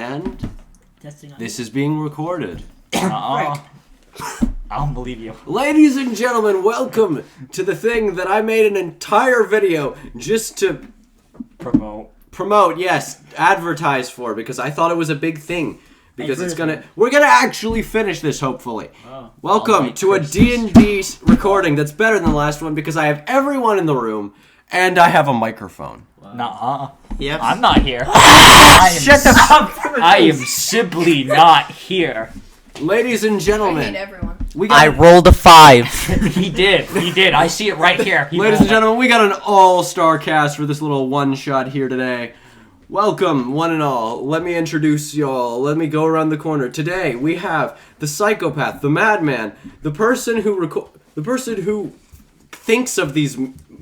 And Testing on this is being recorded. I don't believe you. Ladies and gentlemen, welcome to the thing that I made an entire video just to Promote. yes, advertise for, because I thought it was a big thing. Because we're gonna actually finish this, hopefully. Oh. Welcome to a D&D recording that's better than the last one because I have everyone in the room and I have a microphone. Nuh-uh. Yep. I'm not here. Shut the fuck up. I am simply not here. Ladies and I gentlemen, hate everyone. we I got rolled a 5. He did. I see it right here. ladies and gentlemen, we got an all-star cast for this little one-shot here today. Welcome, one and all. Let me introduce y'all. Let me go around the corner. Today we have the psychopath, the madman, the person who thinks of these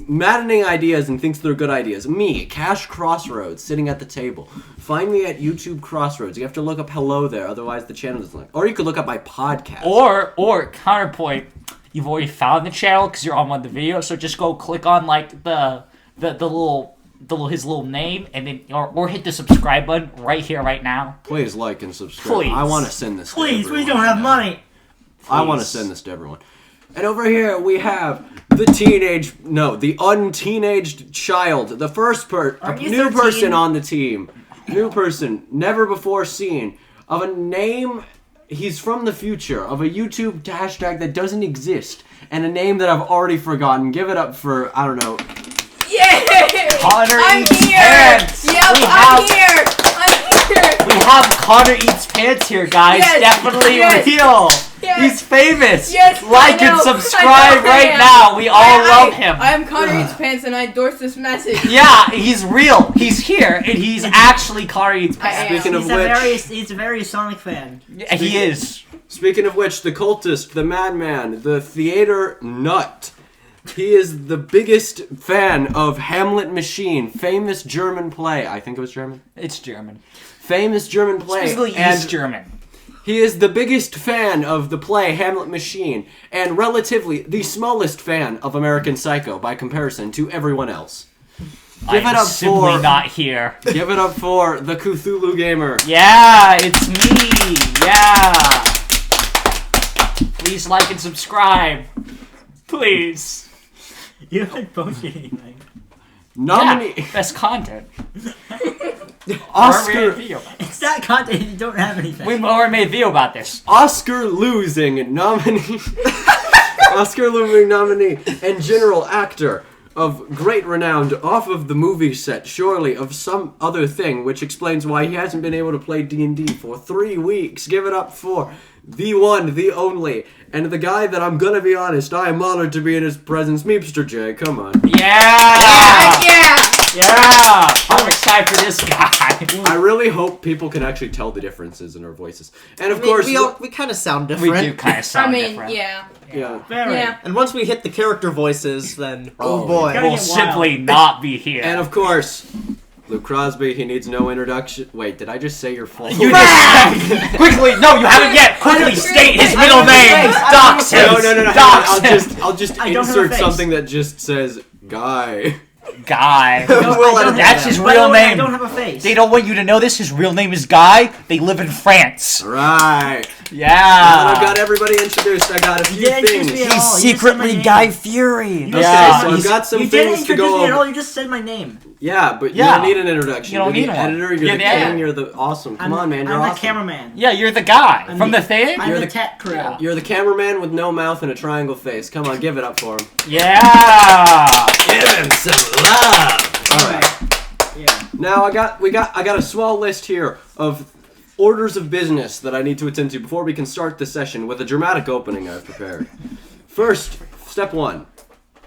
maddening ideas and thinks they're good ideas. Me, Cash Crossroads, sitting at the table. Find me at YouTube Crossroads. You have to look up hello there, otherwise the channel doesn't like. Or you could look up my podcast. Or counterpoint, you've already found the channel because you're on one of the videos, so just go click on like the his little name and then or hit the subscribe button right here, right now. Please like and subscribe. Please. I want to send this to Please, we everyone don't have now. money. I want to send this to everyone. And over here we have the unteenaged child, the first Aren't you new 13? person on the team. New person, never before seen, of a name, he's from the future, of a YouTube hashtag that doesn't exist, and a name that I've already forgotten. Give it up for, I don't know. Yay! Connor I'm Eats here! Pants! Yep, We I'm have- here! I'm here! We have Connor Eats Pants here, guys. Yes, Definitely yes, real. yes. He's famous. Yes, like I know, and subscribe I know I right am. now. We all love him. I am Connor Eats Pants and I endorse this message. Yeah, he's real. He's here, and he's actually Connor Eats I Pants. am. Speaking of He's a very Sonic fan. Yeah, he is. Speaking of which, the cultist, the madman, the theater nut. He is the biggest fan of Hamlet Machine, famous German play. I think it was German. It's German. Famous German play. Specifically and East German. he is the biggest fan of the play Hamlet Machine, and relatively the smallest fan of American Psycho by comparison to everyone else. Give I'm it up simply for not here. Give it up for the Cthulhu Gamer. Yeah, it's me. Yeah. Please like and subscribe. Please. You haven't posted anything. Nominee Yeah, best content. Oscar It's that content you don't have anything. We've already made a video about this. Oscar losing nominee and general actor of great renown off of the movie set, surely of some other thing, which explains why he hasn't been able to play D&D for 3 weeks. Give it up for the one, the only, and the guy that, I'm gonna be honest, I am honored to be in his presence, Meepster J. Come on. Yeah. Yeah! Yeah. I'm excited for this guy. I really hope people can actually tell the differences in our voices. And of course, we kind of sound different. We do kind of I sound mean, different. yeah. yeah. Very. Yeah. And once we hit the character voices, then oh boy. Gotta We'll get simply not be here. And of course, Luke Crosby, he needs no introduction. Wait, did I just say your full You just quickly. No, you haven't yet. Quickly state his middle name. Dox him. No. Dox him. I'll just I don't have a insert face. something that just says "guy." Guy. We'll That's his By the real way, I name. don't have a face. They don't want you to know this. His real name is Guy. They live in France. Right. Now that Yeah. I've got everybody introduced, I got a few didn't things. introduce me at He's all. You just said my secretly name. Guy Fury. You just Yeah. said So my- I've got some you didn't things to introduce go me at all. over. You just said my name. Yeah, but you Yeah. don't need an introduction. You don't You're need the one. editor, you're You're the the king, editor. you're the awesome. Come on, man, you're I'm awesome. the cameraman. Yeah, you're the guy from the thing. I'm You're the the- tech crew. Yeah. You're the cameraman with no mouth and a triangle face. Come on, give it up for him. Yeah. Give him some love. All right. Yeah. Now I got a small list here of orders of business that I need to attend to before we can start the session with a dramatic opening I've prepared. First, step 1.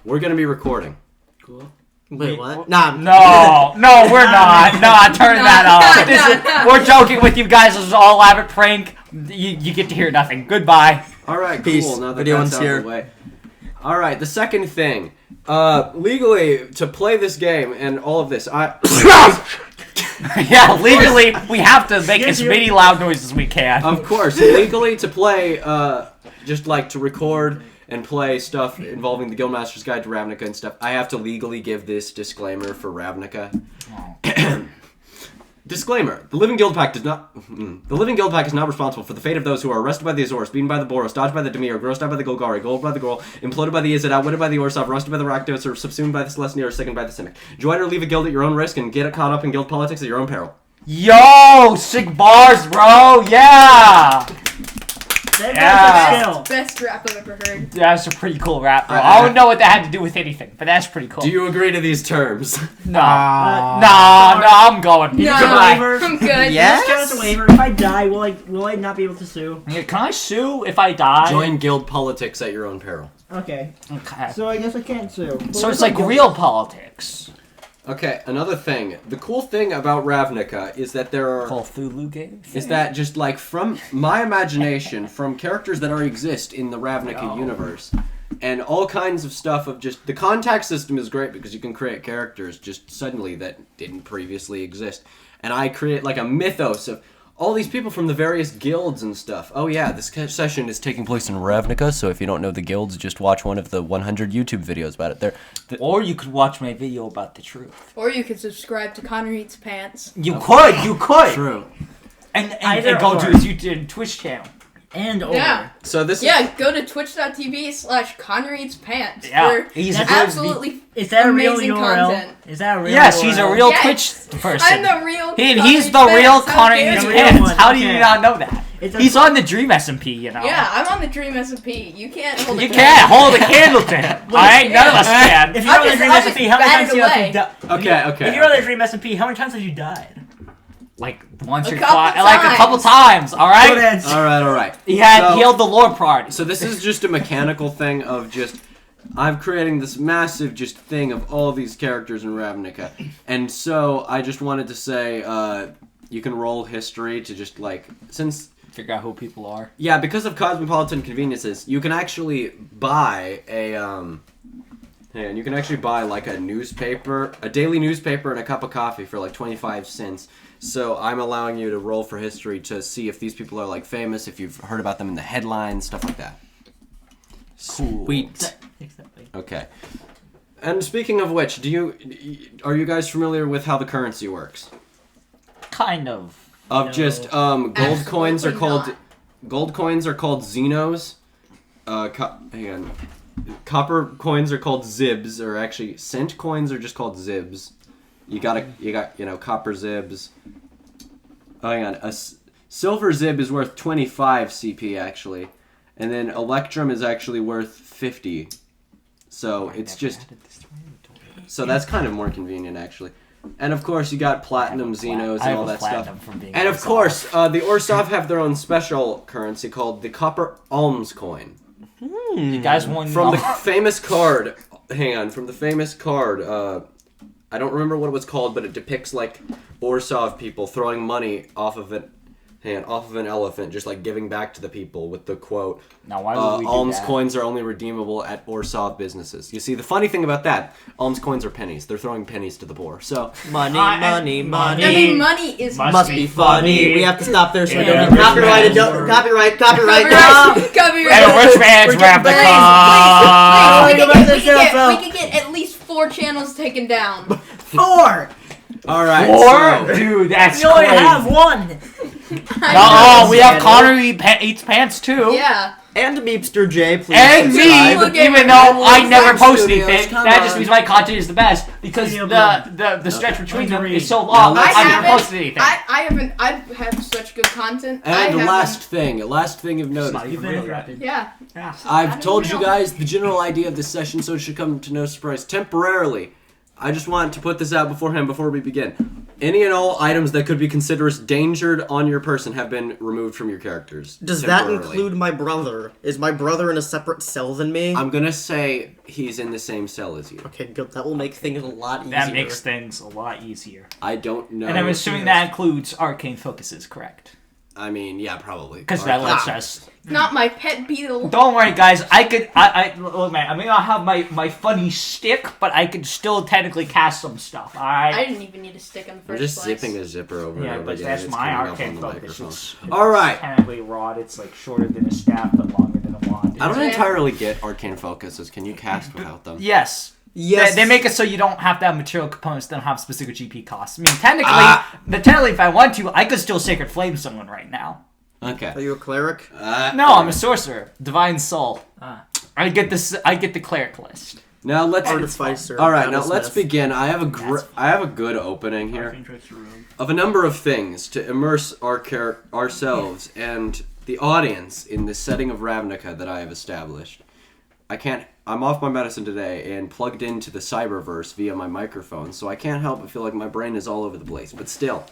We're gonna be recording. Cool. Wait, what? Nah. No, we're not. Nah, turn No, that off. no. We're joking with you guys. This is all elaborate prank. You get to hear nothing. Goodbye. All right, Peace. cool. Now that Video that's one's out here. of the way. All right, the second thing, legally to play this game and all of this, Yeah, legally, we have to make as many loud noises as we can. of course, legally to play, just like to record and play stuff involving the Guildmaster's Guide to Ravnica and stuff. I have to legally give this disclaimer for Ravnica. Disclaimer: The Living Guild Pact does not. The Living Guild Pact is not responsible for the fate of those who are arrested by the Azores, beaten by the Boros, dodged by the Demir, grossed out by the Golgari, gold by the Gorl, imploded by the Izzet, outwitted by the Orsov, roasted by the Rakdos, or subsumed by the Celestia, or sickened by the Simic. Join or leave a guild at your own risk and get caught up in guild politics at your own peril. Yo, sick bars, bro. Yeah. Skill. Best rap I've ever heard. That's a pretty cool rap, bro. I don't know what that had to do with anything, but that's pretty cool. Do you agree to these terms? No, I'm going. No, Goodbye. I'm good. Yes? Just give us a waiver. If I die, will I not be able to sue? Yeah, can I sue if I die? Join guild politics at your own peril. Okay. Okay. So I guess I can't sue. So it's like real politics. Okay, another thing. The cool thing about Ravnica is that there are... Cthulhu game? Is that just like from my imagination, from characters that already exist in the Ravnica universe, and all kinds of stuff of just... The contact system is great because you can create characters just suddenly that didn't previously exist. And I create like a mythos of all these people from the various guilds and stuff. Oh yeah, this session is taking place in Ravnica, so if you don't know the guilds, just watch one of the 100 YouTube videos about it. Or you could watch my video about the truth. Or you could subscribe to Connor Eats Pants. You could. True. And Either go or. to his YouTube Twitch channel. And or. Yeah. So this is... Yeah, go to twitch.tv/Connor Eats Pants Yeah. for He's a absolutely Is that a real amazing URL? content. Is that a real Yes, URL? he's a real Yes. Twitch person. I'm the real He's the Connor Eats real Pants. How Connor dare Eats you. The real Pants. one, How do you okay. not know that? It's a He's fun- on the Dream SMP, you know. Yeah, I'm on the Dream SMP. You can't hold You a can't hold a candle to him. Alright? None of us can. If you're on the Dream I'll SMP, how many bat times it have away. you died? Okay. If you're on the Dream SMP, how many times have you died? Like once A or couple twice. Like a couple times. times, alright? Good answer. Alright. He had So- healed the lore party. So this is just a mechanical thing of just... I'm creating this massive just thing of all these characters in Ravnica. And so I just wanted to say, you can roll history to just like... Since... Figure out who people are. Yeah, because of cosmopolitan conveniences, you can actually buy a... And you can actually buy like a newspaper, a daily newspaper and a cup of coffee for like 25 cents. So I'm allowing you to roll for history to see if these people are like famous, if you've heard about them in the headlines, stuff like that. Cool. Sweet. Exactly. Okay. And speaking of which, are you guys familiar with how the currency works? Kind of. Of No. just gold coins are Absolutely called not. gold coins are called Xenos. Hang on. Copper coins are called Zibs, or actually cent coins are just called Zibs. You got copper Zibs. Oh, hang on. Silver Zib is worth 25 CP actually, and then Electrum is actually worth 50. So it's just so that's kind of more convenient actually. And of course you got platinum Xenos and all that stuff. And of course, the Orsov have their own special currency called the Copper Alms coin. You guys want From the famous card, from the famous card, I don't remember what it was called, but it depicts like Orsov people throwing money off of an elephant, just like giving back to the people with the quote, Now, why would we do alms that? coins are only redeemable at Orsov businesses. You see, the funny thing about that, alms coins are pennies. They're throwing pennies to the poor. So, Money, money. I mean, money is Must be funny. We have to stop there so we Yeah, don't get copyrighted. Copyright. Copyright. And a rich man's Ravnica. Please, go back to the show, we could get at least 4 channels taken down. 4! alright, Or, so... dude, that's You only crazy. have 1! No, we have Connor Eats Pants too. Yeah. And Meepster J, please. And me, subscribe. Look, even though everyone I loves never Fine post Studios, anything, come that just on. means my content is the best because Yeah, the stretch between them Agreed. is so long. Now, I let's- haven't posted anything. I have such good content. I And haven't- last thing of note. Not You've even been really interrupted. Yeah. I've told you know. guys the general idea of this session, so it should come to no surprise. Temporarily, I just want to put this out beforehand before we begin. Any and all items that could be considered endangered on your person have been removed from your characters. Does that temporarily. include my brother? Is my brother in a separate cell than me? I'm gonna say he's in the same cell as you. Okay, good. That will make things a lot easier. That makes things a lot easier. I don't know. And I'm assuming that includes arcane focuses, correct? I mean, yeah, probably. Because that lets Ah. us. Not my pet beetle. Don't worry, guys. I look, man. I may not have my funny stick, but I can still technically cast some stuff. All I right. didn't even need a stick in the We're first just place. zipping a zipper over Yeah, and over but again. that's It's my coming up arcane on the focus. microphone. It's All right. technically rod. It's like shorter than a staff, but longer than a wand. I don't Yeah. entirely get arcane focuses. Can you cast without them? Yes. Yes. They make it so you don't have to have material components that don't have specific GP costs. I mean, technically, if I want to, I could still Sacred Flame someone right now. Are Okay. you a cleric? No, I'm a sorcerer. Divine Soul. I get the cleric list. Now let's. Artificer. All right, now Battlesmith. let's begin. I have a good opening here of a number of things to immerse ourselves and the audience in the setting of Ravnica that I have established. I'm off my medicine today and plugged into the cyberverse via my microphone, so I can't help but feel like my brain is all over the place. But still,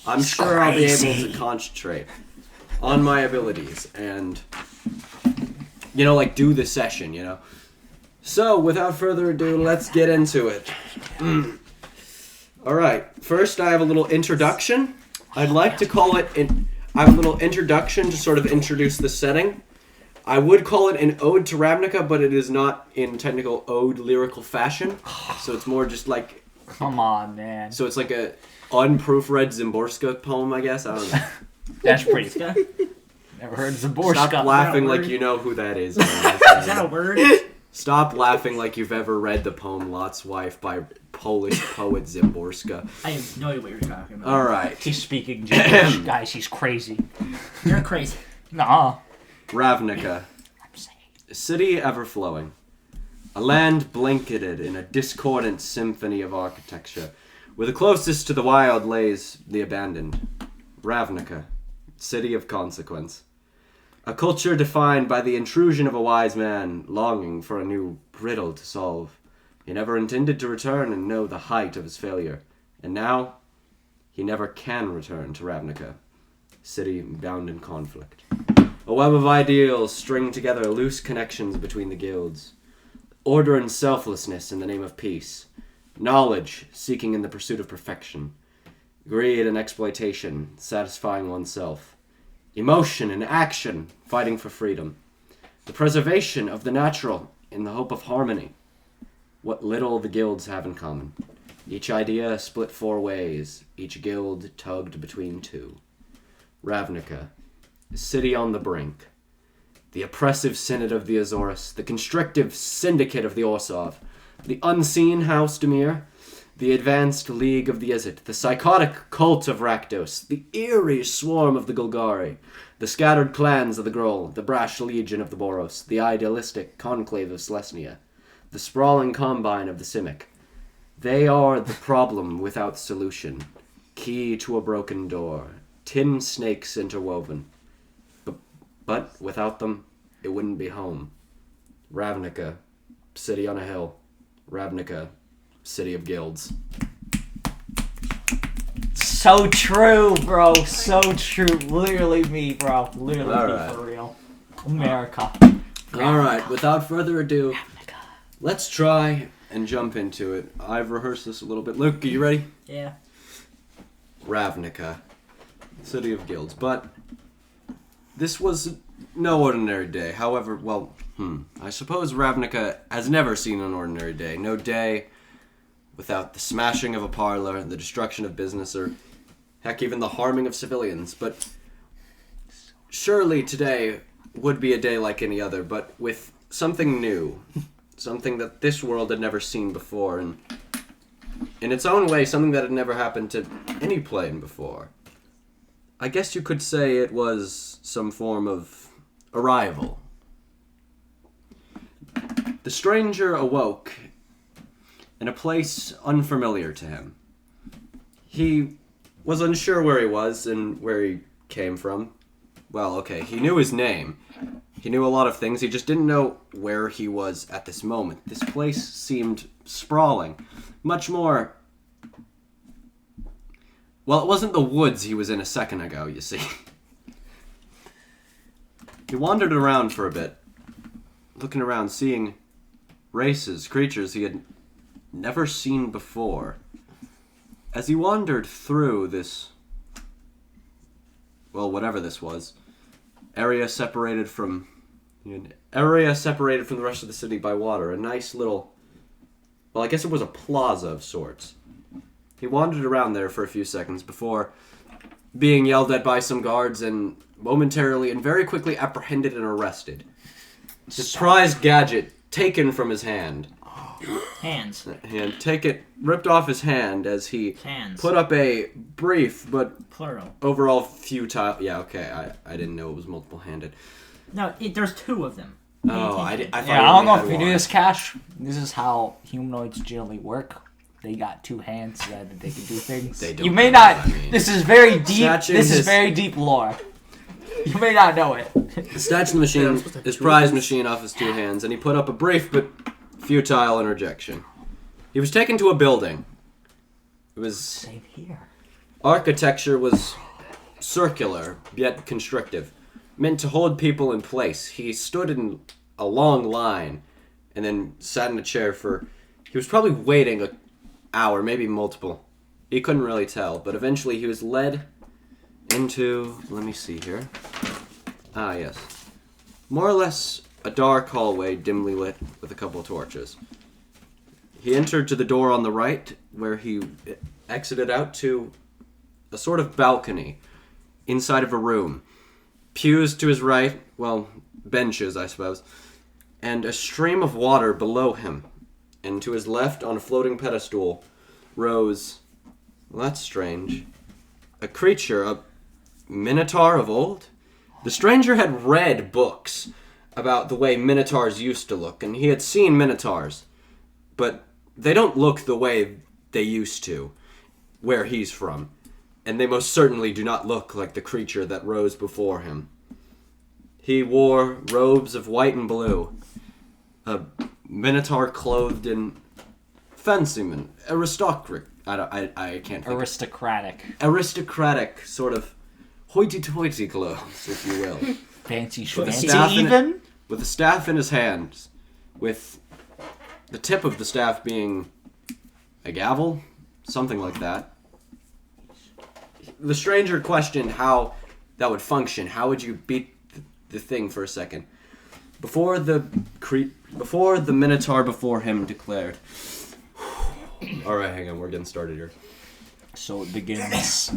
I'm sure I'll be able to concentrate on my abilities and, do the session, So, without further ado, let's get into it. Alright, first I have a little introduction. I'd like to call it I have a little introduction to sort of introduce the setting. I would call it an ode to Ravnica, but it is not in technical ode lyrical fashion. So it's more just like... Come on, man. So it's like a unproofread Zimborska poem, I guess? I don't know. That's pretty good. Never heard of Zaborska. Stop laughing word? like you know who that is. Is that a word? Stop laughing like you've ever read the poem Lot's Wife by Polish poet Zimborska. I have no idea what you're talking about. Alright. He's speaking gibberish, guys. He's crazy. You're crazy. Nah. Ravnica. I'm saying. A city ever-flowing. A land blanketed in a discordant symphony of architecture, where the closest to the wild lays the abandoned. Ravnica. City of consequence. A culture defined by the intrusion of a wise man longing for a new riddle to solve. He never intended to return and know the height of his failure. And now, he never can return to Ravnica. City bound in conflict. A web of ideals string together loose connections between the guilds. Order and selflessness in the name of peace. Knowledge seeking in the pursuit of perfection. Greed and exploitation satisfying oneself. Emotion and action fighting for freedom. The preservation of the natural in the hope of harmony. What little the guilds have in common. Each idea split 4 ways, each guild tugged between 2. Ravnica. City on the brink. The oppressive synod of the Azores, the constrictive syndicate of the Orsov, the unseen House Demir, the advanced league of the Izzet, the psychotic cult of Rakdos, the eerie swarm of the Golgari, the scattered clans of the Gruul, the brash legion of the Boros, the idealistic conclave of Selesnya, the sprawling combine of the Simic. They are the problem without solution, key to a broken door, tin snakes interwoven. But without them, it wouldn't be home. Ravnica, city on a hill. Ravnica, city of guilds. So true, bro. So true. Literally me, bro. Literally All me right. for real. America. Alright, without further ado, let's try and jump into it. I've rehearsed this a little bit. Luke, are you ready? Yeah. Ravnica, city of guilds. But this was no ordinary day. However, I suppose Ravnica has never seen an ordinary day. No day without the smashing of a parlor, the destruction of business, or heck, even the harming of civilians. But surely today would be a day like any other, but with something new. Something that this world had never seen before, and in its own way, something that had never happened to any plane before. I guess you could say it was some form of arrival. The stranger awoke in a place unfamiliar to him. He was unsure where he was and where he came from. Well, okay, he knew his name. He knew a lot of things. He just didn't know where he was at this moment. This place seemed sprawling. Much more... Well, it wasn't the woods he was in a second ago, you see. He wandered around for a bit, looking around, seeing races, creatures he had never seen before. As he wandered through this, well, whatever this was, area separated from the rest of the city by water, a nice little, well, I guess it was a plaza of sorts. He wandered around there for a few seconds before being yelled at by some guards and momentarily and very quickly apprehended and arrested. His prized gadget taken from his hand. Hands. Ripped off his hand as he Hands. put up a brief but Plural. overall futile. Yeah, okay. I didn't know it was multiple-handed. No, there's two of them. Pay Oh, I attention. thought Yeah, you I don't know only if you had knew one. this, Cash. This is how humanoids generally work. They got two hands so that they can do things. They don't You may know not. what I mean. This is very deep. Snatching This is his- very deep lore. You may not know it. Snatched the machine, his prize machine off his two hands, and he put up a brief but futile interjection. He was taken to a building. It was Same here. architecture was circular yet constrictive, meant to hold people in place. He stood in a long line, and then sat in a chair for. He was probably waiting an hour, maybe multiple. He couldn't really tell, but eventually he was led into. Let me see here. Ah, yes. More or less a dark hallway dimly lit with a couple of torches. He entered to the door on the right, where he exited out to a sort of balcony inside of a room. Pews to his right, well, benches, I suppose, and a stream of water below him. And to his left, on a floating pedestal, rose, well, that's strange, a creature, a minotaur of old? The stranger had read books about the way minotaurs used to look, and he had seen minotaurs, but they don't look the way they used to, where he's from, and they most certainly do not look like the creature that rose before him. He wore robes of white and blue, a minotaur clothed in fancy aristocratic. I can't think. Aristocratic sort of hoity-toity clothes, if you will. Fancy With a schmancy staff in even? it- with a staff in his hands, with the tip of the staff being a gavel, something like that. The stranger questioned how that would function. How would you beat the thing for a second? Before the minotaur before him declared. All right, hang on, we're getting started here. So it begins.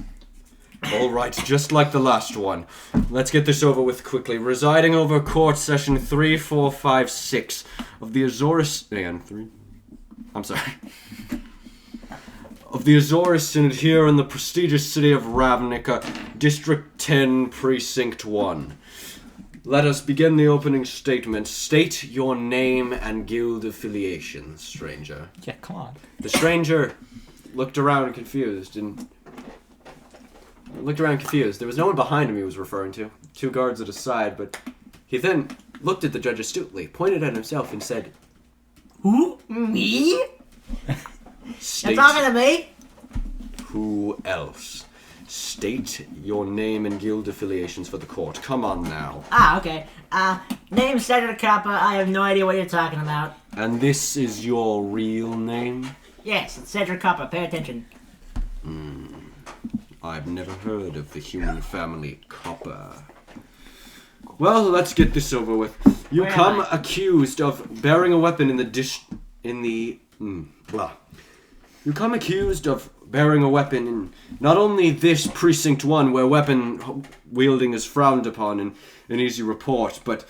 All right, just like the last one. Let's get this over with quickly. Residing over court session 3456 of the Azores... Hang on, 3... I'm sorry. Of the Azores Synod here in the prestigious city of Ravnica, District 10, Precinct 1. Let us begin the opening statement. State your name and guild affiliation, stranger. Yeah, come on. The stranger looked around confused and... There was no one behind him he was referring to. Two guards at his side, but he then looked at the judge astutely, pointed at himself, and said, Who? Me? State You're talking to me? who else. State your name and guild affiliations for the court. Come on now. Ah, okay. Name Senator Kappa. I have no idea what you're talking about. And this is your real name? Yes, it's Cedric Kappa. Pay attention. I've never heard of the human family Copper. Well, let's get this over with. You Where am come I? accused of bearing a weapon You come accused of bearing a weapon in not only this Precinct 1, where weapon wielding is frowned upon in an easy report, but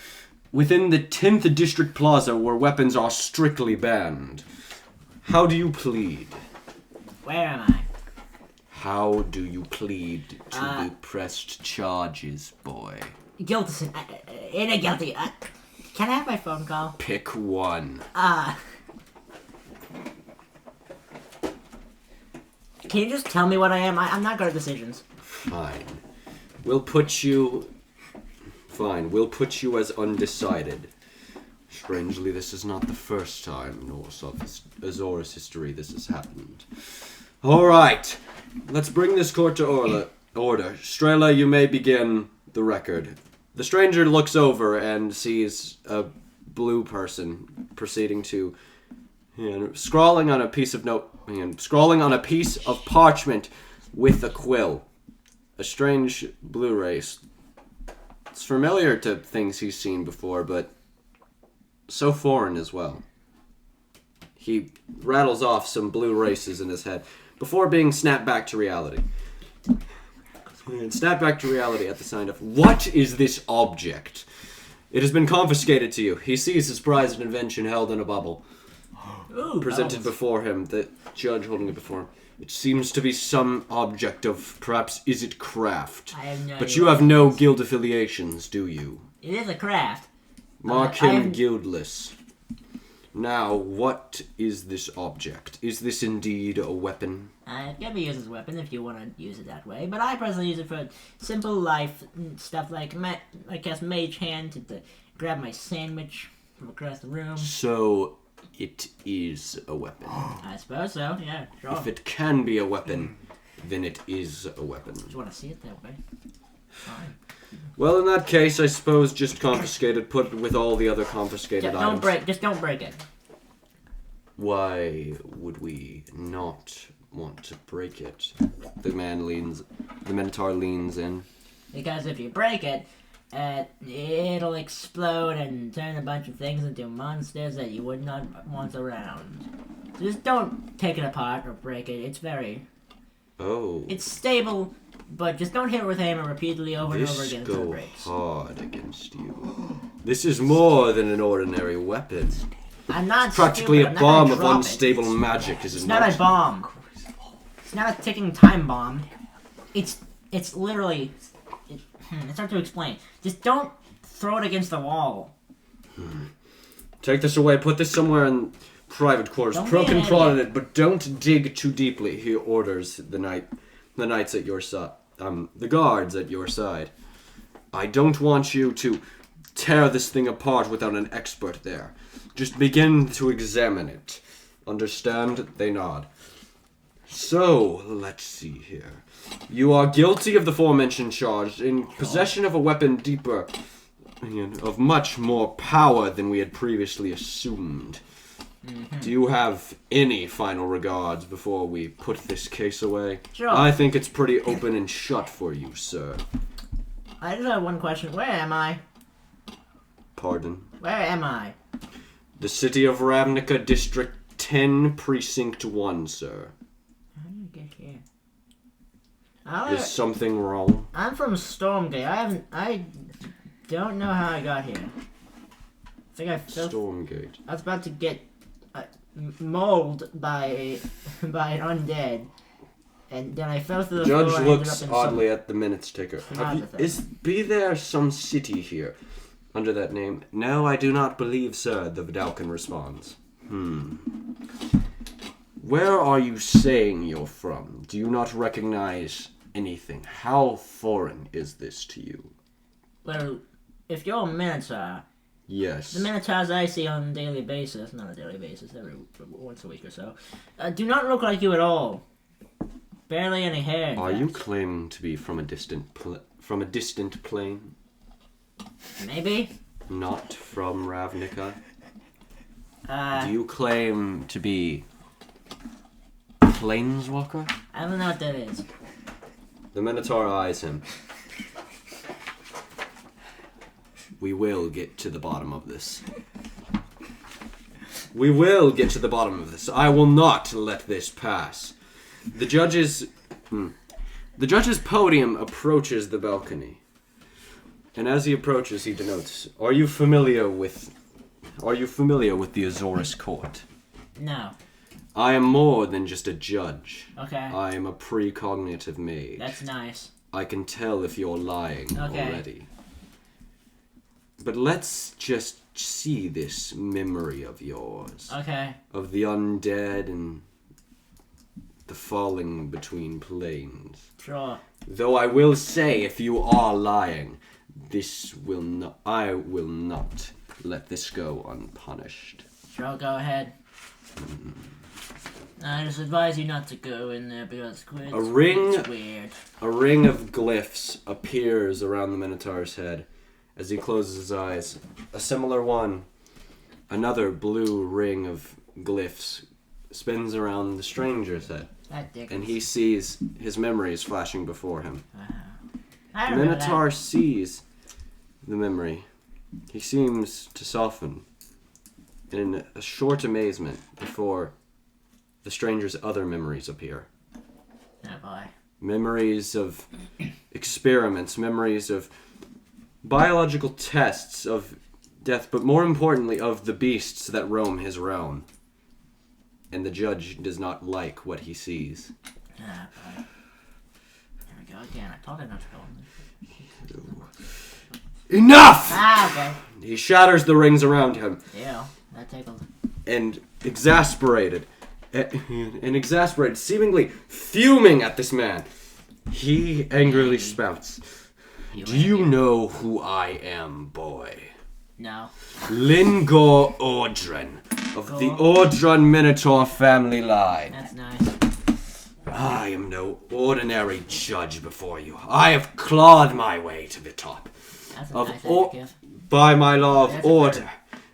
within the 10th District Plaza, where weapons are strictly banned. How do you plead? Where am I? How do you plead to the pressed charges, boy? Guilty. In a guilty. Can I have my phone call? Pick one. Can you just tell me what I am? I'm not good at decisions. Fine. We'll put you as undecided. Strangely, this is not the first time in Azores history this has happened. Alright. Let's bring this court to order. Strela, you may begin the record. The stranger looks over and sees a blue person proceeding to scrawling on a piece of parchment with a quill. A strange blue race. It's familiar to things he's seen before, but so foreign as well. He rattles off some blue races in his head before being snapped back to reality. And snapped back to reality at the sign of, what is this object? It has been confiscated to you. He sees his prized invention held in a bubble. Ooh, presented bones. before him, the judge holding it before him. It seems to be some object of, perhaps, is it craft? I have no But idea you what have it no is. guild affiliations, do you? It is a craft. Mark I him haven't- guildless. Now, what is this object? Is this indeed a weapon? It can be used as a weapon if you want to use it that way, but I personally use it for simple life stuff like I cast Mage Hand to grab my sandwich from across the room. So, it is a weapon. I suppose so, yeah, sure. If it can be a weapon, then it is a weapon. You want to see it that way? Fine. Well, in that case, I suppose just confiscate it, put it with all the other confiscated items. Don't break it. Why would we not want to break it? The Minotaur leans in. Because if you break it, it'll explode and turn a bunch of things into monsters that you would not want around. So just don't take it apart or break it. Oh. It's stable, but just don't hit it with hammer repeatedly over and over This again until it go breaks. hard against you. This is more than an ordinary weapon. I'm not Practically stupid. a I'm not bomb gonna of drop unstable magic, is It's it not a bomb. It's not a ticking time bomb. It's literally. It's hard to explain. Just don't throw it against the wall. Take this away, put this somewhere in private quarters. Don't Poke be an and prod in idiot. it, but don't dig too deeply, he orders the knights at your side. The guards at your side. I don't want you to tear this thing apart without an expert there. Just begin to examine it. Understand? They nod. So, let's see here. You are guilty of the aforementioned charge in possession of a weapon deeper, of much more power than we had previously assumed. Do you have any final regards before we put this case away? Sure. I think it's pretty open and shut for you, sir. I just have one question. Where am I? Pardon? Where am I? The city of Ravnica, District 10, Precinct 1, sir. How did I get here? Is something wrong? I'm from Stormgate. I don't know how I got here. I think I fell. Stormgate. I was about to get mauled by an undead, and then I fell through the Judge floor. and ended looks up in oddly at the minutes taker. Another Be there some city here under that name? No, I do not believe, sir, the Vidalcan responds. Where are you saying you're from? Do you not recognize anything? How foreign is this to you? Well, if you're a Minotaur, Yes. the Minotaurs I see on a daily basis, not a daily basis, every once a week or so, do not look like you at all. Barely any hair. in Are you fact. claiming to be from a distant plane? Maybe. Not from Ravnica? Uh, Do you claim to be Planeswalker? I don't know what that is. The Minotaur eyes him. We will get to the bottom of this. We will get to the bottom of this. I will not let this pass. The judge's podium approaches the balcony. And as he approaches, he denotes, Are you familiar with the Azorus court? No. I am more than just a judge. Okay. I am a precognitive mage. That's nice. I can tell if you're lying Okay. already. But let's just see this memory of yours. Okay. Of the undead and the falling between planes. Sure. Though I will say, if you are lying, I will not let this go unpunished. Sure, go ahead. I just advise you not to go in there because it's weird. A ring of glyphs appears around the Minotaur's head as he closes his eyes. A similar one, another blue ring of glyphs, spins around the stranger's head, That dick. and he sees his memories flashing before him. I The remember Minotaur sees the memory. He seems to soften in a short amazement before the stranger's other memories appear. that. Oh boy. Memories of experiments, memories of biological tests of death, but more importantly of the beasts that roam his realm. and the judge does not like what he sees. Ah, boy. Here we go again. I told him not to go. Enough! Ah, okay. He shatters the rings around him, Ew, that tickled. and exasperated, seemingly fuming at this man, he angrily spouts, "Do you know who I am, boy? No. Lingor Ordren, of the Ordren Minotaur family line. That's nice. I am no ordinary judge before you. I have clawed my way to the top. That's a Of nice or- adjective. By my law of That's order.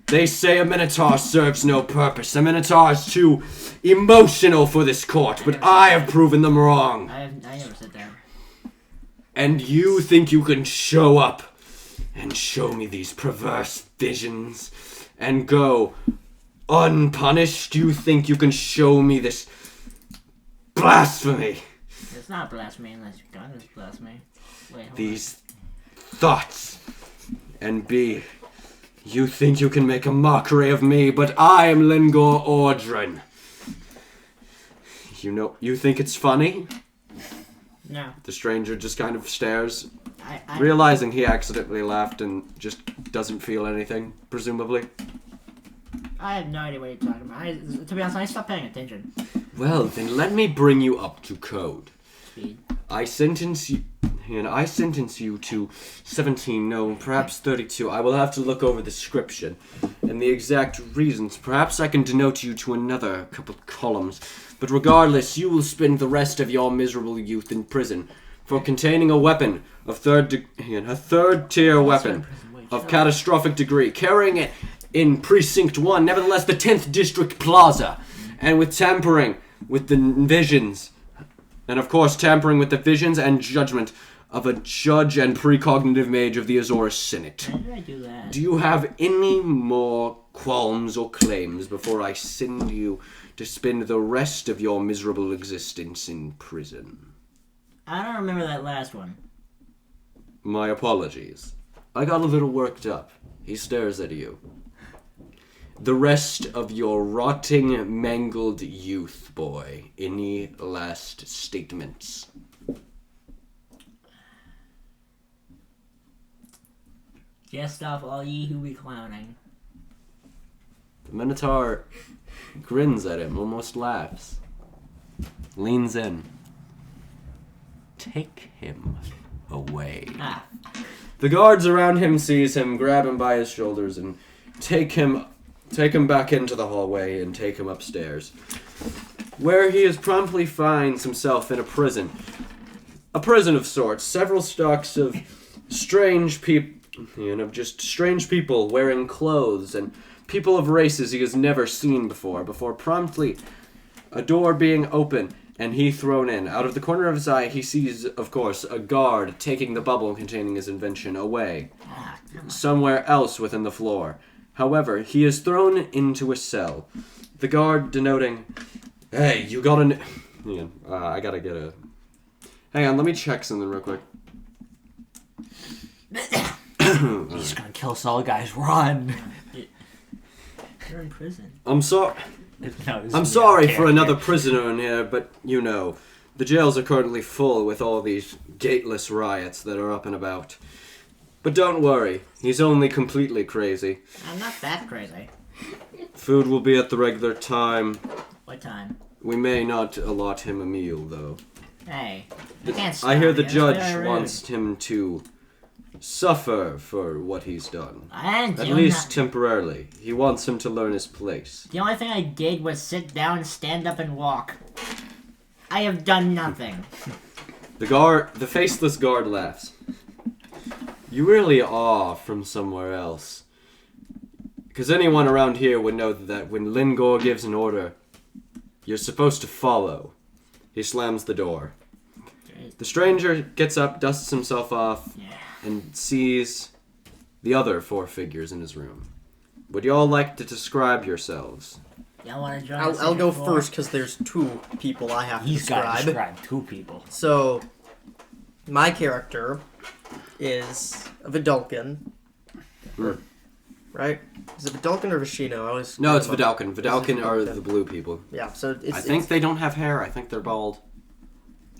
They say a Minotaur serves no purpose. A Minotaur is too emotional for this court, but I have proven them wrong. I never said that. And you think you can show up and show me these perverse visions and go unpunished? You think you can show me this blasphemy? It's not blasphemy unless you're done with blasphemy. Wait, hold These thoughts. And B, you think you can make a mockery of me, but I am Lingor Ordren. You think it's funny? on. No. The stranger just kind of stares, I realizing he accidentally laughed and just doesn't feel anything, presumably. I have no idea what you're talking about. To be honest, I stopped paying attention. Well, then let me bring you up to code. Speed. I sentence you to 17, no, perhaps 32. I will have to look over the description and the exact reasons. Perhaps I can denote you to another couple columns. But regardless, you will spend the rest of your miserable youth in prison for containing a weapon of a third-tier weapon of catastrophic degree, carrying it in Precinct 1, nevertheless the 10th District Plaza, and with tampering with the visions, and of course tampering with the visions and judgment of a judge and precognitive mage of the Azores Senate. Why did I do that? Do you have any more qualms or claims before I send you to spend the rest of your miserable existence in prison? I don't remember that last one. My apologies. I got a little worked up. He stares at you. The rest of your rotting, mangled youth, boy. Any last statements? Jest off all ye who be clowning. The Minotaur grins at him, almost laughs. Leans in. Take him away. Ah. The guards around him sees him, grab him by his shoulders, and take him back into the hallway and take him upstairs, where he promptly finds himself in a prison. A prison of sorts. Several stocks of strange people, just strange people wearing clothes, and people of races he has never seen before promptly a door being open and he thrown in. Out of the corner of his eye, he sees, of course, a guard taking the bubble containing his invention away, somewhere else within the floor. However, he is thrown into a cell. The guard denoting, "Hey, you got an..." I gotta get a... Hang on, let me check something real quick. He's gonna kill us all, guys. Run! You're in prison. I'm sorry for another prisoner in here, but the jails are currently full with all these gateless riots that are up and about. But don't worry, he's only completely crazy. I'm not that crazy. Food will be at the regular time. What time? We may not allot him a meal, though. Hey, you can't I hear the starve me. That's judge very wants him to suffer for what he's done. I didn't At do least nothing. temporarily. He wants him to learn his place. The only thing I did was sit down, stand up, and walk. I have done nothing. The faceless guard laughs. You really are from somewhere else. Because anyone around here would know that when Lingor gives an order, you're supposed to follow. He slams the door. The stranger gets up, dusts himself off, and sees the other 4 figures in his room. Would you all like to describe yourselves? Y'all want to join? I'll go first because there's 2 people I have to He's got to describe. describe 2 people. So, my character is a Vidalcan. Right? Is it Vidalkin or Vishino? I always No, it's forget about- Vidalkin. Vidalkin are Vidalkin. the blue people. Yeah, so it's. I think they don't have hair. I think they're bald.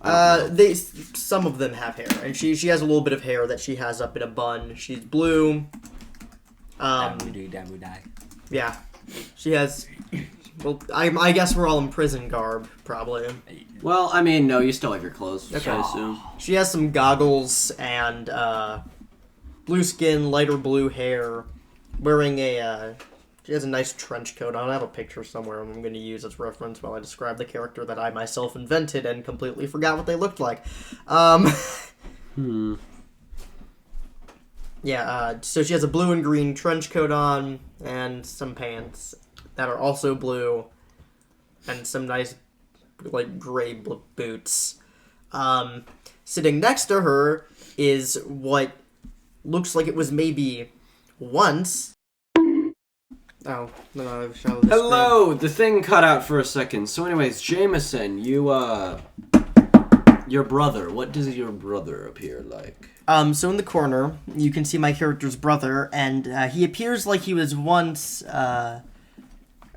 Some of them have hair, and she has a little bit of hair that she has up in a bun. She's blue. Yeah, she has. Well, I guess we're all in prison garb, probably. Well, I mean, no, you still have your clothes. Okay. I assume. She has some goggles and blue skin, lighter blue hair, wearing a. She has a nice trench coat on. I have a picture somewhere I'm going to use as reference while I describe the character that I myself invented and completely forgot what they looked like. Yeah, so she has a blue and green trench coat on and some pants that are also blue and some nice, like, gray boots. Sitting next to her is what looks like it was maybe once... Oh, no, I've shouted this. Hello! The thing cut out for a second. So anyways, Jameson, your brother. What does your brother appear like? So in the corner, you can see my character's brother, and he appears like he was once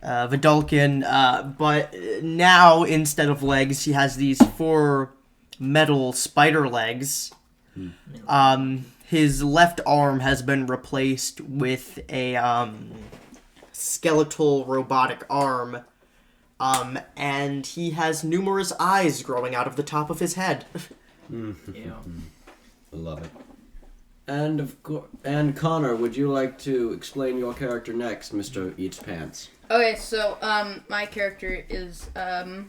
Vidalkin, but now, instead of legs, he has these 4 metal spider legs. His left arm has been replaced with a skeletal robotic arm, and he has numerous eyes growing out of the top of his head. Ew. I love it. And Connor, would you like to explain your character next, Mr. Eats Pants? Okay, so my character is a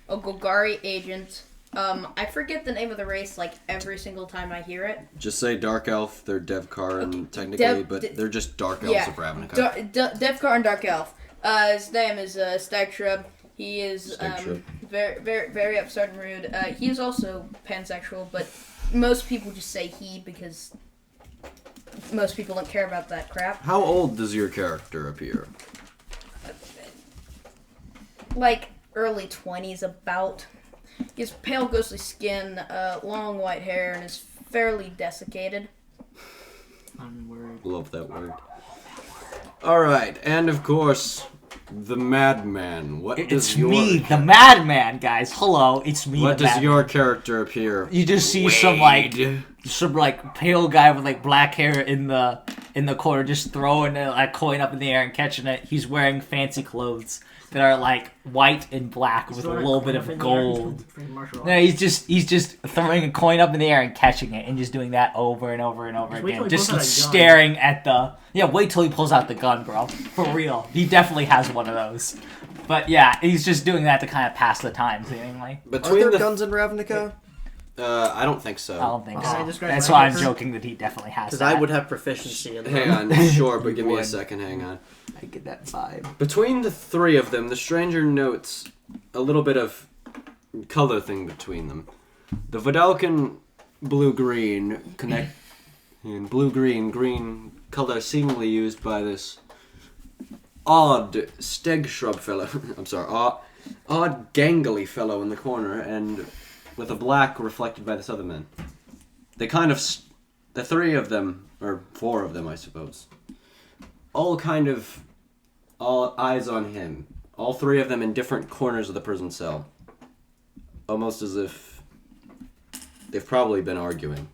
Golgari agent. I forget the name of the race like every single time I hear it. Just say Dark Elf. They're Devkaran technically, but they're just Dark Elves of Ravnica. Devkar and Dark Elf. His name is Stag Shrub. He is very, very, very upset and rude. He is also pansexual, but most people just say he because most people don't care about that crap. How old does your character appear? Like early 20s, about. He has pale, ghostly skin, long white hair, and is fairly desiccated. Word. Love that word. Alright, and of course, the Madman. It's me, the Madman, guys. Hello, it's me. What the does Madman. your character appear? You just see some pale guy with like black hair in the corner, just throwing a coin up in the air and catching it. He's wearing fancy clothes that are like white and black with a little bit of gold. No, he's just throwing a coin up in the air and catching it, and just doing that over and over and over again. Just staring at the wait till he pulls out the gun, bro. For real, he definitely has one of those. But yeah, he's just doing that to kind of pass the time, seemingly. Are there guns in Ravnica? I don't think so. I don't think Can I so. describe That's my why I'm character? joking that he definitely has Because that. I would have proficiency in them. Hang on, sure, but give me a Would. second, hang on. I get that vibe. Between the 3 of them, the stranger notes a little bit of color thing between them. The Vidalkin blue-green connect and blue-green color seemingly used by this odd steg shrub fellow. I'm sorry, odd gangly fellow in the corner, and with a black reflected by this other man. They kind of, the 3 of them, or 4 of them, I suppose, all eyes on him. All 3 of them in different corners of the prison cell. Almost as if they've probably been arguing.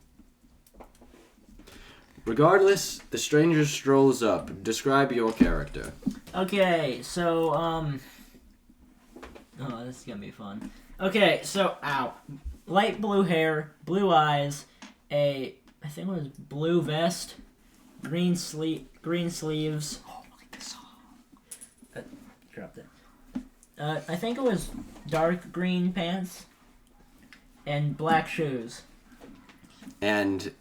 Regardless, the stranger strolls up. Describe your character. Okay, so, oh, this is gonna be fun. Okay, so, light blue hair, blue eyes, I think it was blue vest, green sleeves. Dropped it. I think it was dark green pants and black shoes. And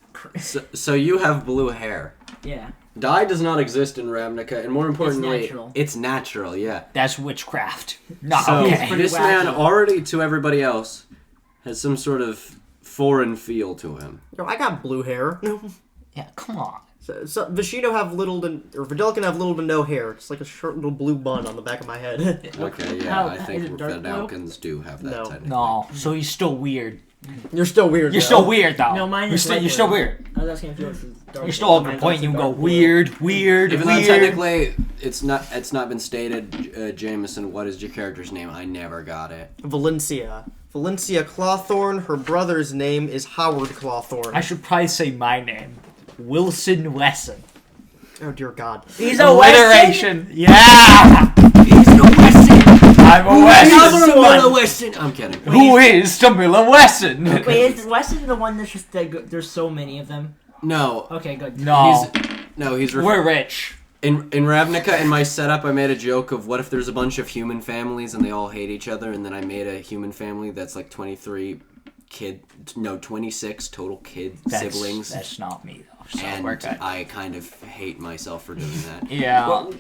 so you have blue hair. Yeah. Dye does not exist in Ravnica, and more importantly, natural. it's natural, yeah. That's witchcraft. Not So okay. pretty this man wacky. already, to everybody else, has some sort of foreign feel to him. No, I got blue hair. Yeah, come on. So Vishino Vidalkin have little to no hair. It's like a short little blue bun on the back of my head. Okay, yeah, How- I is think it dark blue? Vidalkins do have that No. technically. No, so he's still weird. You're still weird. You're though. still weird, though. No, mine you're is still, light you're still blue. weird. was asking if you were dark. You still have a point. You go weird. Even though weird. technically it's not been stated, Jameson, what is your character's name? I never got it. Valencia Clawthorn. Her brother's name is Howard Clawthorn. I should probably say my name, Wilson Wesson. Oh dear God. He's a Wesson. Alliteration. Yeah. He's no Wesson! I'm a Wesson. Another Wesson! I'm kidding. Who is Tamila Wesson? Wait, is Wesson the one that's just there's so many of them? No. Okay, good. No, He's we're rich. In Ravnica, in my setup, I made a joke of what if there's a bunch of human families and they all hate each other, and then I made a human family that's like 26 total siblings. That's not me though. So And we're good. I kind of hate myself for doing that. Yeah.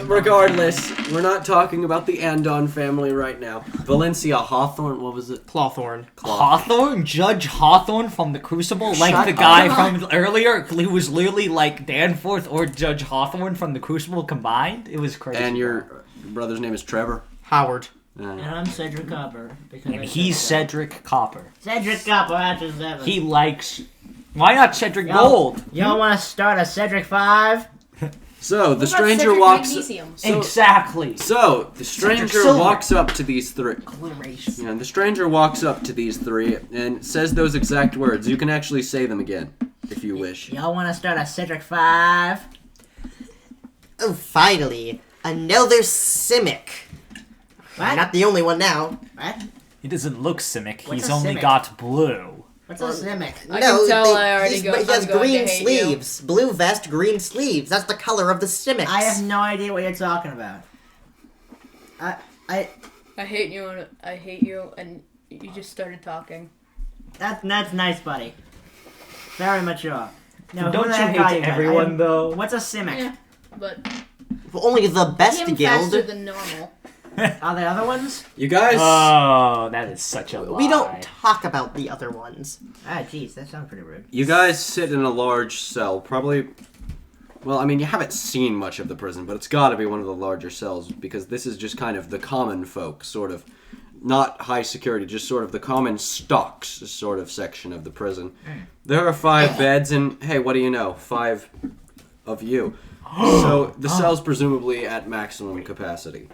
Regardless, we're not talking about the Andon family right now. Valencia Hawthorne, what was it? Clawthorn. Hawthorne, Judge Hawthorne from the Crucible, like Shut the guy up. from earlier, who was literally like Danforth or Judge Hawthorne from the Crucible combined. It was crazy. And your brother's name is Trevor. Howard. And I'm Cedric Copper. Because And I he's said Cedric Copper. Cedric Copper after 7. He likes. Why not Cedric Yo. Gold? Y'all want to start a Cedric 5? So the What about stranger Cedric walks. Magnesium? Exactly. So the stranger Silver. walks up to these three. Alliteration. Yeah, the stranger walks up to these three and says those exact words. You can actually say them again if you wish. Y'all want to start a Cedric 5? Oh, finally. Another Simic. What? Not the only one now. What? He doesn't look Simic. What's He's a only Simic? got blue. What's a Simic? I can tell I already he has I'm going green to hate sleeves. Blue vest, green sleeves. That's the color of the Simics. I have no idea what you're talking about. I I hate you and you just started talking. that's nice, buddy. Very mature. No, Don't who you the heck are hate guys? everyone though? What's a Simic? Yeah, but Only the best him guild. faster than normal. Are there other ones? You guys. Oh, that is such a lie. We don't talk about the other ones. Ah, jeez, that sounds pretty rude. You guys sit in a large cell, probably. Well, I mean, you haven't seen much of the prison, but it's got to be one of the larger cells because this is just kind of the common folk, sort of, not high security, just sort of the common stocks sort of section of the prison. There are 5 beds, and hey, what do you know? 5 of you. So the cell's presumably at maximum capacity.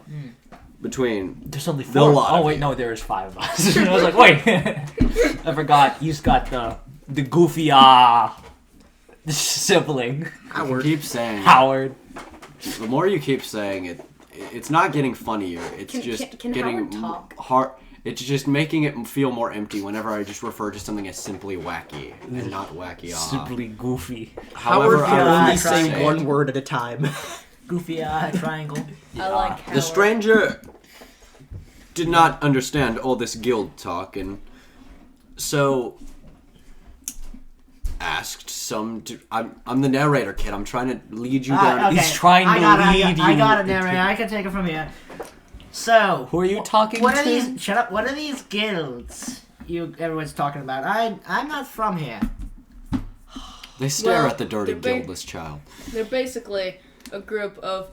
Between There's only The 4. lot Oh of wait, you. no, there's 5 of us. I was like, wait, I forgot. He's got the goofy sibling Howard. keep saying it. Howard. The more you keep saying it, it's not getting funnier. It's just Can getting Howard talk? hard. It's just making it feel more empty whenever I just refer to something as simply wacky and not wacky. Simply goofy. However, Howard can I only would say say one word at a time. Goofy triangle. I like Howard. the stranger did not understand all this guild talk, and so asked some. I'm the narrator, kid. I'm trying to lead you down. Okay. He's trying to lead I you. got it, narrator. I can take it from here. So, Who are you talking what to? are these? Shut up. What are these guilds everyone's talking about? I'm not from here. They stare Well, at the dirty, they're guildless child. They're basically a group of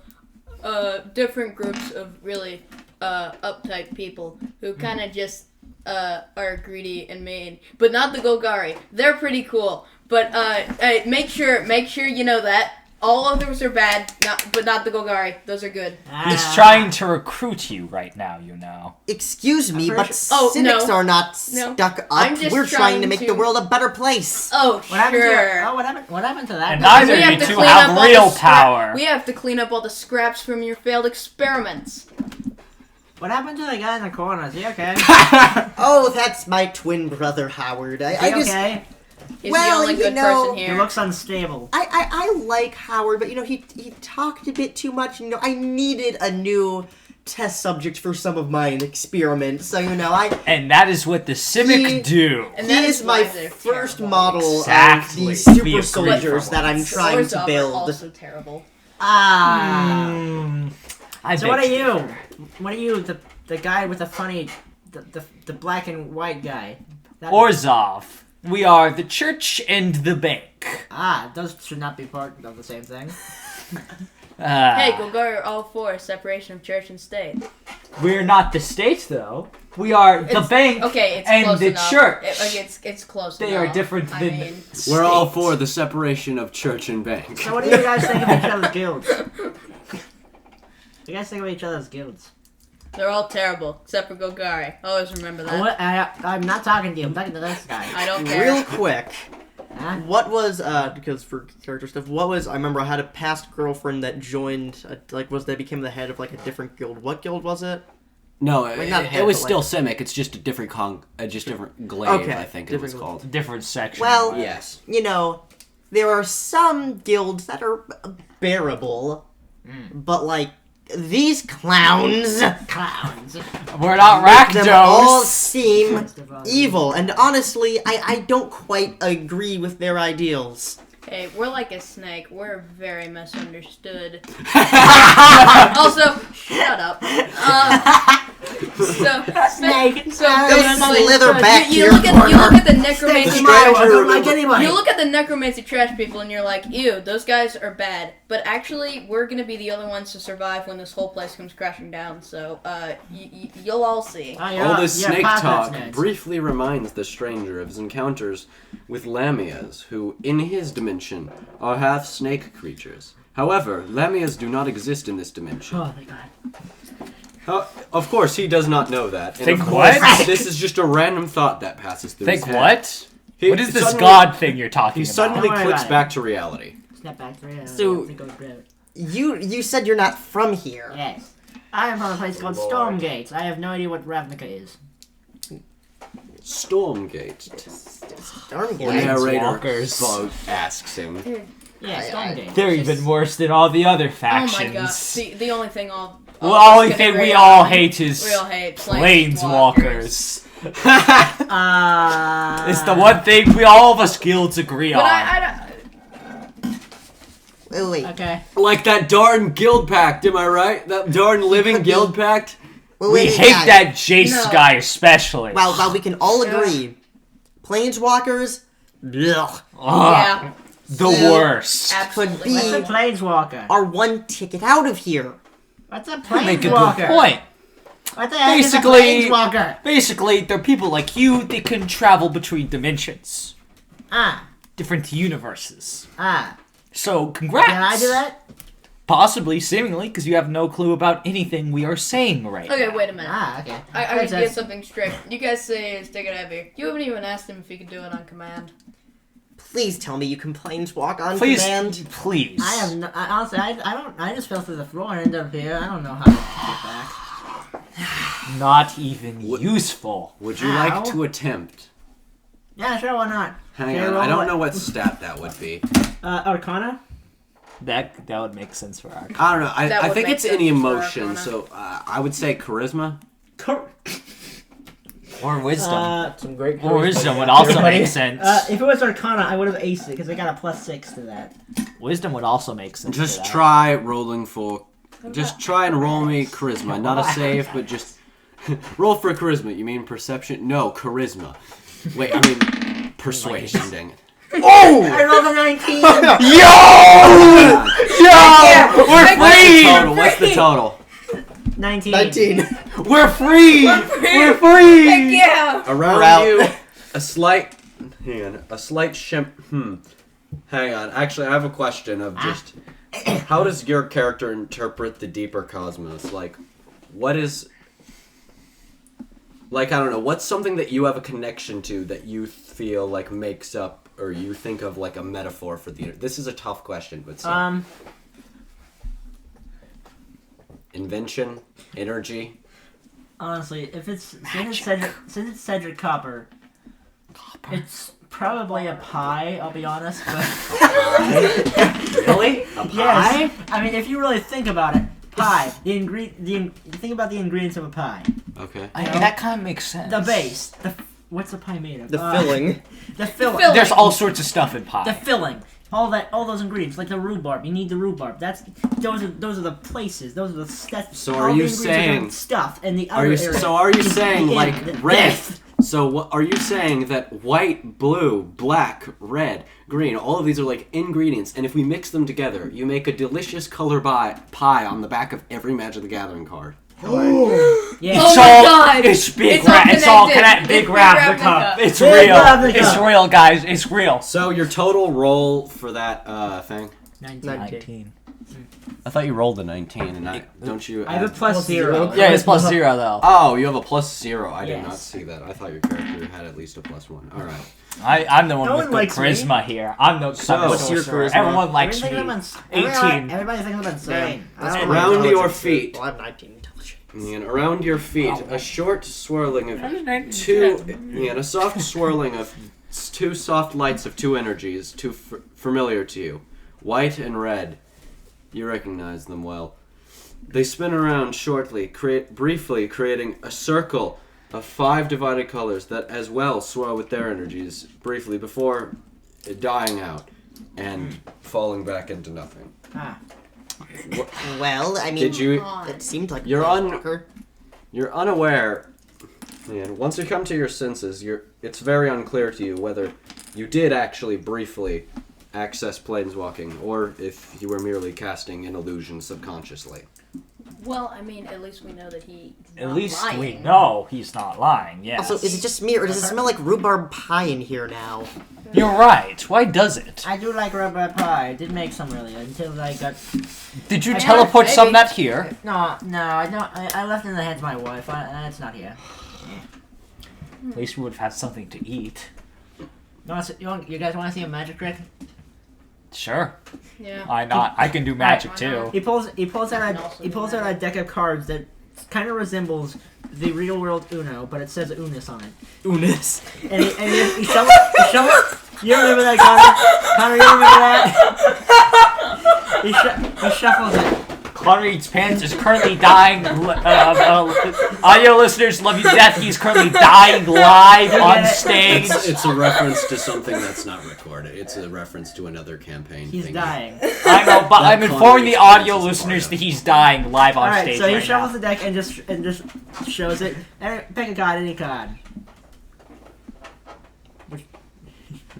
different groups of really uptight people who kind of just are greedy and mean, but not the Golgari. They're pretty cool, but hey, make sure you know that all of those are bad, but not the Golgari. Those are good. He's trying to recruit you right now, you know. Excuse me, but Oh, Cynics no. are not No. stuck up. I'm just We're trying to make trying the to- world a better place. Oh, What happened to sure. what happened to that? And guy? neither We of have you to two clean have up all the real scrap- power. We have to clean up all the scraps from your failed experiments. What happened to the guy in the corner? Is he okay? Oh, that's my twin brother Howard. Is I he just okay? He's Well, the only you good know- person He here. looks unstable. I like Howard, but he talked a bit too much. I needed a new test subject for some of my experiments. So And that is what the Simic He- do. And he that is is my why they're first terrible. model Exactly. of these We super agree soldiers for that I'm once. trying Swords to are build. also terrible. I So beg what are to you? differ. What are you? The guy with the funny, the black and white guy. That- Orzov. We are the church and the bank. those should not be part of the same thing. Hey, Golgari are all for separation of church and state. We're not the state, though. We are the bank Okay, it's and close the enough. church. It's close They enough. are different I than mean, We're all state. for the separation of church and bank. So what do you guys think of each other's guilds? What do you guys think of each other's guilds? they're all terrible, except for Golgari. Always remember that. What? I'm not talking to you. I'm talking to this guy. I don't care. Real quick, Huh? what was because for character stuff, what was I remember I had a past girlfriend that joined they became the head of like a different guild. What guild was it? No, not it head, was but still Simic. It's just a different different glaive, Okay, I think it was different called. different section. Well, Yes. you know, there are some guilds that are bearable, but like these clowns, Clowns. we're not them all Rakdos. seem evil, and honestly, I don't quite agree with their ideals. Hey, we're like a snake. We're very misunderstood. Also, shut up. Snake. So Go slither back to you your look at the necromancy. Snake, I don't like anybody. You look at the necromancy trash people and you're like, ew, those guys are bad. But actually, we're gonna be the only ones to survive when this whole place comes crashing down. So, you'll all see. All this snake talk briefly reminds the stranger of his encounters with Lamias, who, in his dimension, are half snake creatures. However, Lamias do not exist in this dimension. Oh my god. Of course, he does not know that. And Think of course, what? This is just a random thought that passes through Think his head. what? He What is this suddenly- god thing you're talking He about? suddenly Don't worry clicks about it. back to reality. Snap back to reality. So- I think it was great. You said you're not from here. Yes. I am from a place called Stormgate. I have no idea what Ravnica is. Stormgate. Darn The it. narrator Planeswalkers. Yeah, I- asks him. Stormgate. They're even worse than all the other Oh factions. my god. The only thing all The of us only can thing we agree all on- hate is we all hate Planeswalkers. Uh. It's the one thing all of us guilds agree But on. I Wait. Okay. Like that darn guild pact, am I right? That darn living could be- guild pact? We hate that Jace No. guy especially. While we can all agree, Planeswalkers, ugh, Ugh, yeah, the Yeah. worst. absolutely. What's a be- planeswalker? are one ticket out of here. What's a Make a good planeswalker? point. What the heck Basically- is a planeswalker? Basically, they're people like you that can travel between dimensions, Ah. different universes. Ah. So, congrats. Can I do that? Possibly, seemingly, because you have no clue about anything we are saying right Okay, now. wait a minute. Ah, okay. I Makes can get sense. something straight. You guys say stick it heavy. You haven't even asked him if he could do it on command. Please tell me you can Planeswalk on Please, command. please. I have no, honestly, I don't, I just fell through the floor and ended up here. I don't know how to get back. Not even What- useful. Would you Ow. like to attempt? Yeah, sure, why not? Hang Okay, on, roll I don't it. know what stat that would be. Arcana? That would make sense for our. I don't know. That I would think make it's any sense for emotion, Arcana. so I would say charisma. Or wisdom. Some great or charisma. wisdom would also Everybody. make sense. If it was Arcana, I would have aced it because I got a +6 to that. Wisdom would also make sense. for Just that. try rolling for. Just try and roll me charisma. Not a save, but just. Roll for charisma. You mean perception? No, charisma. Wait, I mean persuasion, dang it. I rolled a 19! We're free! Total, what's the total? 19. 19. We're free! We're free! Heck yeah! Around We're out. you, a slight. Hang on. A slight Hang on. Actually, I have a question of just. How does your character interpret the deeper cosmos? Like, what is. Like, I don't know. What's something that you have a connection to that you feel like makes up, or you think of like a metaphor for the. This is a tough question, but. So, invention, energy. Honestly, if it's since it's Cedric Copper, it's probably a pie. I'll be honest, but Really? A pie? yes. I mean, if you really think about it, pie. Think about the ingredients of a pie. Okay. That kind of makes sense. The base. What's the pie made of? The filling. The filling. filling. There's all sorts of stuff in pie. The filling. All those ingredients, like the rhubarb. You need the rhubarb. Those are the places. Those are the steps. So all are the you ingredients saying- stuff and the Are other you area. are you saying The like end, the Wraith? death. So what are you saying that white, blue, black, red, green, all of these are like ingredients, and if we mix them together, you make a delicious color pie on the back of every Magic the Gathering card? Yeah. Oh my all, God! It's big. It's all It's all connected. connected. Big It's Ravnica. Big It's Big real. Ravnica. It's real, guys. It's real. So your total roll for that thing? 19. I thought you rolled a 19, and don't you? I have a add- plus 0. Yeah, it's plus 0 though. Oh, you have a plus 0. I did not Yes. see that. I thought your character had at least a plus 1. All right. I'm the one No with one good likes me. charisma here. I'm the So- What's your sorcerer. charisma? Everyone likes me. 18. Everybody thinks I'm insane. That's I don't great. Around know. your Intelligence. feet. Well, I have 19 intelligence. And around your feet, a short swirling of a soft swirling of two soft lights of two energies, familiar to you, white and red. You recognize them well. They spin around shortly, briefly creating a circle of 5 divided colors that as well swirl with their energies briefly before dying out and falling back into nothing. Ah. Well, I mean, Did you? it seemed like You're a on- walker. You're unaware, and once you come to your senses, it's very unclear to you whether you did actually briefly access planeswalking, or if you were merely casting an illusion subconsciously. Well, I mean, at least we know that he. At least we know he's not lying. Yes. Also, is it just me, or does it smell like rhubarb pie in here now? You're right. Why does it? I do like rubber pie. I did make some earlier until I got. Did you I teleport maybe. some of that here? No, I don't. I left it in the hands of my wife. It's not here. At least we would have had something to eat. You guys want to see a magic trick? Sure. Yeah. Why not? I can do magic why too. not? He pulls out Also a deck of cards that kind of resembles the real world Uno, but it says Unis on it. Unis. And he shuffles. You remember that, Connor? Connor, you remember that? He shuffles it. Connor Eats Pants is currently dying. Audio listeners, love you to death. He's currently dying live on stage. It's a reference to something that's not recorded. It's a reference to another campaign. He's thing. dying. I know, but That I'm informing the Connor audio Eats Pants is listeners part that of he's dying live on Alright, stage so he right shuffles now. the deck and just shows it. And pick a card, any card.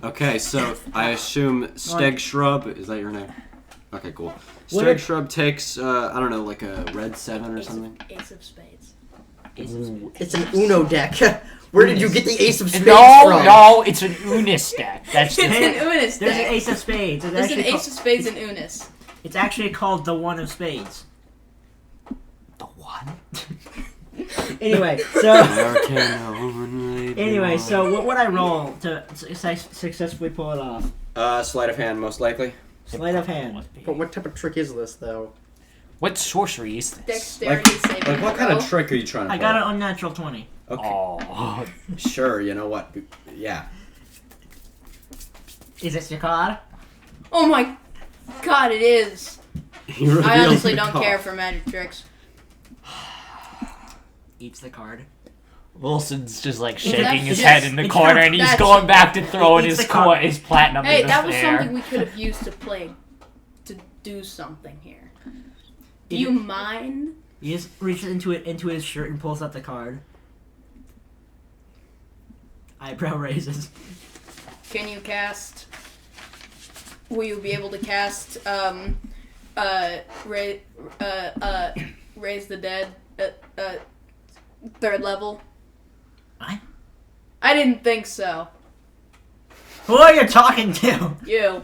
Okay, so I assume Steg Shrub, is that your name? Okay, cool. What Steg if- Shrub takes, I don't know, like a red 7 or something? Ace of Spades. It's an Uno deck. Where did you get the Ace of Spades No, from? no, it's an Unis deck. That's It's different. an Unis There's an deck. Ace of Spades. It's There's an actually, Ace of Spades and Unis. it's actually called the One of Spades. The one? Anyway, so Anyway, what would I roll to successfully pull it off? Sleight of hand, most likely. Sleight of hand. But what type of trick is this, though? What sorcery is this? Dexterity saving Like, what kind of throw. trick are you trying to I pull? got an unnatural 20. Okay, Oh, sure, you know what? Yeah. Is this your card? Oh my God, it is. He reveals I honestly the don't card. care for magic tricks. Eats the card. Wilson's just like That's shaking his just- head in the it's corner, not- and he's that's- going back to throwing it's his the card. his platinum Hey, in that the was air. something we could have used to play, to do something here. Do Is you it- mind? He just reaches into his shirt and pulls out the card. Eyebrow raises. Can you cast? Will you be able to cast raise the dead at 3rd level? What? I didn't think so. Who are you talking to? You.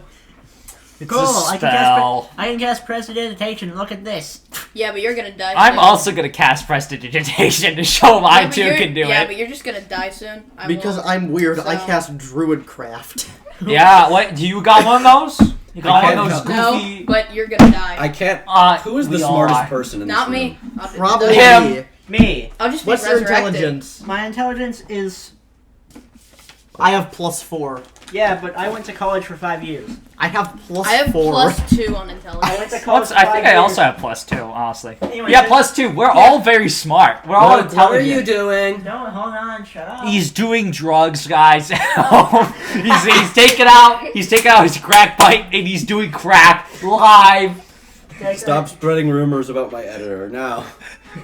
It's Cool. a I spell. can cast Prestidigitation. Look at this. Yeah, but you're gonna die. I'm soon. also gonna cast Prestidigitation to show him I Yeah, but too you're- can do Yeah, it. but you're just gonna die soon. I Because won't. I'm weird, I So- cast Druidcraft. Yeah, what? Do you got one of those? You got one of those No, goofy? but you're gonna die. I can't. Who is the we all smartest are. person in Not this me. room? I'll be- Probably Him. me. Me. I'll just What's be your resurrected. intelligence? My intelligence is. I have +4. Yeah, but I went to college for 5 years. I have +4. I have +2 on I went intelligence. to college What's, for I 5 think years. I also have +2, honestly. Anyway, Yeah, so- +2. We're all very smart. We're all What are intelligent. you doing? No, hold on, shut up. He's doing drugs, guys. he's taking out his crack pipe and he's doing crack live. Stop spreading rumors about my editor now.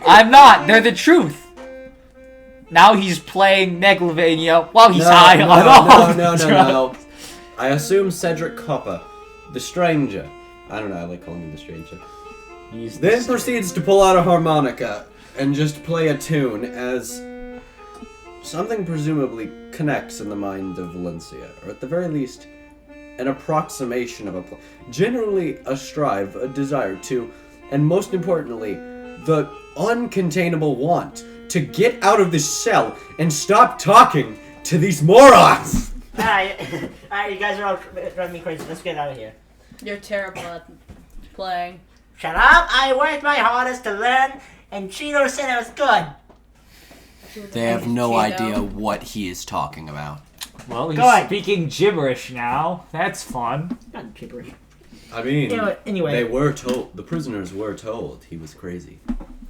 I'm not. They're the truth. Now he's playing Megalovania while he's No, high no, on all no, the no, drugs. no. I assume Cedric Coppa, the stranger. I don't know, I like calling him the stranger. Then proceeds to pull out a harmonica and just play a tune as something presumably connects in the mind of Valencia, or at the very least, an approximation of generally a strive, a desire to, and most importantly, the uncontainable want to get out of this cell and stop talking to these morons! Alright, you guys are all driving me crazy. Let's get out of here. You're terrible at playing. Shut up! I worked my hardest to learn, and Cheeto said I was good. They have no idea what he is talking about. Well, he's Go on. speaking gibberish now. That's fun. Not gibberish. I mean, Anyway. they were told, the prisoners were told he was crazy.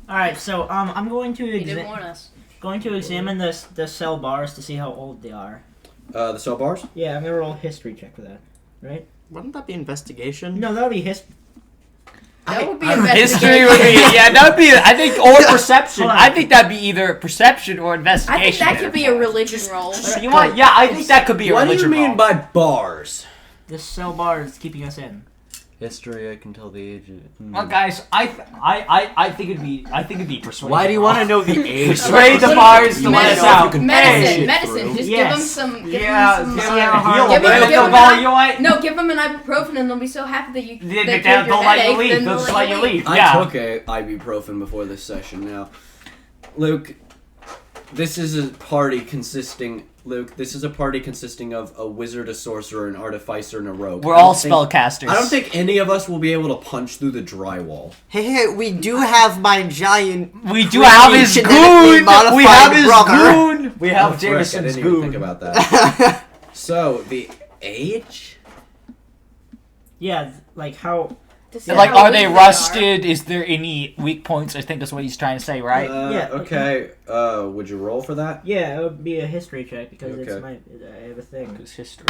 Alright, so I'm going to He didn't warn us. examine the cell bars to see how old they are. The cell bars? Yeah, I'm gonna roll a history check for that. Right? Wouldn't that be investigation? No, that'll be history. That would be History would be, yeah, that would be, I think, or perception. Hold on. I think that'd be either perception or I investigation. think that could be a religion roll. You want? Yeah, I think that could be a What do you religion mean roll. by bars? This cell bar is keeping us in. History, I can tell the age of... Well, guys, I think it'd be persuasion. Why do you want to know the age? Persuade the bars to let us out. Medicine. Yes. Just give them some. Give Yeah, them some. heal Give them. them- They'll give go, them- you know what? No, give them an ibuprofen and they'll be so happy that you. They, they they, cured your they'll let you headache, leave. then They'll just let you leave. I Yeah. took a ibuprofen before this session now. Luke, this is a party consisting... Luke, this is a party consisting of a wizard, a sorcerer, an artificer, and a rogue. We're I don't all think- spellcasters. I don't think any of us will be able to punch through the drywall. Hey, we do have my giant. We do have his genetically goon. modified We have his brother. goon. We Oh, have frick, I Jameson's didn't even think goon. about that. So, the age? Yeah, like how. To see Like, how are they weak rusted? Is there any weak points? I think that's what he's trying to say, right? Yeah. Okay. Would you roll for that? Yeah, it would be a history check because Okay. I have a thing. It's history.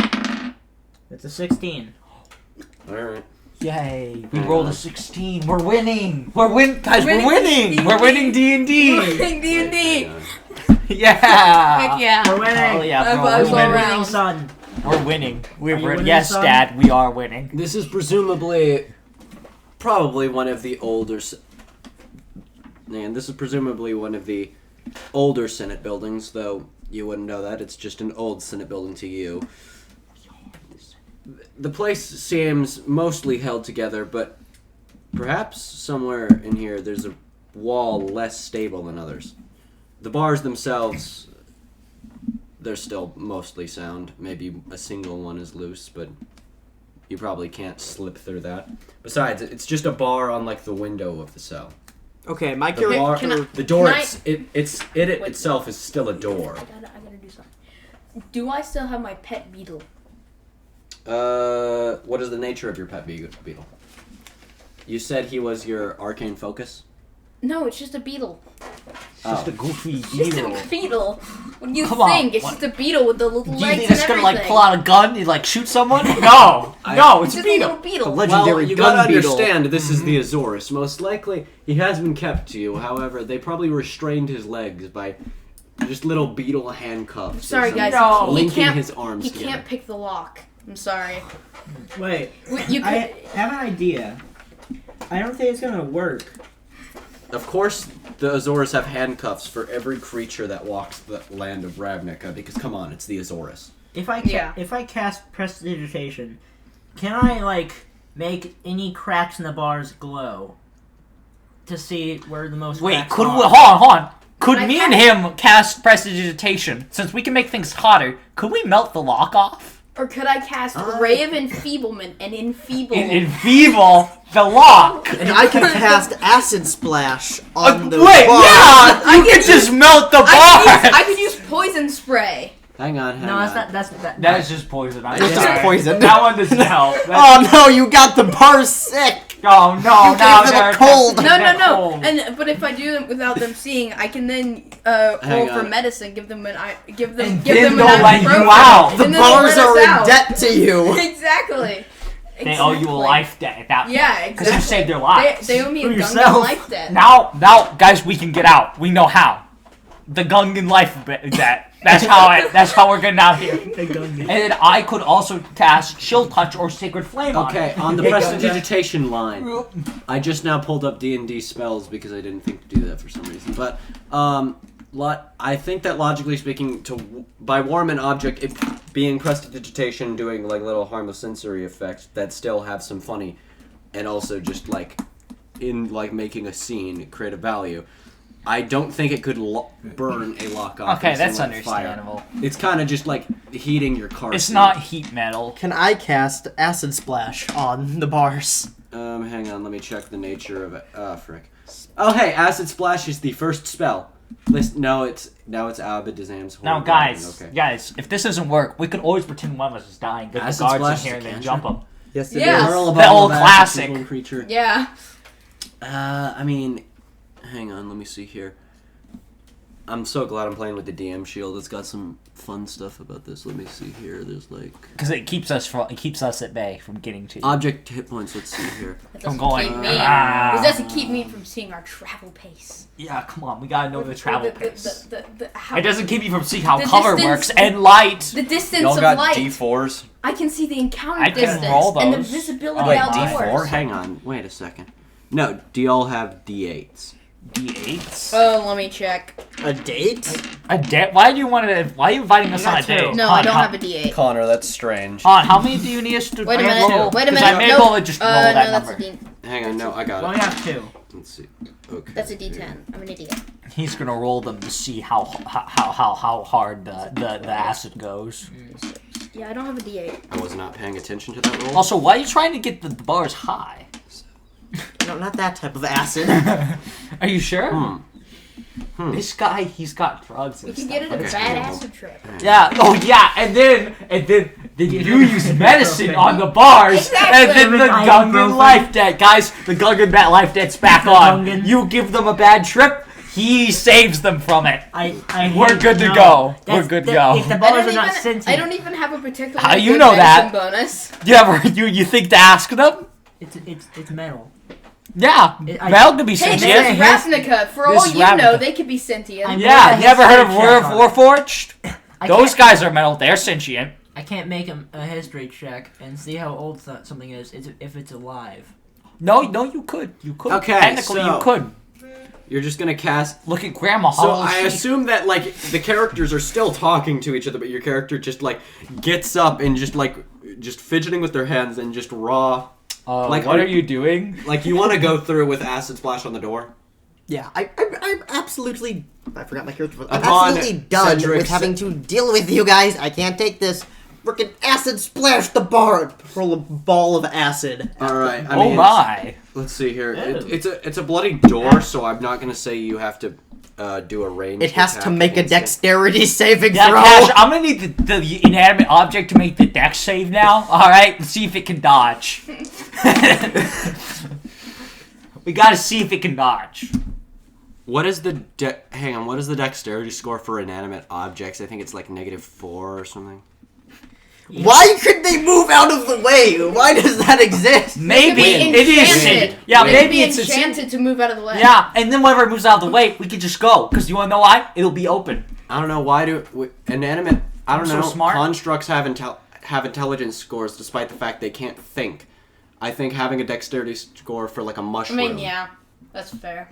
It's a 16. Alright. Yay! We rolled a 16. We're winning. Guys. We're winning. D&D. We're winning D&D. Winning D&D. Yeah. Heck yeah. We're winning. Oh yeah, High bro. fives We're all winning. around. Son. We're winning. Are you winning, Yes, son? Dad. We are winning. This is presumably, probably one of the older, and this is presumably one of the older Senate buildings, though you wouldn't know that. It's just an old Senate building to you. The place seems mostly held together, but perhaps somewhere in here there's a wall less stable than others. The bars themselves, they're still mostly sound. Maybe a single one is loose, but you probably can't slip through that. Besides, it's just a bar on like the window of the cell. Okay, my The bar, character. the door, can it itself is still a door. I gotta do something. Do I still have my pet beetle? What is the nature of your pet beetle? You said he was your arcane focus? No, it's just a beetle. Just a goofy It's just beetle. a beetle. What do you Come on, think? It's what? just a beetle with the little Do you legs think and it's gonna everything. like pull out a gun and like shoot someone? No, no, It's it's a just a beetle. little beetle. Legendary Well, you gun gotta beetle. understand, this is the Azorus. Most likely, he has been kept to you. However, they probably restrained his legs by just little beetle handcuffs. or Sorry, some- guys. No. He linking can't. his arms He together. can't pick the lock. I'm sorry. Wait, You I could. have an idea. I don't think it's gonna work. Of course, the Azorus have handcuffs for every creature that walks the land of Ravnica, because come on, it's the Azorus. If I Yeah. if I cast prestidigitation, can I like make any cracks in the bars glow to see where the most Wait, cracks could are? we, hold on. Could I me have- and him cast prestidigitation? Since we can make things hotter, could we melt the lock off? Or could I cast Ray of Enfeeblement and enfeeble? Enfeeble the lock. And I can cast acid splash on the Wait, bar. yeah, you could just melt the bar. I could use poison spray. Hang on, hang No, on. that's that. That is just poison. I'm It's just sorry. poison. That one doesn't help. Oh no, you got the bar sick. Oh no, You now gave them a they're cold. No, they're no. cold. But if I do them without them seeing, I can then roll Hang for on. medicine. Give them give them And give then them they'll an let you ibuprofen, out. and The then they'll bars let us are in out. debt to you. Exactly. They owe you a life debt at that point. Yeah, Because you exactly. saved their lives. They owe me a For Gundam yourself. life debt. Now, guys, we can get out. We know how. the Gungan life debt. That's how we're getting out here. And then I could also cast Chill Touch or Sacred Flame on Okay, it. on the prestidigitation line, I just now pulled up D&D spells because I didn't think to do that for some reason. But I think that logically speaking, by warm an object, it being prestidigitation, doing like little harmless sensory effects that still have some funny, and also just like in like making a scene create a value. I don't think it could burn a lock off. Okay, that's like understandable. Fire. It's kind of just like heating your car. It's not heat metal. Can I cast Acid Splash on the bars? Hang on, let me check the nature of it. Frick. Oh, hey, Acid Splash is the first spell. No, it's Abadizam's. Now, guys, if this doesn't work, we could always pretend one of us is dying, get the Acid guards Splash in here, is and a then cantrip? jump them. Yes, it Yeah. is. The old classic. Creature. Yeah. I mean, hang on, let me see here. I'm so glad I'm playing with the DM shield. It's got some fun stuff about this. Let me see here. There's like Because it keeps us at bay from getting to you. object hit points. Let's see here. That I'm doesn't going, keep me. ah. This doesn't keep me from seeing our travel pace. Yeah, come on, we gotta know the travel pace. How, It doesn't keep you from seeing how the cover distance- works and light. the distance Y'all of got light. D4s. I can see the encounter I can distance roll and the those. visibility Wait, outdoors. D4? Hang on. Wait a second. No, do y'all have D8s? D8s. Oh, let me check. A date? Why do you want to? Why are you inviting us on a date? No, Han, I don't Han, have a D8. Connor, that's strange. Han, how many do you need us to Wait a roll? minute. Wait a 'Cause minute. I may Nope. able to just roll that no, that's number. a D. Hang on, no, I got Well, it. we have 2. Let's see. Okay. That's a D10. I'm an idiot. He's gonna roll them to see how hard the acid goes. Yeah, I don't have a D8. I was not paying attention to that roll. Also, why are you trying to get the bars high? No, not that type of acid. Are you sure? This guy, he's got drugs We and can stuff. get it a Okay. bad acid trip. Yeah. Oh yeah. And then you use medicine on the bars, Exactly. and then the Gungan Ibuprofen. life debt, guys. The Gungan life debt's back on. Gungan. You give them a bad trip, he saves them from it. We're good to go. We're good to go. If the I bars are don't, not even, sentient, I don't even have a particular How you good know that? medicine bonus. You ever you think to ask them? it's metal. Yeah, I- Mel could be Hey, sentient. this is Ravnica. For This all is you know, Ravnica. they could be sentient. I'm- Yeah, Make a never heard of history check on it. Warforged? I Those can't- guys are metal. They're sentient. I can't make a history check and see how old something is if it's alive. No, you could. You could. Okay, Technically, so- you could. You're just gonna cast. Look at Grandma. So Holy I shit. assume that like the characters are still talking to each other, but your character just like gets up and just fidgeting with their hands and just raw. like, what are you doing? Like you want to go through with acid splash on the door. Yeah, I'm absolutely. I forgot my character. I'm Upon absolutely done Cedric with having to deal with you guys. I can't take this. Frickin' acid splash the bar. Roll a ball of acid. All right. I Oh mean, my. Let's see here. Ew. It's a bloody door, so I'm not gonna say you have to do a range. It has to attack make a against it. dexterity saving Yeah, throw. Cash, I'm gonna need the inanimate object to make the dex save now. Alright? Let's see if it can dodge. We gotta see if it can dodge. What is the hang on? What is the dexterity score for inanimate objects? I think it's like -4 or something. Why could they move out of the way? Why does that exist? Maybe It it is. enchanted. Yeah, It could maybe be it's enchanted to move out of the way. Yeah, and then whenever it moves out of the way, we can just go. Because you wanna know why? It'll be open. I don't know why inanimate. I don't So know. smart. Constructs have intelligence scores despite the fact they can't think. I think having a dexterity score for like a I mushroom. mean, yeah, that's fair.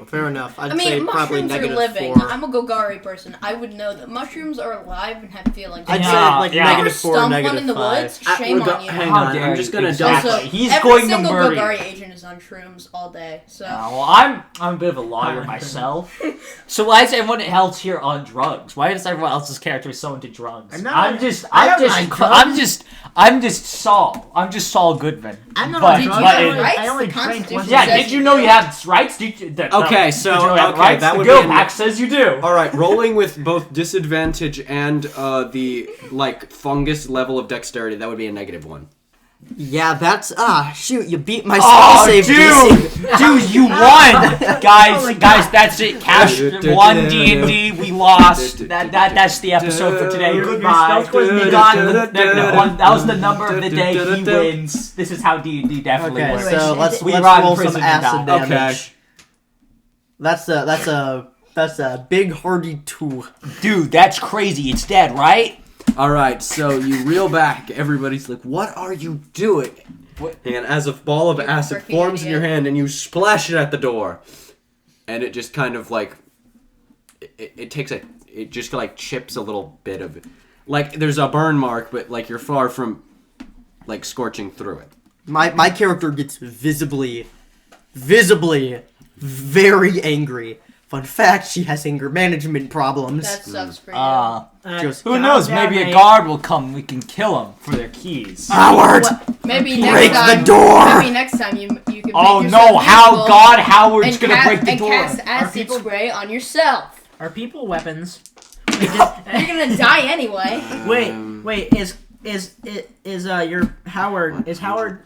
Fair enough. I'd I say mean, probably mushrooms are living. -4. I'm a Gogari person. I would know that mushrooms are alive and have feelings. I'd Yeah, say like yeah. Ever -4, stump one in the -5. woods? Shame on you. Hang How on, dare I'm just you. gonna Exactly. Also, He's every going to single murder you. Gogari agent is on shrooms all day. So Well, I'm a bit of a lawyer myself. So why is everyone else here on drugs? Why is everyone else's character so into drugs? I'm not- I'm just I don't like drugs. I'm just Saul. I'm just Saul Goodman. I'm not But- on drugs. but I it- only- rights? I only The drank Constitution once. Yeah, says did you you know do. you have rights? Okay, did so- you know you have okay, rights? that The would Guild be Pact says you do. All right, rolling with both disadvantage and the like fungus level of dexterity, that would be a -1. Yeah, that's shoot, you beat my spell Oh, save dude, DC. dude, you won, guys, Oh my guys. That's it. Cash won D&D. We lost. That's the episode for today. Goodbye. We got -1. That was the number of the day. He wins. This is how D&D definitely Okay, works. so let's We let's rot in roll some prison and acid die. damage. That's a That's a big hearty 2. Dude, that's crazy. It's dead, right? All right, so you reel back. Everybody's like, "What are you doing?" And as a ball of acid freaking forms in your idiot. hand, and you splash it at the door, and it just kind of like it just like chips a little bit of it. Like there's a burn mark, but like you're far from like scorching through it. My character gets visibly very angry. Fun fact, she has anger management problems. That sucks for you. Just- Who knows? Maybe a guard will come. We can kill them for their keys. Howard! Maybe Break next time. the door! Maybe next time you can. Oh make no! yourself How useful God Howard's and gonna cast, break the and door? cast acid spray on yourself. Are people weapons? You're gonna die anyway. Wait. Is your Howard? Is Howard?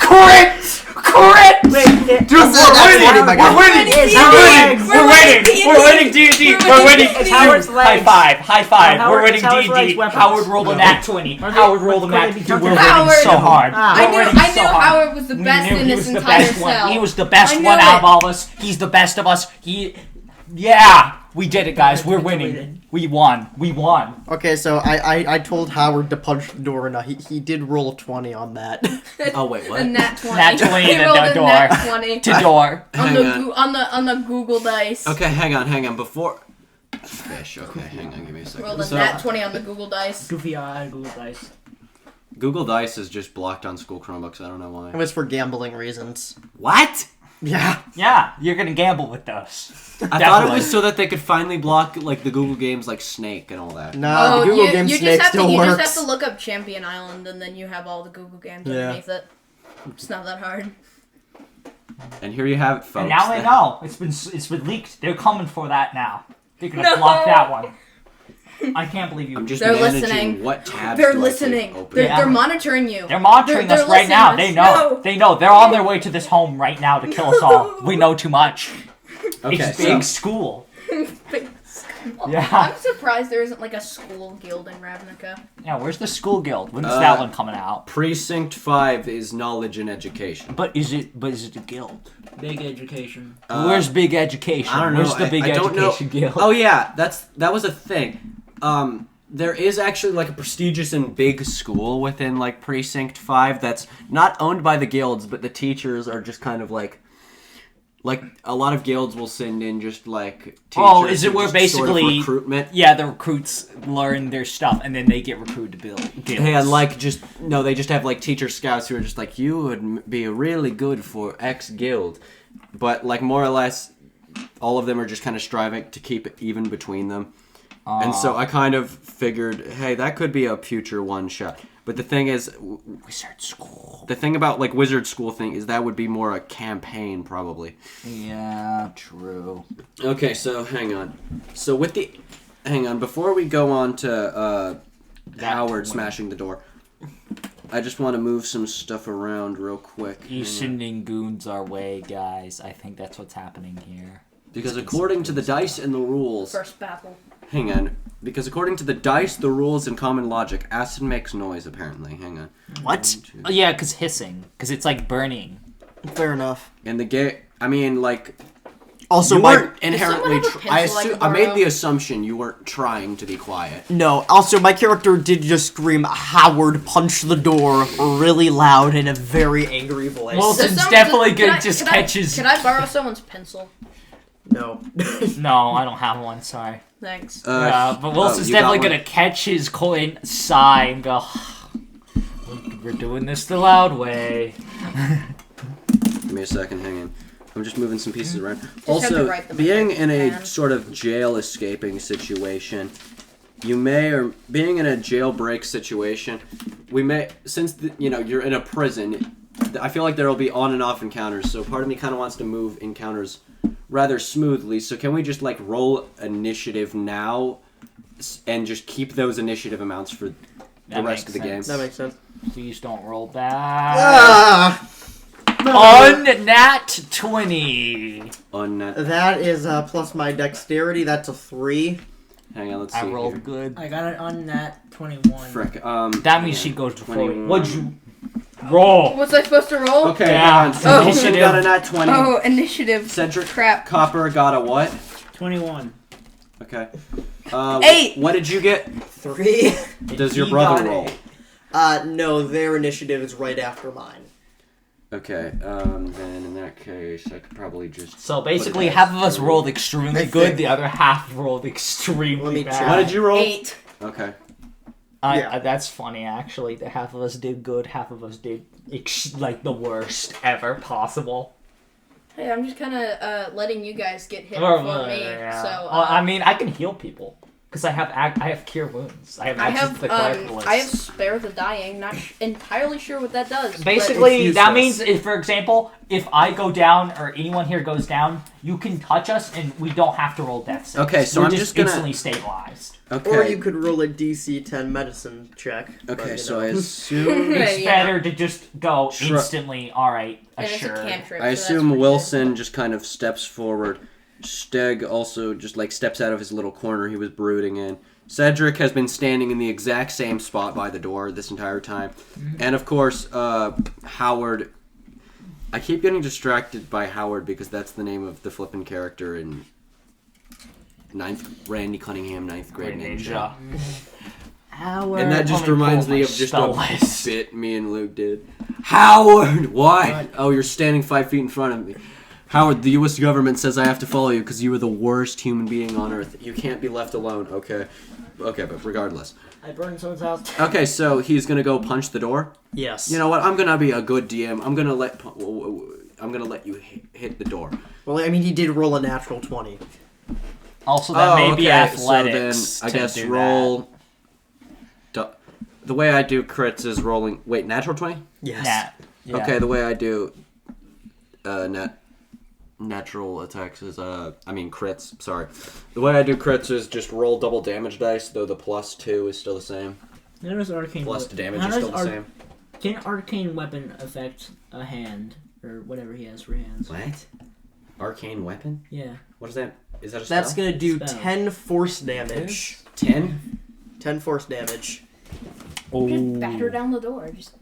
Correct! Wait, Dude, We're winning! Is We're winning! Howard's We're winning! We're winning D&D! We're winning! It's Howard's High legs. five! High five! Howard- We're winning it's Howard's legs D&D! weapons. Howard rolled a nat 20. Are they- Howard rolled a could nat they be 20. We're counted? winning so Howard. hard. Ah. I We're knew winning so hard. Howard was the We best knew in he this was the entire best cell. one. He was the best I knew one out of it. all of us. He's the best of us. Yeah! We did it, guys. We're winning. We won. We won. Okay, so I told Howard to punch the door, and he did roll a 20 on that. Oh wait, what? A nat 20. Nat 20 He and rolled a a door. nat 20 To door. on Hang the on. on the Google Dice. Okay, hang on. Before fish. Okay, hang on. Give me a second. Rolled a So, nat 20 on the Google Dice. Goofy eye Google Dice. Google Dice is just blocked on school Chromebooks. I don't know why. It was for gambling reasons. What? Yeah. Yeah, you're gonna gamble with us. I thought it Definitely. was so that they could finally block like the Google games like Snake and all that. Nah, the Google game Snake still you works. just have to look up Champion Island and then you have all the Google games Yeah. underneath it. It's not that hard. And here you have it, folks. And now they know. It's been leaked. They're coming for that now. They're gonna block that one. I can't believe you. I'm just They're managing listening. what tabs They're do I listening. keep open. They're, Yeah. they're monitoring you. They're monitoring They're us right now. They listening. know. No. They know. They're on their way to this home right now to kill us all. We know too much. Okay, It's so big school. Yeah. I'm surprised there isn't like a school guild in Ravnica. Yeah, where's the school guild? When's that one coming out? Precinct 5 is knowledge and education. But is it a guild? Big education. Where's big education? I don't know. Where's the big I don't know. education guild? Oh yeah, that was a thing. There is actually like a prestigious and big school within like Precinct 5 that's not owned by the guilds, but the teachers are just kind of like a lot of guilds will send in just like teachers. Oh, is it who where just sort of basically recruitment? Yeah, the recruits learn their stuff and then they get recruited to build guilds. Yeah, they just have like teacher scouts who are just like, you would be really good for X guild, but like more or less, all of them are just kind of striving to keep it even between them. And so I kind of figured, hey, that could be a future one shot. But the thing is, Wizard school. the thing about like Wizard School thing is that would be more a campaign probably. Yeah, true. Okay, so hang on. So before we go on to Howard smashing the door, I just want to move some stuff around real quick. You sending goons our way, guys. I think that's what's happening here. Because according to the dice and the rules... First battle. Hang on. Because according to the dice, the rules, and common logic, acid makes noise, apparently. Hang on. What? 1, 2. Oh, yeah, because hissing. Because it's like burning. Fair enough. And the game... I mean, like... Also, you my... weren't inherently... Does someone have a pencil I I can made borrow? the assumption you weren't trying to be quiet. No, also, my character did just scream, Howard, punch the door, really loud in a very angry voice. Wilson's Does definitely can good. I- Just can I- catches. Can I borrow someone's pencil? No. No, I don't have one. Sorry. Thanks. But Wilson's you got definitely one. gonna catch his coin, sigh, and go. We're doing this the loud way. Give me a second, hang on. I'm just moving some pieces around. have to Also, write them being in a down. sort of jail escaping situation, being in a jailbreak situation, you're in a prison, I feel like there will be on and off encounters, so part of me kind of wants to move encounters rather smoothly, so can we just like roll initiative now and just keep those initiative amounts for the That rest of makes the game? sense. That makes sense. Please don't roll back. Ah! Unnat 20. On that. That is plus my dexterity. That's a 3. Hang on, let's see. I rolled here. good. I got it on that 21. Frick. That means she goes before. 21. What'd you roll? What's I supposed to roll? Okay, Yeah. hang on. So Oh. Wilson got a nat 20. Oh, initiative. Cedric Crap. Copper got a what? 21. Okay. 8! What did you get? 3. Does your He brother got roll? it. No, their initiative is right after mine. Okay. Then in that case, I could probably just. So basically, What half of us rolled extremely I good, think- the other half rolled Let extremely me bad. check. What did you roll? 8. Okay. Yeah. That's funny, actually. The half of us did good, half of us did like the worst ever possible. Hey, I'm just kind of letting you guys get hit Or, before me. yeah. So Well, I mean, I can heal people because I have cure wounds. I have access to the collectibles. I have spare the dying. Not entirely sure what that does. but- Basically, It's that useless. means, if, for example, if I go down or anyone here goes down, you can touch us and we don't have to roll death saves. Okay, so We're I'm just gonna- instantly stabilized. Okay. Or you could roll a DC 10 medicine check. but, Okay, you so know. I assume. It's Yeah. better to just go Sure. instantly. All right, and it's a assured. cantrip. I so that's assume pretty good. Wilson just kind of steps forward. Steg also just like steps out of his little corner he was brooding in. Cedric has been standing in the exact same spot by the door this entire time. And of course, Howard. I keep getting distracted by Howard because that's the name of the flippin' character in Randy Cunningham, 9th grade ninja. Howard. And that just Let me reminds pull me my of just spell a list. bit me and Luke did. Howard! Why? What? Oh, you're standing 5 feet in front of me. Howard, the U.S. government says I have to follow you because you are the worst human being on Earth. You can't be left alone. Okay. Okay, but regardless. I burned someone's house. Okay, so he's gonna go punch the door. Yes. You know what? I'm gonna be a good DM. I'm gonna let you hit the door. Well, I mean, he did roll a natural 20. Also, that may be athletics. So then I to guess do roll. The way I do crits is rolling. Wait, natural 20? Yes. that. Yeah. Okay, the way I do natural attacks is crits, sorry. The way I do crits is just roll double damage dice, though the +2 is still the same. How does arcane Plus weapon- the damage how is does still the same. Can arcane weapon affect a hand or whatever he has for hands? What? Arcane weapon? Yeah. What is that? Is that a spell? That's going to do Spell. 10 force damage. 10? 10 force damage. Just batter down the door. Just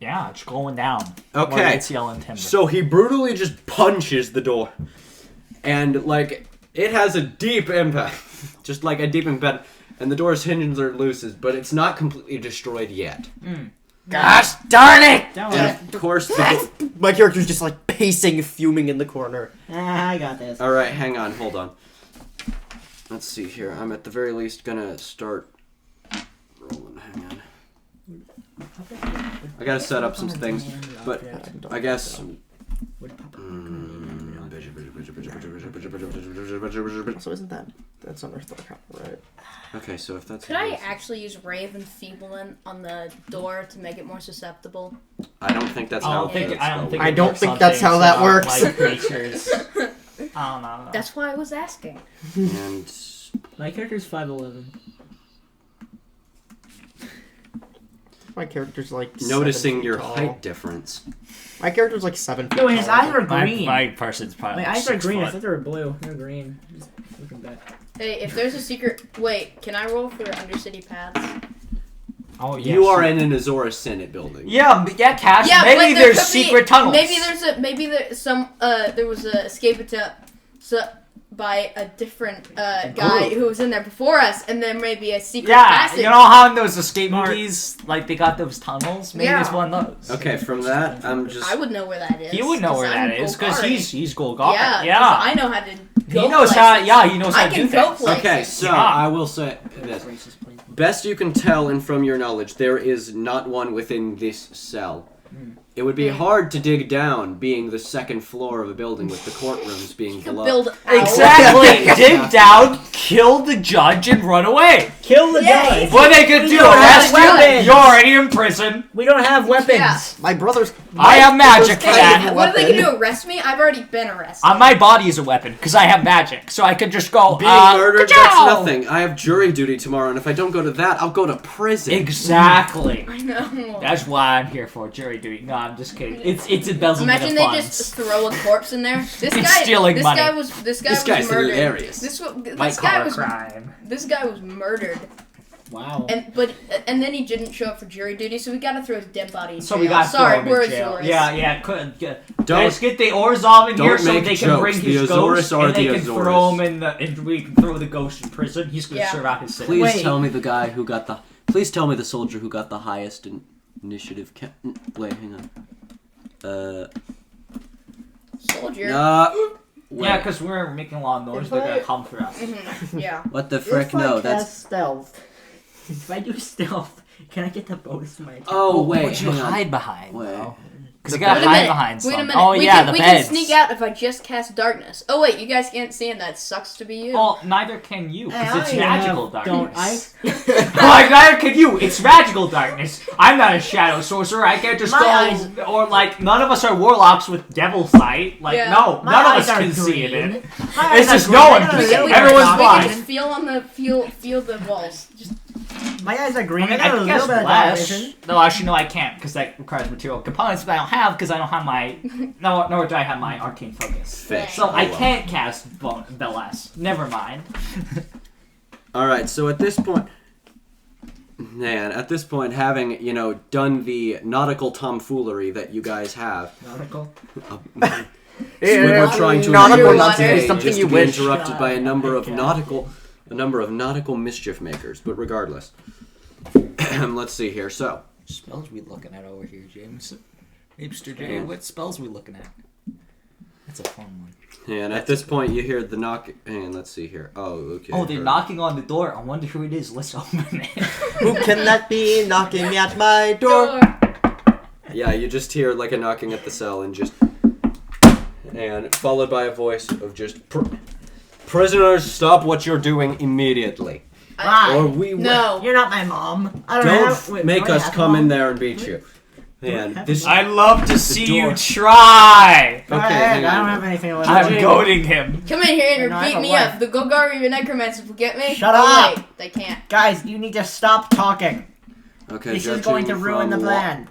Yeah, it's going down. Okay. It's yelling timber. So he brutally just punches the door. And, like, it has a deep impact. Just like a deep impact. And the door's hinges are loose, but it's not completely destroyed yet. Gosh darn it! Don't And worry. of course, the My character's just like pacing, fuming in the corner. I got this. Alright, hang on, hold on. Let's see here. I'm at the very least gonna start rolling. Hang on. I gotta set up some things, but I guess. So isn't that's under Thorcop, right? Okay, so if that's. could I actually use Rave Enfeeblement on the door to make it more susceptible? I don't think that's I how. don't think. that I don't spell think. I it don't works think on that's things how that about, works. Like creatures. I don't know. That's why I was asking. And My character's 5'11". My character's like 7 noticing feet your tall. height difference. My character's like 7 feet No, his tall. eyes are green. My person's probably. My like eyes are 6 green. I foot. thought they were blue. They're green. Just looking back. Hey, if there's a secret, wait, can I roll for Undercity Paths? Oh yeah. You are in an Azora Senate building. Yeah, Cash. Yeah, maybe but there there's could be- secret tunnels. There was a escape attempt by a different guy who was in there before us, and then maybe a secret Yeah, passage. you know how in those escape movies, like they got those tunnels. Maybe Yeah. there's one of those. Okay, from that, I'm just. I would know where that is. He would know where I'm that is because Golgari. he's Golgari. Yeah, Yeah. 'cause I know how to. Go He knows places. how. Yeah, he knows how I to can do go things. places. Okay, so Yeah. I will say this. Racist place. Best you can tell and from your knowledge, there is not one within this cell. It would be hard to dig down, being the second floor of a building with the courtrooms being You could below. build out. Exactly. Dig down, kill the judge, and run away. Kill the Yay! judge. What they could do? don't have Arrest you? weapons. You're already in prison. We don't have weapons. Yeah. My brother's. I have magic for Hey, that. what are they gonna do? Arrest me? I've already been arrested. My body is a weapon because I have magic, so I could just go. Being murdered, that's ka-chow! nothing. I have jury duty tomorrow, and if I don't go to that, I'll go to prison. Exactly. I know. That's why I'm here for jury duty. No, I'm just kidding. It's embezzlement Imagine of they funds. just throw a corpse in there. This It's guy, stealing this money. guy was This guy's murdered. hilarious. This White guy collar was crime. this guy was murdered Wow. And then he didn't show up for jury duty, so we gotta throw his dead body in So jail. we got Sorry, throw we're him in jail. Azores. Yeah. Guys, get the Orzhov in here Don't so make they can jokes. bring The his Azores ghost, are and they the can Azores. throw him in the. And we can throw the ghost in prison. He's gonna Yeah. serve out his sentence. Please Wait. tell me the guy who got the. Please tell me the soldier who got the highest initiative. Wait, hang on. Soldier. Wait. Yeah, because we're making a lot of noise. They're gonna come for us. Yeah. What the frick? No, that's. stealth. If I do stealth, can I get the bonus to my attack? Oh wait, What you hang on. hide behind? Wait. Because you gotta Wait a hide minute. behind Wait a something. minute. Oh yeah, the we beds. can sneak out if I just cast darkness. Oh wait, you guys can't see, and that sucks to be you. Well, neither can you, because Hey, it's I magical have- darkness. Don't Like, neither can you. It's magical darkness. I'm not a shadow sorcerer. I can't just My go. eyes- Or, like, none of us are warlocks with devil sight. Like, Yeah. no, My none of eyes us are can see it. green. In. My It's eyes just are no green. one I got can a see. little bit Everyone's of we blind. can just feel the walls. Just My eyes are green. I mean, got a I guess little bit of less. vision. No, actually, no, I can't, because that requires material components that I don't have, because I don't have my. No, nor do I have my arcane focus. Fish. So I Oh, well. can't cast Belas. Never mind. Alright, so at this point. Man, at this point, having, done the nautical tomfoolery that you guys have. Nautical. We're trying to nautical enjoy nonsense today, is something just you to be wish. interrupted by a number of nautical mischief makers. But regardless, let's see here. So, Spells we looking at over here, James? Hipster J, what spells we looking at? That's a fun one. and at this point, you hear the knock. And let's see here. Oh, okay. Oh, they're knocking on the door. I wonder who it is. Let's open it. Who can that be knocking at my door? Yeah, you just hear like a knocking at the cell, and followed by a voice of just prisoners, stop what you're doing immediately, or we no. You're not my mom. I don't make us come in there and beat you. And this. I'd love to see door. you try. Go Okay, ahead. hang I don't on. have anything to I'm do. goading him. Come in here and No, I beat have me a up. wife. The Golgari and Necromancers will get me. Shut Oh, up. wait, they can't. Guys, you need to stop talking. Okay, This is judging going to ruin from the plan.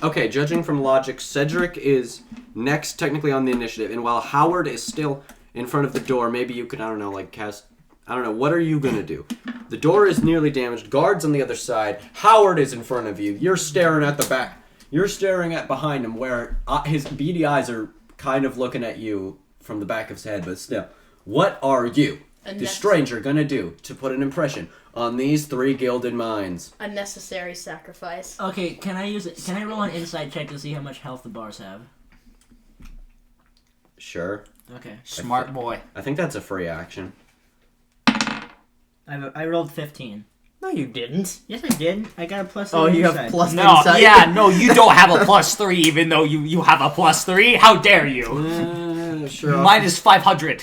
Okay, judging from logic, Cedric is next technically on the initiative, and while Howard is still in front of the door, maybe you could, I don't know, like cast. I don't know. What are you gonna do? The door is nearly damaged. Guards on the other side. Howard is in front of you. You're staring at the back. You're staring at behind him, where his beady eyes are kind of looking at you from the back of his head. But still, what are you, the stranger, gonna do to put an impression on these three gilded minds? Unnecessary sacrifice. Okay, can I use it? Can I roll an insight check to see how much health the bars have? Sure. Okay. Smart boy. I think that's a free action. I rolled 15. No, you didn't. Yes, I did. I got a plus. Oh, in you insight. have plus No, insight. yeah, no, you don't have a +3, even though you have a +3. How dare you? Sure. Minus 500.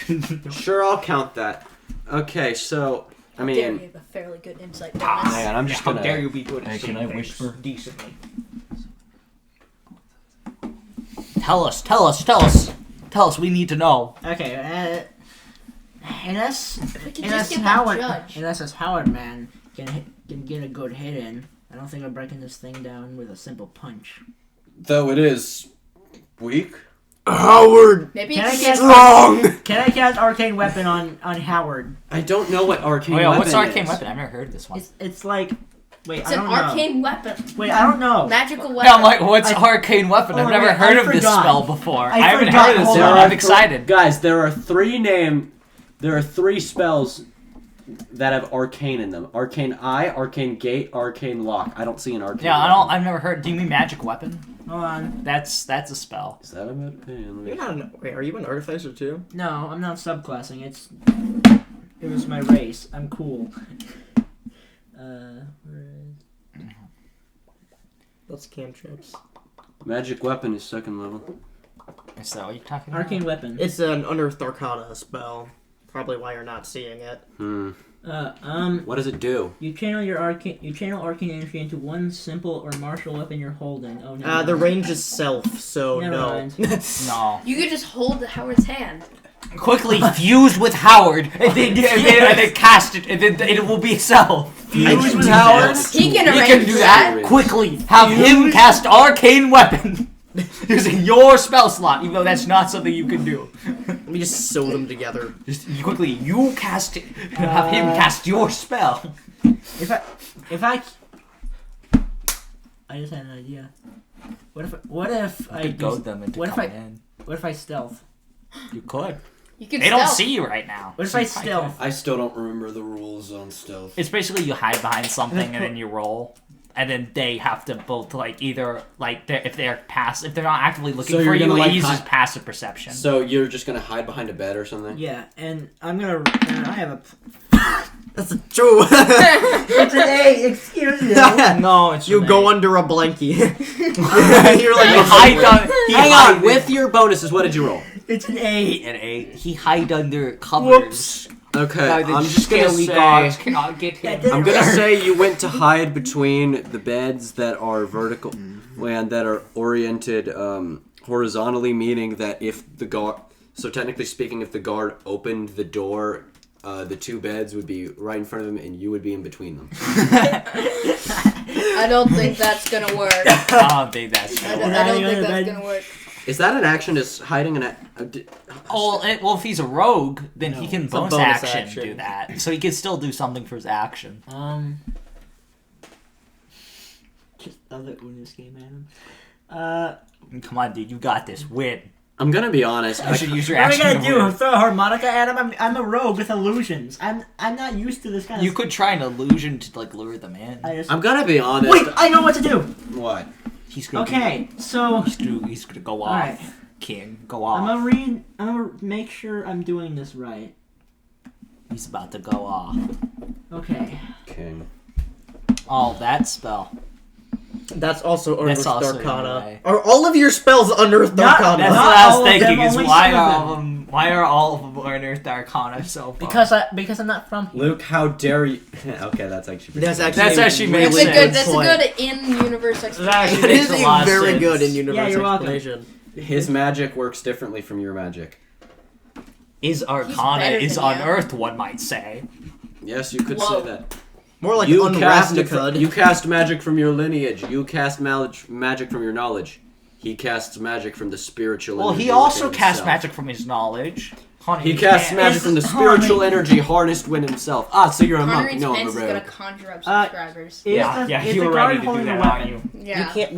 Sure, I'll count that. Okay, so I How dare you mean, have a fairly good insight bonus. man, I'm just How gonna. dare you be good at Hey, can I seeing things whisper? decently? Tell us. We need to know. Okay. Unless We can just get that Howard, judge. unless this Howard man can get a good hit in, I don't think I'm breaking this thing down with a simple punch. Though it is weak. Howard! Maybe Can I it's get Strong! Can I cast arcane weapon on Howard? I don't know what arcane Oh yeah, weapon what's arcane is. weapon? I've never heard of this one. It's like, wait, It's I an don't know. arcane weapon. Wait, I don't know. Magical weapon. Yeah, I'm like, what's I- arcane weapon? I've Oh, never wait, heard I of this forgot. spell before. I I haven't forgot. heard of this Hold one. on. I'm excited. Guys, there are three spells that have arcane in them. Arcane Eye, Arcane Gate, Arcane Lock. I don't see an arcane. Yeah, weapon. I've never heard. Do you mean magic weapon? Hold on. That's a spell. Is that about? Hey, let me- You're not wait, are you an artificer too? No, I'm not subclassing. It was my race. I'm cool. Where is... That's cantrips. Magic weapon is second level. Is that what you're talking about? Arcane weapon. It's an Unearthed Arcana spell. Probably why you're not seeing it. What does it do? You channel arcane energy into one simple or martial weapon you're holding. Oh no. The range is self, so Never no. mind. No. You could just hold Howard's hand. Quickly fuse with Howard, and then cast it, and then it will be self. Fuse with with Howard? Howard? He can You arrange can do that. that. Quickly, have him cast arcane weapon. Using your spell slot, even though that's not something you can do. Let me just sew them together. Just quickly, you cast it. Have him cast your spell. If I just had an idea. What if I could goad them into coming in. What if I stealth? You could. You can They don't stealth. see you right now. What if I stealth? I still don't remember the rules on stealth. It's basically you hide behind something and then you roll, and then they have to both like either like if they're not actively looking So for you're you, gonna, it like, uses hide- passive perception. So you're just gonna hide behind a bed or something? Yeah, and I'm gonna. I have a. That's true. It's an A. Excuse me. No, it's You go under a blankie. You're like You hide under. Hang on, with your bonuses, what did you roll? It's an A. an A. He hide under covers. Okay, By the I'm just gonna scaly say. guards cannot get him. I'm gonna say you went to hide between the beds that are vertical and that are oriented horizontally, meaning that if the guard, so technically speaking, if the guard opened the door, the two beds would be right in front of him, and you would be in between them. I don't think that's gonna work. I don't think that's I true. don't think that's gonna work. Is that an action? Is hiding an? Well, if he's a rogue, then he can a bonus bonus action action. do that. So he can still do something for his action. Just other Unis game, Adam. Come on, dude, you got this. Win. I'm gonna be honest. You should use your What am I action gonna to do? win. Throw a harmonica at him? I'm a rogue with illusions. I'm not used to this kind of. You could try an illusion to like lure them in. I'm gonna be honest. Wait, I know what to do. What? He's gonna Okay, so he's gonna go off. Alright. King, go off. I'm gonna make sure I'm doing this right. He's about to go off. Okay. King. Oh, that spell. That's also That's Unearthed also Arcana. anyway. Are all of your spells Unearthed Not- Arcana? That's Not what I all was of them, thinking. Is only why some are of all of them? Why are all of them Unearthed Arcana so far? Because I'm not from here. Luke, how dare you? Okay, that's actually. That's pretty actually, That's actually a makes really sense. good That's a point. good in-universe That explanation. actually It makes is a lot of very sense. good in universe Yeah, you're welcome. explanation. His magic works differently from your magic. Is Arcana better is than you. unearthed, one might say. Yes, you could Whoa. say that. More like You cast, Ravnica. you cast magic from your lineage. You cast magic from your knowledge. He casts magic from the spiritual Well, energy he also within casts himself. magic from his knowledge. He casts magic from the spiritual energy harnessed within himself. Ah, so you're a monk. Conrad's No, I'm a Pence is gonna rogue. conjure up Uh, subscribers. Yeah, Is you the were guard ready to do holding a that, aren't weapon? you? Yeah. You can't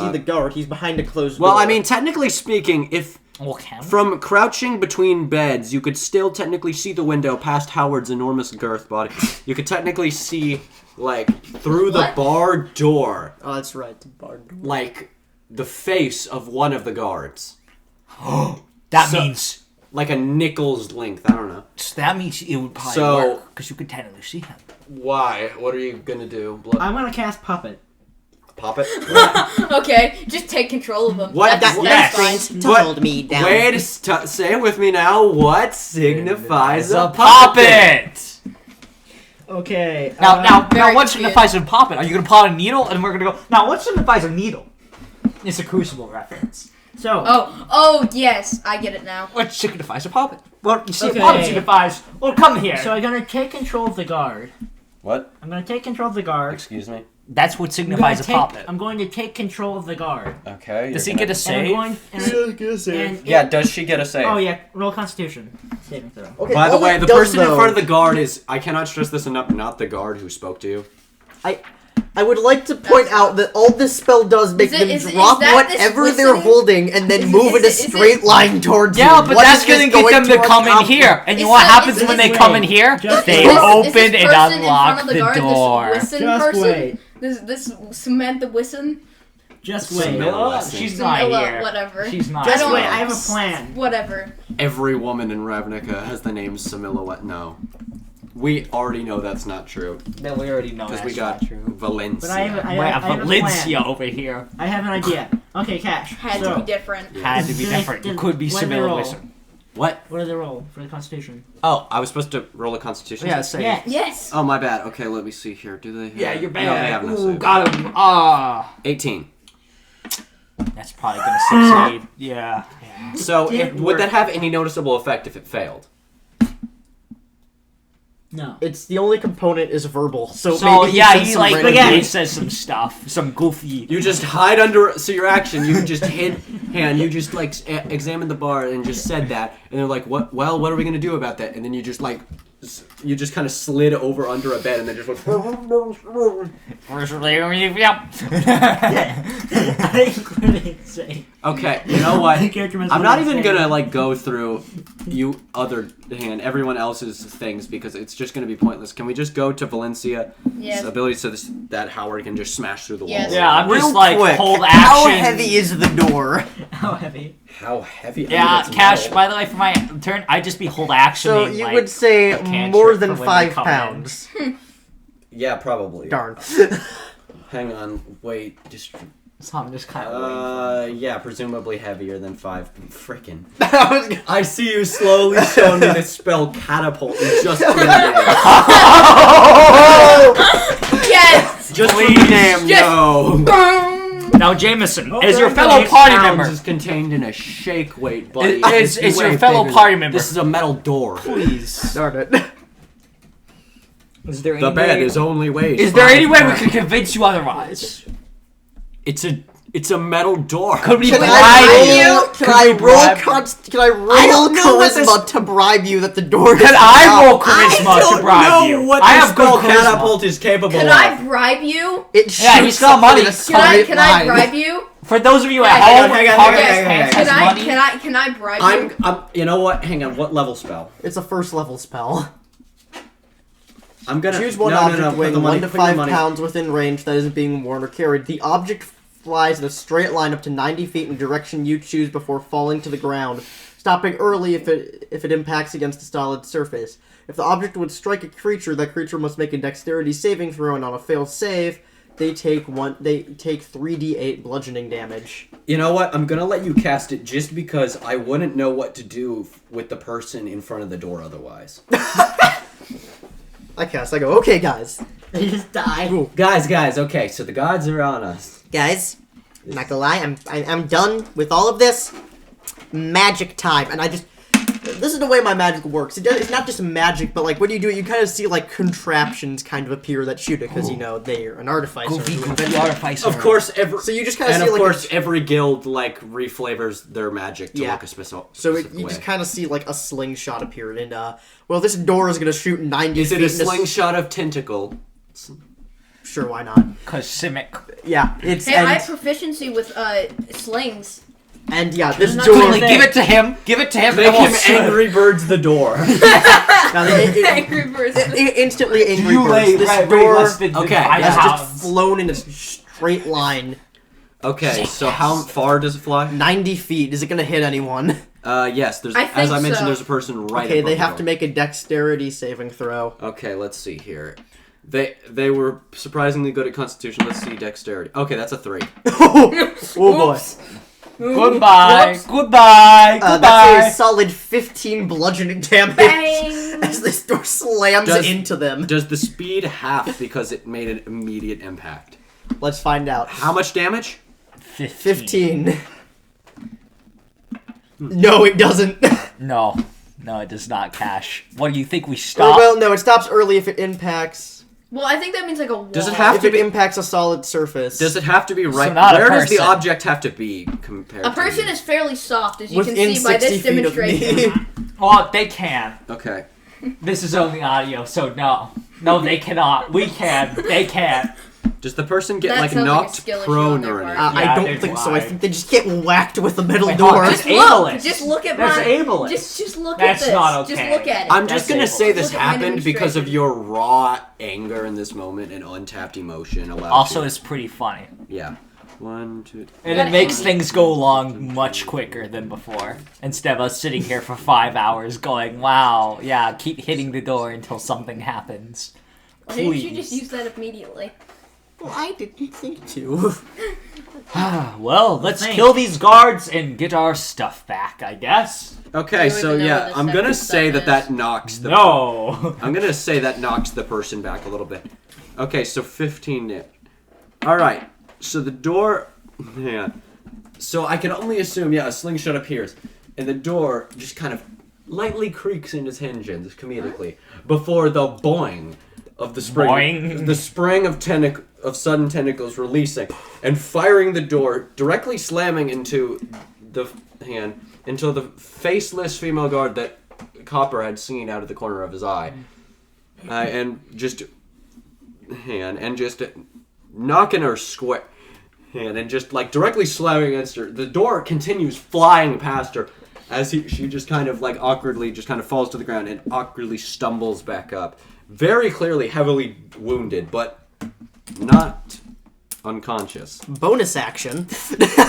see the guard. He's behind a closed Well, door. I mean, technically speaking, if Well, can we? from crouching between beds, you could still technically see the window past Howard's enormous girth body. You could technically see, like, through the What? barred door, Oh, that's right. The barred door. like, the face of one of the guards. That So- means Like a nickel's length. I don't know. that means it would probably So- work because you could technically see him. Why? What are you gonna do? I'm gonna cast puppet. Pop it? Okay, just take control of them. What? That's, Yes. that's fine. to What? hold me down. Wait, say it with me now. What signifies It's a a puppet! Okay. Now, very what confused. signifies a puppet? Are you gonna pull out a needle and we're gonna go? Now, what signifies a needle? It's a Crucible reference. So. Oh, yes, I get it now. What signifies a puppet? Well, you see, Okay. a puppet signifies. Well, come here. So I'm gonna take control of the guard. What? I'm gonna take control of the guard. Excuse me. That's what signifies a puppet. I'm going to take control of the guard. Okay. Does he you're get a gonna- save? Yeah. Does she get a save? Oh yeah, roll Constitution saving throw. Okay, By the all way, it the does, person in though- front of the guard is. I cannot stress this enough. Not the guard who spoke to you. I would like to point out that all this spell does make Is it- them is drop that this whatever they're listening? holding and then Is it- move in a is it- straight line towards you. Yeah, but What that's is this gonna get them to come in accomplish? here. And you Is know what that- happens is when this they come in way? here? Just They wait. open Is this and person in front unlock of the guard, door. This Wisson Just person? wait. This Samantha Wisson? Just Camilla. wait. Camilla? She's not Camilla, here. whatever. She's not Just here. wait. I have a plan. Whatever. Every woman in Ravnica has the name Samilla. No. We already know that's not true. No, we already know Because that's we got not true. Valencia. But I have We have I have a Valencia plan. over here. I have an idea. Okay, Cash. Had so, to be different. Had to be Did I- different. You did- could be when they Sibylla roll? Wizard. What? What are the roll for the Constitution? Oh, I was supposed to roll a constitution? Yeah, save. Yeah. Yes. Oh, my bad. Okay, let me see here. Do they have... Yeah, you're No, they bad. have no Ooh, save. got him. Ah. 18. That's probably gonna succeed. Yeah. So, Didn't would that work. have any noticeable effect if it failed? No. It's the only component is verbal. So So maybe yeah, says he some like random- he says some stuff, some goofy. You just hide under. So your action, you just hid hand. You just like examined the bar and just said that, and they're like, "What? Well, what are we gonna do about that?" And then you just like, you just kind of slid over under a bed, and then just went. I couldn't say. Okay, you know what? My character must I'm be not insane. even gonna like go through everyone else's things because it's just gonna be pointless. Can we just go to Valencia's Yes. ability so that Howard can just smash through the wall? Yes. Yeah, I'm Real just like quick, hold how action. heavy is the door? How heavy? How heavy? Yeah, it's Cash. metal. By the way, for my turn, I just be hold action. So you would say cantrip more for than when they 5 come pounds. Yeah, probably. Darn. Hang on, wait. Just. So I'm just kind of. Yeah, presumably heavier than 5. Frickin'. I was gonna- I see you slowly showing me the spell catapult in just for the name. Yes. Just for Please. the name, Yes. no. Boom. Now, Jameson, Oh, as your very fellow nice. party Pounds member, is contained in a shake weight, buddy. Is It's your way fellow bigger party than- member. This is a metal door. please. Darn it. Is there The bed is only weight. Is there any way we could convince you otherwise? It's a metal door. Could we Can bribe I roll, you? can Could I we roll, bribe- can I roll don't know what charisma to bribe you that the door Can doesn't I stop? roll charisma to bribe you? what I the have good spell charisma. catapult is capable Can of. I bribe you? It shoots Yeah, he's got something money. in a Can I? straight Can I line. bribe you? For those of you at Hang home, on, hang on, Carter's hang on, hang on, pants hang has on. money. Can I bribe you? I'm. You know what? Hang on. What level spell? It's a first level spell. I'm gonna Choose one no, object no, no, put weighing the money, 1 to put your 5 money. pounds within range that isn't being worn or carried. The object flies in a straight line up to 90 feet in the direction you choose before falling to the ground, stopping early if it impacts against a solid surface. If the object would strike a creature, that creature must make a dexterity saving throw, and on a failed save, they take 3d8 bludgeoning damage. You know what? I'm gonna let you cast it just because I wouldn't know what to do with the person in front of the door otherwise. I cast. I go, okay, guys. They just die. Ooh. Guys. Okay, so the gods are on us. Guys, I'm not gonna lie, I'm done with all of this. Magic time, and this is the way my magic works. It's not just magic, but like when you do it, you kind of see like contraptions kind of appear that shoot it because you know they're an artificer. Goofy artificer. Of course, So you just kind of and see of like course, every guild like reflavors their magic to Yeah. look a specific. so specific you way. just kind of see like a slingshot appear, and well, this door is gonna shoot 90 Is it feet. a in this- slingshot of tentacle? Sure, why not? Because Simic. Yeah, it's Hey, I have proficiency with slings. and yeah, this Not door. really Give it to him. Give it to him. Make and we'll him see. Angry Birds the door. Now, Angry Birds. instantly angry You lay birds. This right door less than Okay, five has pounds. just flown in a straight line, Okay, so how far does it fly? 90 feet. Is it gonna hit anyone? Yes. There's I as think I mentioned, so. there's a person right. Okay, above they the have door. to make a dexterity saving throw. Okay, let's see here. They were surprisingly good at Constitution. Let's see dexterity. Okay, that's a 3. Oh boy. Goodbye. Whoops. Goodbye. Goodbye. That's a solid 15 bludgeoning damage Bang. as this door slams Does- into them. Does the speed half because it made an immediate impact? Let's find out. How much damage? 15. No, it doesn't. No. No, it does not, Cash. What do you think we Or, stop? well, no, it stops early if it impacts. Well, I think that means like a wall. Does it have If to it be? impacts a solid surface. Does it have to be right? not a Where does the person. object have to be compared? A to person me? is fairly soft, as you within can see by 60 this feet of demonstration. me? Oh, they can. Okay. This is only audio, so no. No, they cannot. We can. They can't. Does the person get That like sounds like a knocked skill issue prone on their or part. anything? Yeah, I don't they're think so. I blind. think they just get whacked with the metal Wait, door. hold on, Just ableist. look. Just look at That's my. ableist. Just look That's at this. not Just okay. look at it. I'm just That's gonna say able. this Look at my happened because of demonstration. your raw anger in this moment and untapped emotion. Allowed Also, to, it's pretty funny. yeah. 1, 2. And Gotta it makes end. things go along much quicker than before. Instead of us sitting here for 5 hours going, wow, yeah, keep hitting the door until something happens. Why didn't you Please. just use that immediately? Well, I didn't think to. Well, let's Thanks. kill these guards and get our stuff back, I guess. Okay, don't so even know yeah, what the I'm gonna second say stuff that is. that knocks the. No. I'm gonna say that knocks the person back a little bit. Okay, so 15 damage. All right, so the door. Yeah. So I can only assume, yeah, a slingshot appears, and the door just kind of lightly creaks in his hinges comedically before the boing of the spring, Boing. the spring of sudden tentacles releasing and firing the door, directly slamming into the faceless female guard that Copper had seen out of the corner of his eye, and just knocking her square. And just like directly slamming against her. The door continues flying past her as she just kind of like awkwardly just kind of falls to the ground and awkwardly stumbles back up. Very clearly heavily wounded, but not unconscious. Bonus action.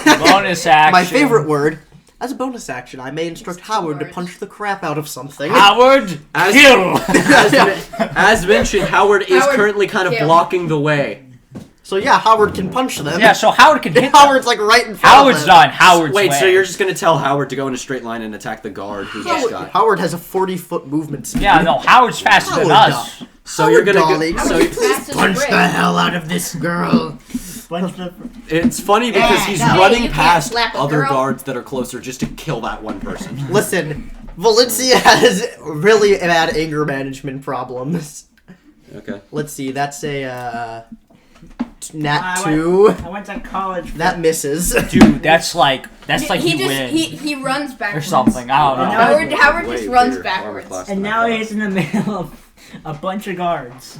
Bonus action. My favorite word. As a bonus action, I may instruct Howard to punch the crap out of something. Howard, kill. As mentioned, Howard is currently kind of kill. blocking the way. So yeah, Howard can punch them. Yeah, so Howard can hit them. Howard's like right in front Howard's of them. not Howard's Wait, way. so you're just gonna tell Howard to go in a straight line and attack the guard who just got... Howard has a 40-foot movement speed. Yeah, no, Howard's faster than Howard, us. So you're gonna darling, go... so So you Fast as punch brick. the hell out of this girl. it's funny because he's no, running you can't past slap a other girl. guards that are closer just to kill that one person. Listen, Valencia has really bad anger management problems. Okay. Let's see, that's a nat I 2. I went to college. That misses. Dude, that's like He you just win. he runs Or backwards. something, I don't know. Howard Way just runs bigger armor backwards. class And than now I he's in the middle of a bunch of guards.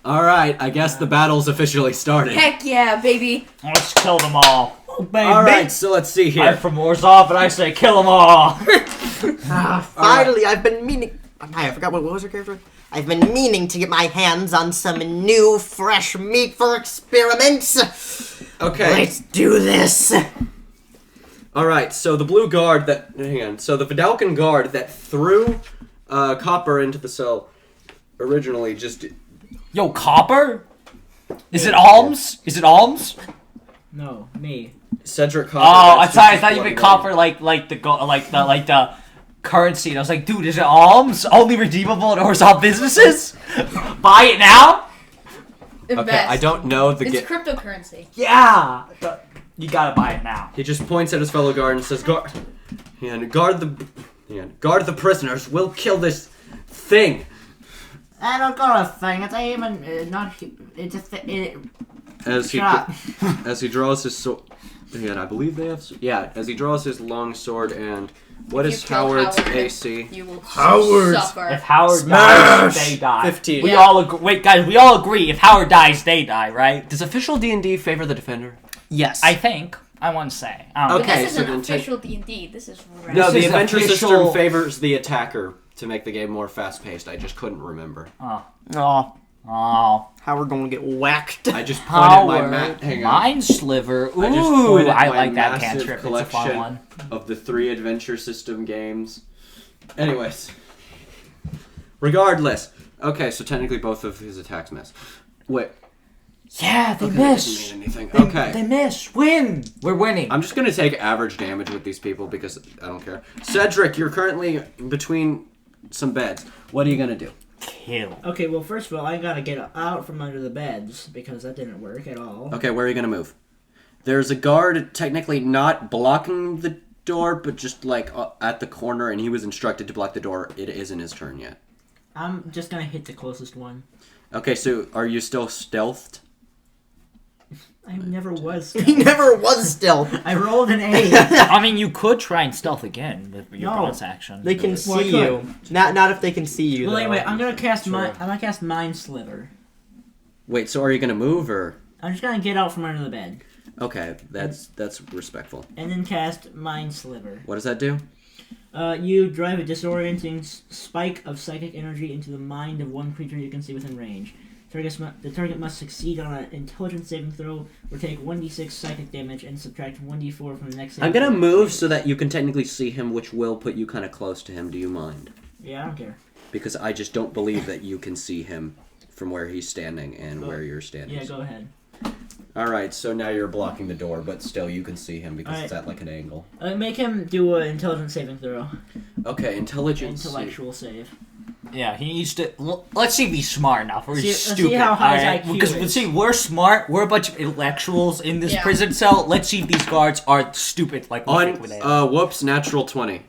All right, I guess the battle's officially started. Heck yeah, baby. Let's kill them all. Oh, baby. All right, so let's see I'm here. from Warsaw, but I say kill them all. Finally, I've been meaning... I forgot what was her character? I've been meaning to get my hands on some new, fresh meat for experiments. Okay. Let's do this. All right, so the blue guard that... Hang on. So the Vidalcan guard that threw Copper into the cell originally just... Yo, Copper? Is it Alms? Is it Alms? No, me. Cedric Copper... Oh, that's I just thought you meant bloody Copper like the currency. And I was like, dude, is it Alms? Only redeemable in Warsaw businesses? Buy it now? Okay, Invest. I don't know the... It's cryptocurrency. Yeah. You gotta buy it now. He just points at his fellow guard and says, guard the prisoners. We'll kill this thing. I don't got a thing. It's even not. It's a thing. As he Shut as he draws his sword. Yeah, I believe they have. Yeah, as he draws his long sword and what If is you kill Howard's Howard, AC? You will Howard. suffer. If Howard Smash! dies, they die. 15. We all agree. Wait, guys, we all agree. If Howard dies, they die, right? Does official D&D favor the defender? Yes. I think. I want to say. I don't know. Okay, This so isn't then take- official D&D. This is No, This the is adventure official- system favors the attacker to make the game more fast-paced. I just couldn't remember. Oh, Oh. Howard gonna get whacked. I just pointed my Howard. hang on. Mind Sliver. Ooh, I just pointed I my like that massive cantrip. It's a collection fun one. of the 3 adventure system games. Anyways. Regardless. Okay, so technically both of his attacks miss. Wait. Yeah, they Okay, that miss. doesn't mean anything. They, Okay. They miss. Win. We're winning. I'm just gonna take average damage with these people because I don't care. Cedric, you're currently between some beds. What are you gonna do? Kill. Okay, well, first of all, I gotta get out from under the beds because that didn't work at all. Okay, where are you gonna move? There's a guard technically not blocking the door, but just like at the corner, and he was instructed to block the door. It isn't his turn yet. I'm just gonna hit the closest one. Okay, so are you still stealthed? I never was. He never was stealth. I rolled an 8. I mean, you could try and stealth again with your No. bonus action. They can Well, I see could. you. Not if they can see you. Well, though. anyway, I'm gonna cast True. Mind Sliver. Wait, so are you gonna move or? I'm just gonna get out from under the bed Okay, that's respectful. and then cast Mind Sliver. What does that do? You drive a disorienting spike of psychic energy into the mind of one creature you can see within range. The target must succeed on an intelligence saving throw or take 1d6 psychic damage and subtract 1d4 from the next saving I'm gonna throw. move so that you can technically see him, which will put you kind of close to him. Do you mind? Yeah, I don't care. Because I just don't believe that you can see him from where he's standing and where you're standing. Yeah, go ahead. Alright, so now you're blocking the door, but still you can see him because it's Alright. at like an angle. Make him do an intelligence saving throw. Okay, intelligence. Intellectual save. Yeah, he needs to. Let's see if he's smart enough. Or he's Let's stupid. see how high his alright? IQ Because is. see, we're smart. We're a bunch of intellectuals in this Yeah. prison cell. Let's see if these guards are stupid. Like we On think they are. whoops, natural 20.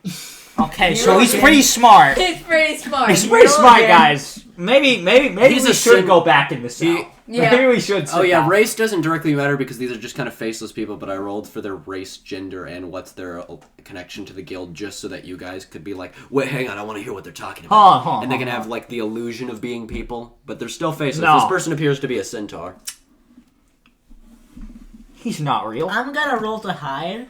Okay, so he's pretty smart. He's pretty smart. He's pretty smart, again. guys. Maybe He's we a should sim- go back in the cell. Yeah. Maybe we should. Oh sit yeah, down. race doesn't directly matter because these are just kind of faceless people, but I rolled for their race, gender, and what's their connection to the guild just so that you guys could be like, wait, hang on, I want to hear what they're talking about. And they can have like the illusion of being people, but they're still faceless. No. This person appears to be a centaur. He's not real. I'm gonna roll to hide.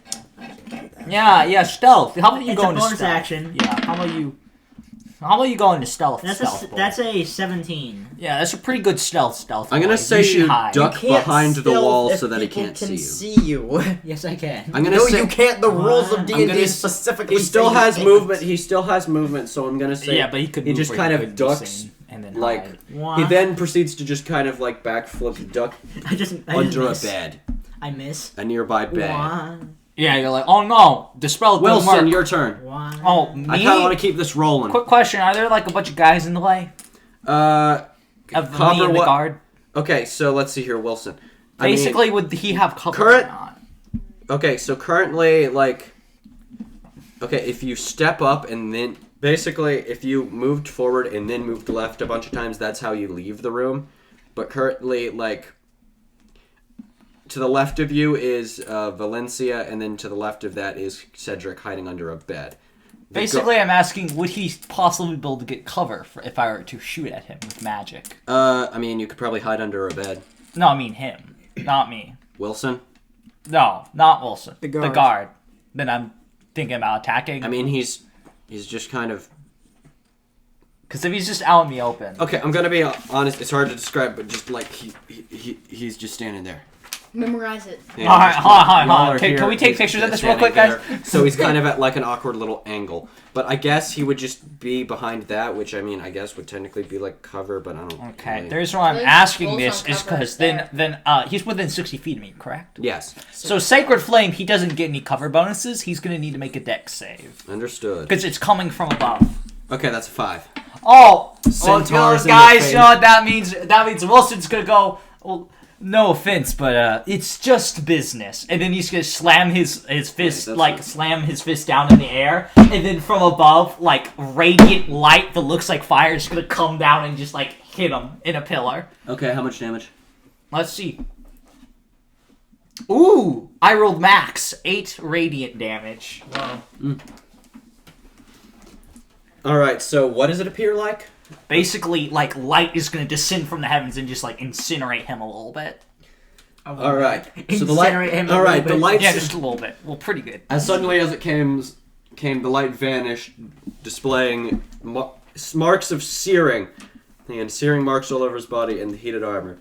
Yeah, stealth. How about you It's go a into bonus stealth? action. Yeah, how about you go into stealth? That's a 17. Yeah, that's a pretty good stealth. I'm gonna boy. say should you hide. duck Can't behind the stealth wall if so that he people can't can see you. see you. Yes, I can. I'm gonna No, say you can't. The rules of I'm D&D gonna- specifically he still say you has can't. movement. He still has movement, so I'm gonna say Yeah, but he could. he move just where kind of could be ducks, seen and then like hide. he then proceeds to just kind of like backflip, duck I just under a miss. bed, I miss. a nearby bed. One. Yeah, you're like, oh no, dispel the Wilson, mark. your turn. One. Oh, me? I kind of want to keep this rolling. Quick question: are there like a bunch of guys in the way Uh, of Copper, me and the what- guard? okay, so let's see here, Wilson. I mean, Basically, would he have cover current- or not? okay, so currently, like, okay, if you step up and then basically if you moved forward and then moved left a bunch of times, that's how you leave the room. But currently, like, to the left of you is Valencia, and then to the left of that is Cedric hiding under a bed. The Basically, I'm asking, would he possibly be able to get cover if I were to shoot at him with magic? I mean, you could probably hide under a bed. No, I mean him, not me. Wilson? No, not Wilson. The guard. The guard. Then I'm thinking about attacking. I mean, he's just kind of... Because if he's just out in the open. Okay, I'm gonna be honest, it's hard to describe, but just like, he's just standing there. Memorize it. Yeah, Alright, just- hold on. y'all are Can here, we take he's pictures of this standing real quick, guys? there. So he's kind of at like an awkward little angle. But I guess he would just be behind that, which I mean, I guess would technically be like cover, but I don't Okay, really... the reason why I'm Well, asking rolls this on is cover because there. then he's within 60 feet of me, correct? Yes, So Sacred Flame, he doesn't get any cover bonuses. He's going to need to make a dex save. understood. Because it's coming from above. Okay, that's a 5. Oh! Centaurs well, in the guys, face. you know what that means? That means Wilson's going to go... Well, no offense, but it's just business. And then he's gonna slam his fist, that's like not- slam his fist down in the air, and then from above, like radiant light that looks like fire is gonna come down and just like hit him in a pillar. Okay, how much damage? Let's see. Ooh, I rolled max 8 radiant damage. Alright, so what does it appear like? Basically, like light is gonna descend from the heavens and just like incinerate him a little bit. Alright, so the light... Incinerate him a Alright, little the bit. light... Yeah, just a little bit. Well, pretty good. As suddenly as it came, the light vanished, displaying marks of searing. And searing marks all over his body and the heated armor.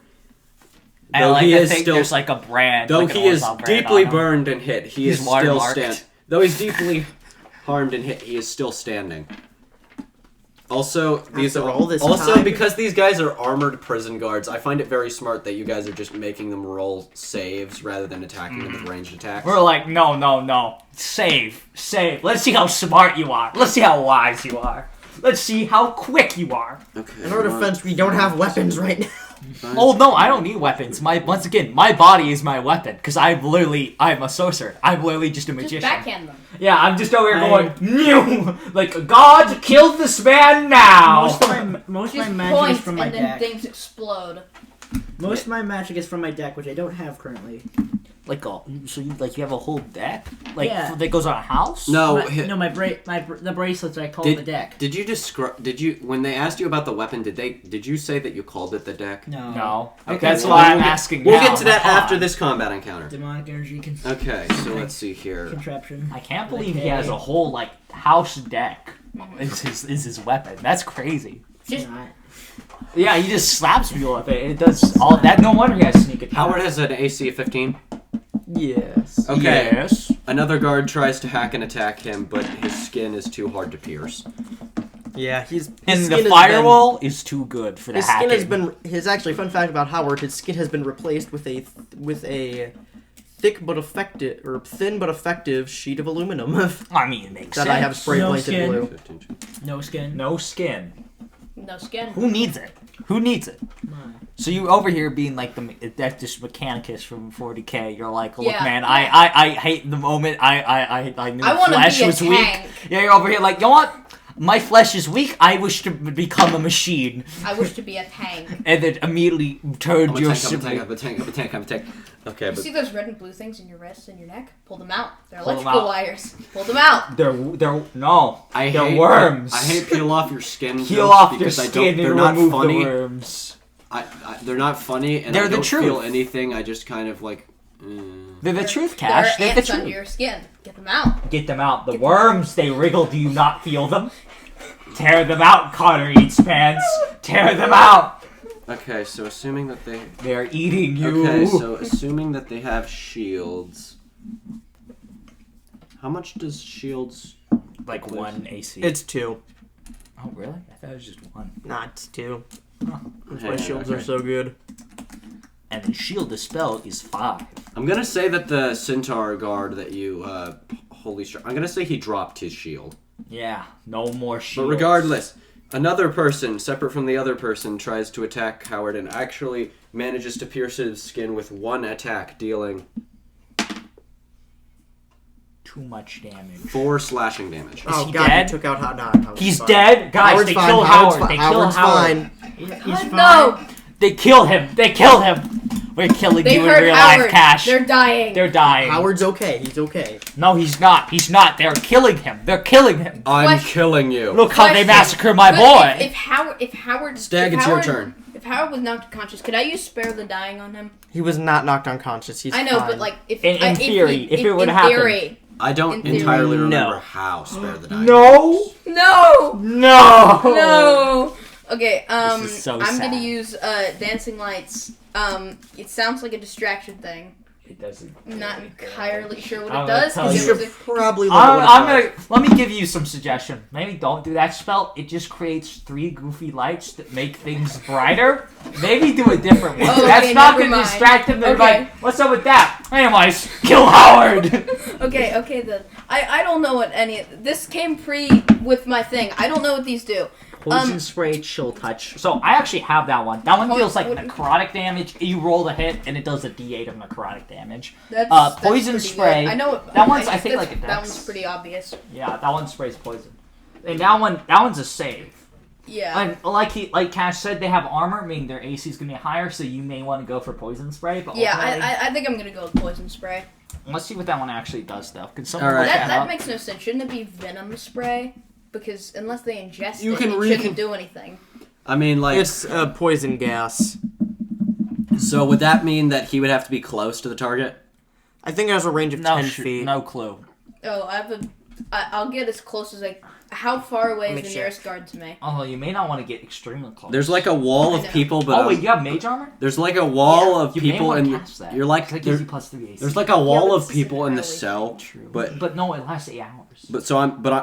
And Though like he I is think still- there's like a brand. Though like an he is horizontal brand deeply on him. burned and hit, he He's is still watermarked. standing. Though he's deeply harmed and hit, he is still standing. Also, these After are all this also time? because these guys are armored prison guards. I find it very smart that you guys are just making them roll saves rather than attacking them with ranged attacks. We're like, no. Save. Let's see how smart you are. Let's see how wise you are. Let's see how quick you are. Okay. In our defense, we don't have weapons right now. Oh no, I don't need weapons. Once again, my body is my weapon because I'm a sorcerer. I'm literally just a Just magician. backhand them. Yeah, I'm just over here going, "Mew!" Like God killed this man now. Most of my Just magic is point from my and then deck. things explode. Most of my magic is from my deck, which I don't have currently. Like, so you have a whole deck, like Yeah. that goes on a house. No, The bracelets I call Did- the deck. Did you describe? Did you when they asked you about the weapon? Did you say that you called it the deck? No. Okay, That's well, why I'm we'll get- asking. We'll now. get to that Hold after on. this combat encounter. Demonic energy Okay, so let's see here. contraption. I can't believe he has a whole like house deck. Is his weapon? That's crazy. Just Not. Yeah, he just slaps people with it. It does all that. No wonder he has sneak attack. Howard has an AC of 15. Yes. Okay. Yes. Another guard tries to hack and attack him, but his skin is too hard to pierce. Yeah, his And skin the has firewall is too good for the His hacking. skin has been. His actually fun fact about Howard: his skin has been replaced with a thick but effective or thin but effective sheet of aluminum I mean, it makes that sense. I have spray No painted skin. blue. 15. No skin. No skin. No skin. Who needs it? Who needs it? So you over here being like that just Mechanicus from 40K. You're like, look, Yeah, man, yeah. I hate the moment I knew I wanna flesh be a was tank. weak. Yeah, you're over here like, you know what? My flesh is weak. I wish to become a machine, I wish to be a tank. and then immediately turned I'm a your tank, I'm a tank, I'm a tank, I'm a tank. Okay, You but see those red and blue things in your wrist and your neck? Pull them out. They're Pull them electrical out. wires. Pull them out. They're no. I they're hate worms. I hate peel off your skin. Peel jokes off your because skin they're and not remove funny. the worms. They're not funny, and They're I the don't truth. feel anything. I just kind of like. They're the truth, There Cash. are They're the ants under truth. your skin. Get them out. Get them out. The Get them worms, they wriggle. Do you not feel them? Tear them out, Connor Eats Pants. Tear them out. Okay, so assuming that they. They're eating you. Okay, so assuming that they have shields. How much does shields? like one AC. It's 2. Oh, really? I thought it was just one. Nah, it's 2. That's why Yeah, shields okay. are so good. And the shield dispel is 5. I'm gonna say that the centaur guard that you I'm gonna say he dropped his shield. Yeah, no more shield. But regardless, another person, separate from the other person, tries to attack Howard and actually manages to pierce his skin with one attack, dealing Too much damage. 4 slashing damage. Oh he god, dead? he took out Howard. He's dead? Guys, Howard's they fine. kill Howard's Howard. They fine. kill Howard's Howard. fine. He's fine. No! They kill him. They kill him. We're killing They you in hurt real Howard. life, Cash. They're dying. They're dying. Howard's okay. He's okay. No, he's not. He's not. They're killing him. They're killing him. I'm Question. killing you. Look how they Question. massacre my But boy. If Howard Stag, if it's your Howard- turn. If Howard was knocked unconscious, could I use spare the dying on him? He was not knocked unconscious. He's I know, fine. but like if In theory, if it would in happen. theory. I don't In theory. entirely No. remember how spare the dying. No. No! No. No! Okay, This is so I'm sad. gonna use dancing lights. It sounds like a distraction thing. It doesn't. I'm not entirely sure what I'm it gonna does. tell 'Cause You you. it was should a- probably I'm gonna let me give you some suggestion. Maybe don't do that spell. It just creates 3 goofy lights that make things brighter. Maybe do a different one. Oh, That's okay, not never gonna mind. distract them. They're Okay. like, "What's up with that?" Anyways, kill Howard. Okay then. I don't know what any this came with my thing. I don't know what these do. Poison spray, chill touch. So I actually have that one. That one deals like what- necrotic damage. You roll the hit, and it does a D8 of necrotic damage. That's Poison pretty spray. good. I know it, That one's, I guess think, like a that dex. one's pretty obvious. Yeah, that one sprays poison. And that one's a save. Yeah. And like Cash said, they have armor, meaning their AC is gonna be higher, so you may want to go for poison spray. But Yeah, ultimately- I think I'm gonna go with poison spray. let's see what that one actually does, though. Can someone Alright. look that That up? makes no sense. Shouldn't it be venom spray? Because unless they ingest You it, can it re- shouldn't do anything. I mean, like, It's poison gas. so would that mean that he would have to be close to the target? I think it has a range of 10 feet. No clue. Oh, I'll get as close as I. How far away Let is me the check. nearest guard to me? Although you may not want to get extremely close. There's like a wall I of know. people, but Oh wait, you have mage armor? there's like a wall Yeah. of You may people, want and to cast that. you're like that there- gives you plus 3 AC. there's like a wall but of this people in the isn't cell. True. But But no, it lasts 8 hours.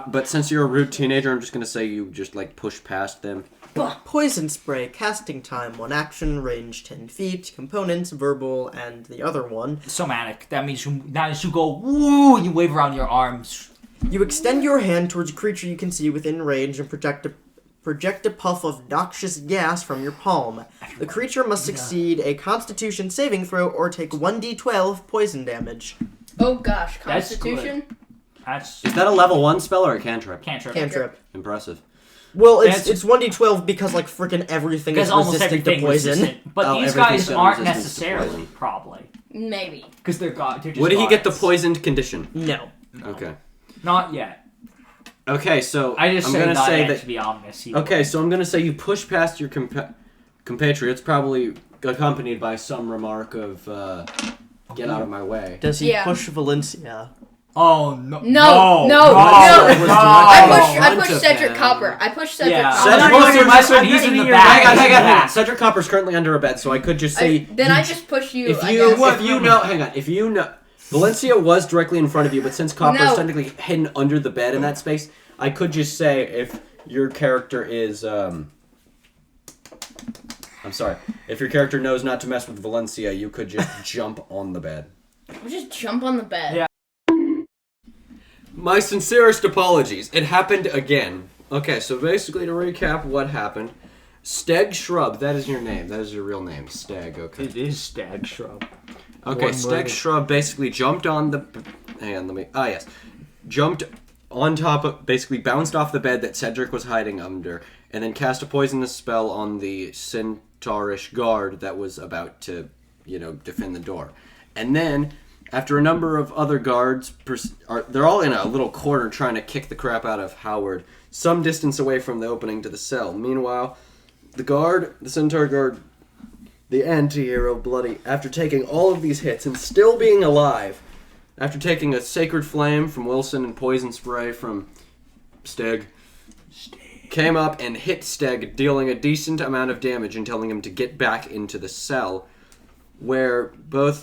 but since you're a rude teenager, I'm just gonna say you just like push past them. Poison spray, casting time, 1 action, range 10 feet, components, verbal, and the other one. Somatic. That means you go woo. You wave around your arms. You extend your hand towards a creature you can see within range and project a puff of noxious gas from your palm. The creature must succeed a Constitution saving throw or take 1d12 poison damage. Oh gosh, That's Constitution. That's Is that a level 1 spell or a cantrip? cantrip. Cantrip. Impressive. Well, That's- it's 1d12 because like freaking everything Because is almost resistant to everything poison. resistant. But Oh, these everything's guys got aren't resistance to necessarily, poison. probably. Maybe. Because they're just Would he get the guards. poisoned condition? No. Okay. Not yet. Okay, so I just I'm say gonna not say yet that. to be ominous. Okay, so I'm gonna say you push past your compatriots, probably accompanied by some remark of "Get out of my way." Does he Yeah. push Valencia? Oh no! No, no, I pushed Cedric Copper. I pushed Cedric Yeah. Copper. Cedric Copper, Copper's- when he's in the Hang back. on, hang on. Yeah. Cedric Copper's currently under a bed, so I could just say. Then I just push you. If I you guess. hang on, if you know, Valencia was directly in front of you, but since Copper's No. technically hidden under the bed in that space, I could just say if your character is I'm sorry. If your character knows not to mess with Valencia, you could just jump on the bed. We'll just jump on the bed. Yeah. My sincerest apologies. It happened again. Okay, so basically to recap what happened, Steg Shrub, that is your name. That is your real name. Steg, okay. It is Stag Shrub. Okay, Steg Shrub basically jumped on the... Hang on, let me... Ah, yes. Jumped on top of... Basically bounced off the bed that Cedric was hiding under, and then cast a poisonous spell on the centaurish guard that was about to, defend the door. And then, after a number of other guards... They're all in a little corner trying to kick the crap out of Howard, some distance away from the opening to the cell. Meanwhile... The centaur guard, the anti-hero, Bloody, after taking all of these hits and still being alive, after taking a Sacred Flame from Wilson and Poison Spray from Steg, came up and hit Steg, dealing a decent amount of damage and telling him to get back into the cell, where I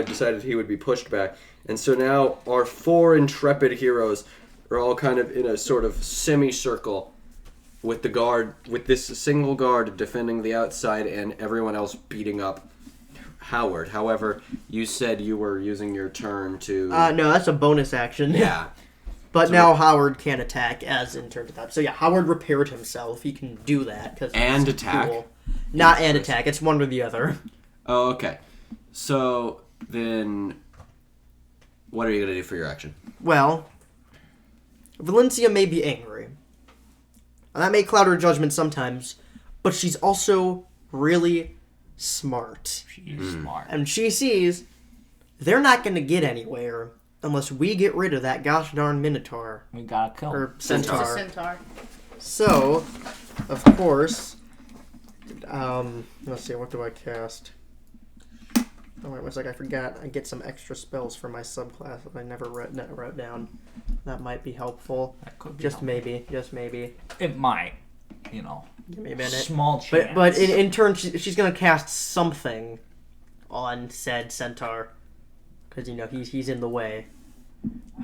decided he would be pushed back. And so now our 4 intrepid heroes are all kind of in a sort of semicircle, with this single guard defending the outside and everyone else beating up Howard. However, you said you were using your turn to... No, that's a bonus action. Yeah. But so now Howard can't attack as in turn to that. So yeah, Howard repaired himself. He can do that. And attack? Cool. Not and attack. It's one or the other. Oh, okay. So, then... What are you going to do for your action? Well, Valencia may be angry. And that may cloud her judgment sometimes, but she's also really smart. She's smart. And she sees they're not going to get anywhere unless we get rid of that gosh darn Minotaur. We gotta kill him. Or Centaur. It's a centaur. So, of course, let's see, what do I cast? Oh, wait, one sec, I forgot. I get some extra spells for my subclass that I never wrote down. That might be helpful. That could be just helpful. maybe. Just maybe. It might. Give me a minute. Small chance. But in turn, she's going to cast something on said centaur. Because, he's in the way.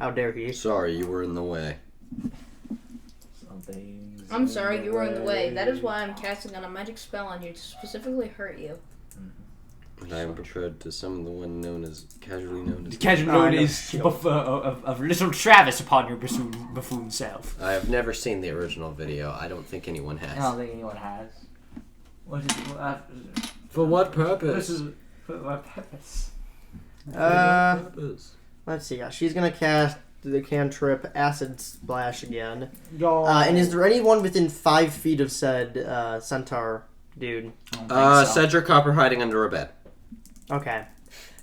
How dare he? Sorry, you were in the way. I'm sorry, you were in the way. That is why I'm casting on a magic spell on you to specifically hurt you. And I am betrothed to some of the one casually known as... Casually known as of little Travis upon your buffoon self. I have never seen the original video. I don't think anyone has. I don't think anyone has. What is For what purpose? for what purpose? Let's see. Yeah, she's going to cast the cantrip Acid Splash again. Yo. And is there anyone within 5 feet of said centaur dude? I don't think so. Cedric Copper hiding under a bed. Okay.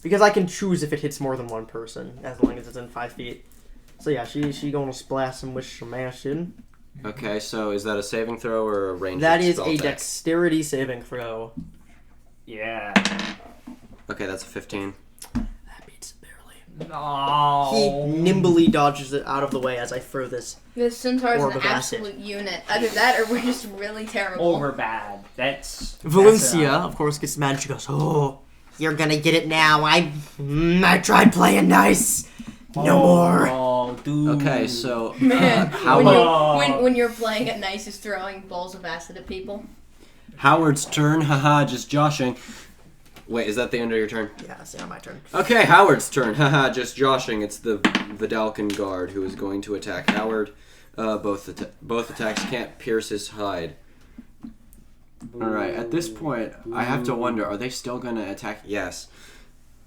Because I can choose if it hits more than one person, as long as it's in 5 feet. So yeah, she gonna splash him with some acid. Okay, so is that a saving throw or a ranged That is spell a attack? dexterity saving throw. Yeah. Okay, that's a 15. That beats it barely. No. He nimbly dodges it out of the way as I throw this. This centaur is Orb an of acid. absolute unit. Either that or we're just really terrible. Over bad. That's Valencia, of course, gets mad. She goes, "Oh, you're gonna get it now. I tried playing nice. No more." Oh, dude. Okay, so Man, Howard, when you're playing at nice is throwing balls of acid at people. Howard's turn. Haha, just joshing. Wait, is that the end of your turn? Yeah, it's now my turn. Okay, Howard's turn. Haha, just joshing. It's the Vidalcan guard who is going to attack Howard. Both attacks can't pierce his hide. Alright, at this point, I have to wonder, are they still going to attack? Yes.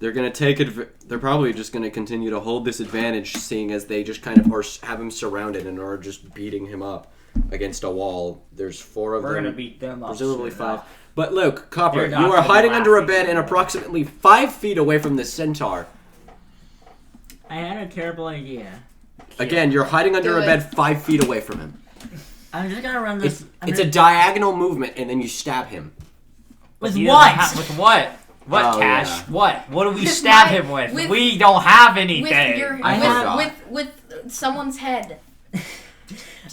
They're going to take it. They're probably just going to continue to hold this advantage, seeing as they just kind of have him surrounded and are just beating him up against a wall. There's 4 of them. We're gonna beat them up. Presumably soon 5. enough. But Luke, Copper, They're you not are gonna hiding laugh under a at bed you. and approximately 5 feet away from this centaur. I had a terrible idea. Again, you're hiding under Do a it. bed 5 feet away from him. I'm just gonna run this. It's a diagonal movement, and then you stab him. with You what? don't have- With what? What, Oh, Cash? yeah. What? What do we With stab my- him with? with- We don't have With anything. your I forgot. with someone's head.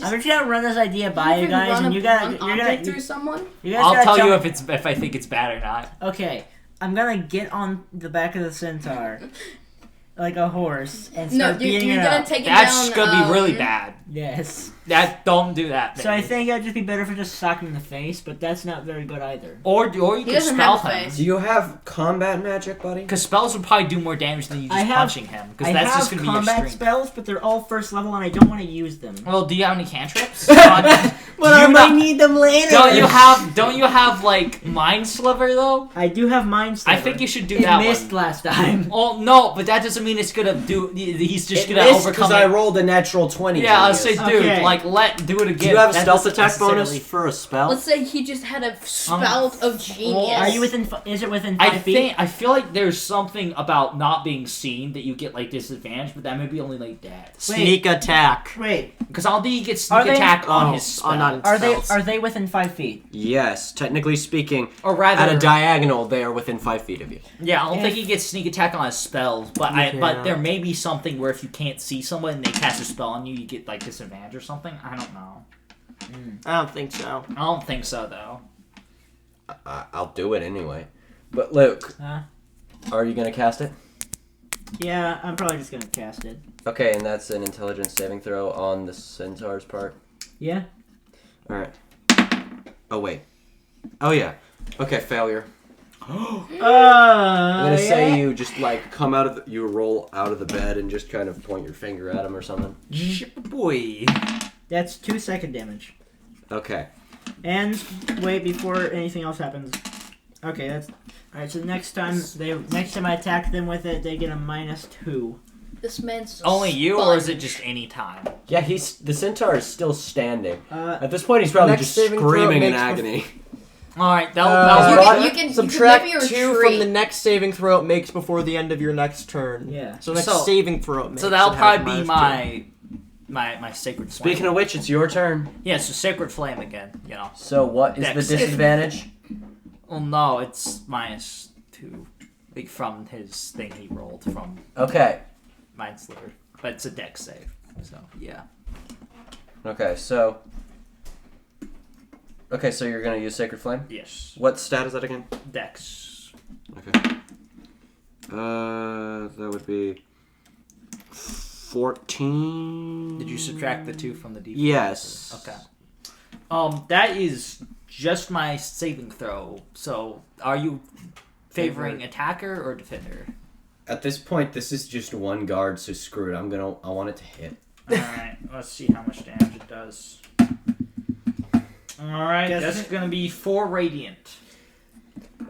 I'm just gonna run this idea by you even guys, run and a you're gonna, blunt you're object gonna, through someone. you guys I'll gotta tell you jump- if I think it's bad or not. Okay, I'm gonna get on the back of the centaur, like a horse, and No, start beating you're it gonna up. take it That's down. gonna be really bad. Yes. Don't do that. So I baby. think it'd just be better for just socking in the face, but that's not very good either. Or you He could doesn't spell have a him. face. Do you have combat magic, buddy? Because spells would probably do more damage than you I just have- punching him. Because I that's have just going to be your combat strength. spells, but they're all first level, and I don't want to use them. Well, do you have any cantrips? But I You might not- need them later. Don't you have like Mind Sliver though? I do have Mind Sliver. I think you should do it that missed one. last time. Oh no, but that doesn't mean it's gonna do. He's just It gonna missed overcome. because I it. rolled a natural 20. Yeah, I'll genius. say, dude, Okay. do it again. Do you have a That stealth doesn't attack bonus necessarily- for a spell? Let's say he just had a spout of genius. Are you within? Is it within 5 feet? I feel like there's something about not being seen that you get like disadvantage, but that may be only like that. Sneak attack. Wait, Because all he gets Are sneak they- attack on Oh, his spell, not in are they spells. within 5 feet? Yes, technically speaking, or rather, at a diagonal, they are within 5 feet of you. yeah, I don't If- think he gets sneak attack on his spells, but Yeah. but there may be something where if you can't see someone and they cast a spell on you, you get like disadvantage or something. I don't know. I don't think so. I don't think so though. I'll do it anyway. But Luke, Huh? are you going to cast it? Yeah, I'm probably just gonna cast it. Okay, and that's an intelligence saving throw on the centaur's part. Yeah. Alright. Oh, wait. Oh, yeah. Okay, failure. I'm gonna say you just like come out of you roll out of the bed and just kind of point your finger at him or something. Boy. That's 2 second damage. Okay. And wait before anything else happens. Okay, that's alright. So next time I attack them with it, they get a -2. This man's a Only you, or is it sponge. just any time? Yeah, the centaur is still standing. Uh, At this point, he's probably Next just saving throw screaming in makes agony. All right, that Uh, was You can Subtract maybe 2 retreat. from the next saving throw it makes before the end of your next turn. Yeah. So next So- saving throw it makes. so that'll it has probably be -2. my sacred flame. Speaking of which, it's your turn. Yeah, so sacred flame again. You know. So what is Dex. the disadvantage? Well, no, it's -2, like from his thing he rolled from Okay. Mind Sliver, but it's a dex save. So yeah. Okay, so... Okay, so you're gonna use Sacred Flame? Yes. What stat is that again? Dex. Okay. That would be... 14... Did you subtract the 2 from the d4? Yes. Okay. That is just my saving throw. So, are you favoring attacker or defender? At this point, this is just one guard, so screw it. I want it to hit. Alright, let's see how much damage it does. Alright, Does that's it- gonna be 4 radiant.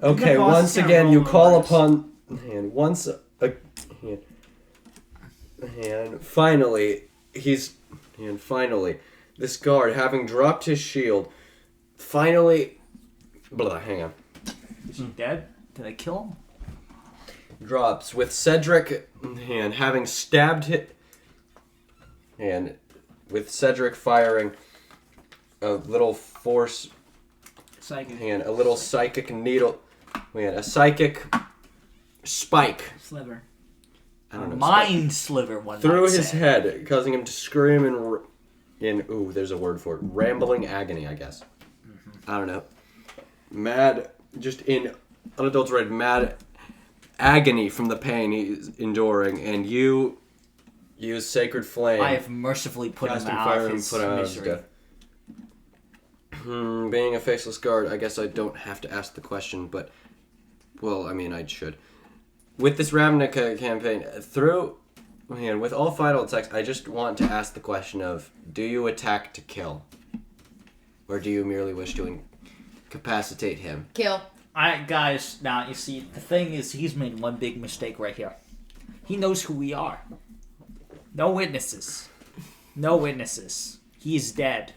Okay, The boss once can't again, roll you the call numbers. upon... And once... And finally, And finally, this guard, having dropped his shield, finally... hang on. Is he dead? Did I kill him? Drops with Cedric and having stabbed it, and with Cedric firing a little force Psychic. and a little psychic needle, a psychic spike. Sliver. I don't know. Mind sliver one through might his say. head, causing him to scream in ooh, there's a word for it, rambling agony, I guess. I don't know. Mad, just in unadulterated mad agony from the pain he's enduring, and you use Sacred Flame. I have mercifully put him casting out fire of and his put him out of his misery. death. Being a faceless guard, I guess I don't have to ask the question, but well, I mean, I should. With this Ravnica campaign, with all final attacks, I just want to ask the question of, do you attack to kill? Or do you merely wish to incapacitate him? Kill. Alright, guys, now, you see, the thing is, he's made one big mistake right here. He knows who we are. No witnesses. No witnesses. He's dead.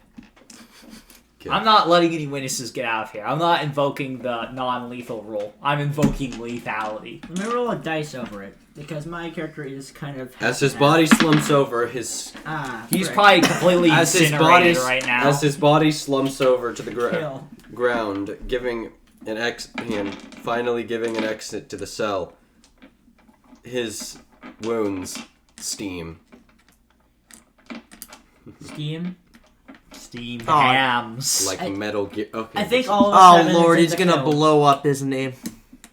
Okay. I'm not letting any witnesses get out of here. I'm not invoking the non-lethal rule. I'm invoking lethality. Let me roll a dice over it, because my character is kind of... As his body slumps over, his He's frick. probably completely as his body incinerated right now. as his body slumps over to the Kill. ground, giving finally giving an exit to the cell. His wounds steam. Steam. Steam Oh, hams. Like I- Metal Gear. Okay. I think this- all of Oh 7 lord, is he's in the gonna kill. blow up, isn't he?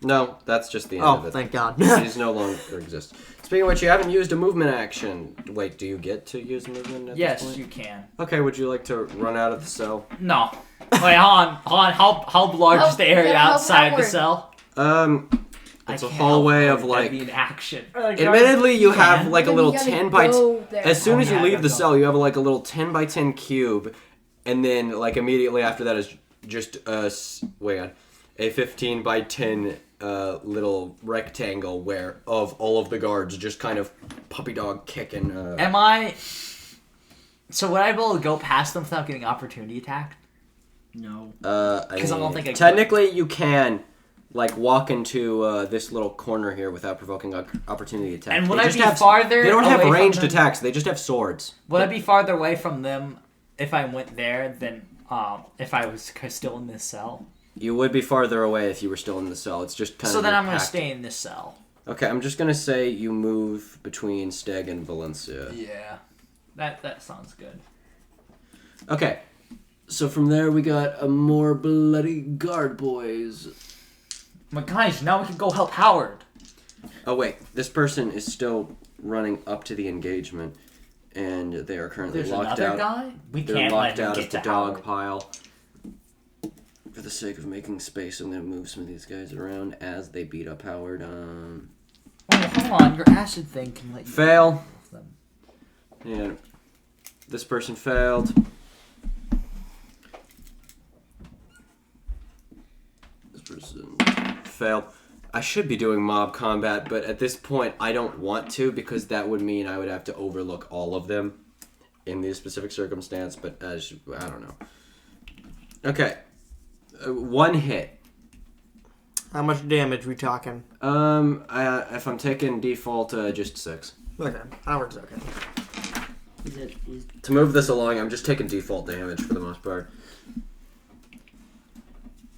No, that's just the end Oh, of it. thank God. He's no longer exists. Speaking of which, you haven't used a movement action. Wait, do you get to use movement at this Yes, point? you can. Okay, would you like to run out of the cell? No. Wait, hold on. How large is the area how outside the outward? cell? It's I a can't hallway help of it, like... that'd be an action. Admittedly, you have like a Then little you gotta 10 by... go there. As soon as you yeah, leave the that's cell, you have like a little 10 by 10 cube, and then like immediately after that is just a 15 by 10 little rectangle where of all of the guards just kind of puppy dog kicking. Am I... So would I be able to go past them without getting opportunity attacked? No. Because I don't think I could. technically you can like walk into this little corner here without provoking opportunity attack. And would They I just be have, farther They don't have away from ranged them? attacks. They just have swords. Would I be farther away from them if I went there than if I was still in this cell? You would be farther away if you were still in the cell. It's just kind So of. then I'm going to packed. stay in this cell. Okay, I'm just gonna say you move between Steg and Valencia. Yeah. That sounds good. Okay, so from there we got a more bloody guard boys. My guys, now we can go help Howard. Oh wait, this person is still running up to the engagement, and they are currently There's locked another out. guy? We They're can't locked let him out get of the to dog Howard. pile. For the sake of making space, I'm gonna move some of these guys around as they beat up Howard. Oh, hold on. Your acid thing can let you... Fail. Them. And this person failed. This person failed. I should be doing mob combat, but at this point I don't want to because that would mean I would have to overlook all of them in this specific circumstance, but I don't know. Okay. One hit. How much damage we talking? If I'm taking default, just 6. Okay, Howard's okay. Is To move this along, I'm just taking default damage for the most part.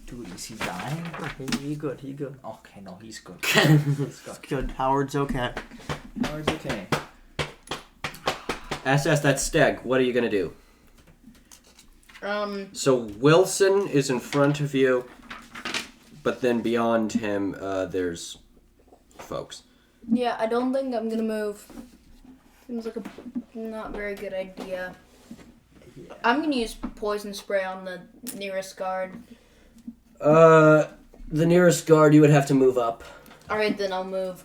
Dude, is he dying? He good, he good. Okay, no, he's good. It's good, Howard's okay. Howard's okay. SS, that's Steg. What are you gonna do? So Wilson is in front of you, but then beyond him, there's folks. Yeah, I don't think I'm gonna move. Seems like a not very good idea. Yeah. I'm gonna use poison spray on the nearest guard. The nearest guard, you would have to move up. Alright, then I'll move.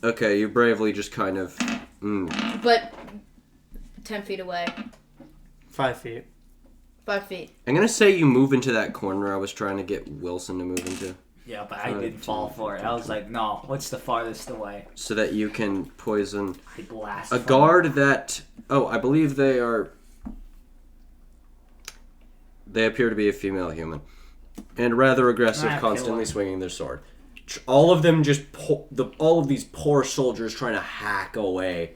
Okay, you bravely just kind of... But 10 feet away. 5 feet. 5 feet. I'm gonna say you move into that corner I was trying to get Wilson to move into. Yeah, but I didn't fall for it. I was like, no, what's the farthest away? So that you can poison... I blast A from guard that... Oh, I believe they are... They appear to be a female human. And rather aggressive, Ah, constantly kill 'em. swinging their sword. All of them just... all of these poor soldiers trying to hack away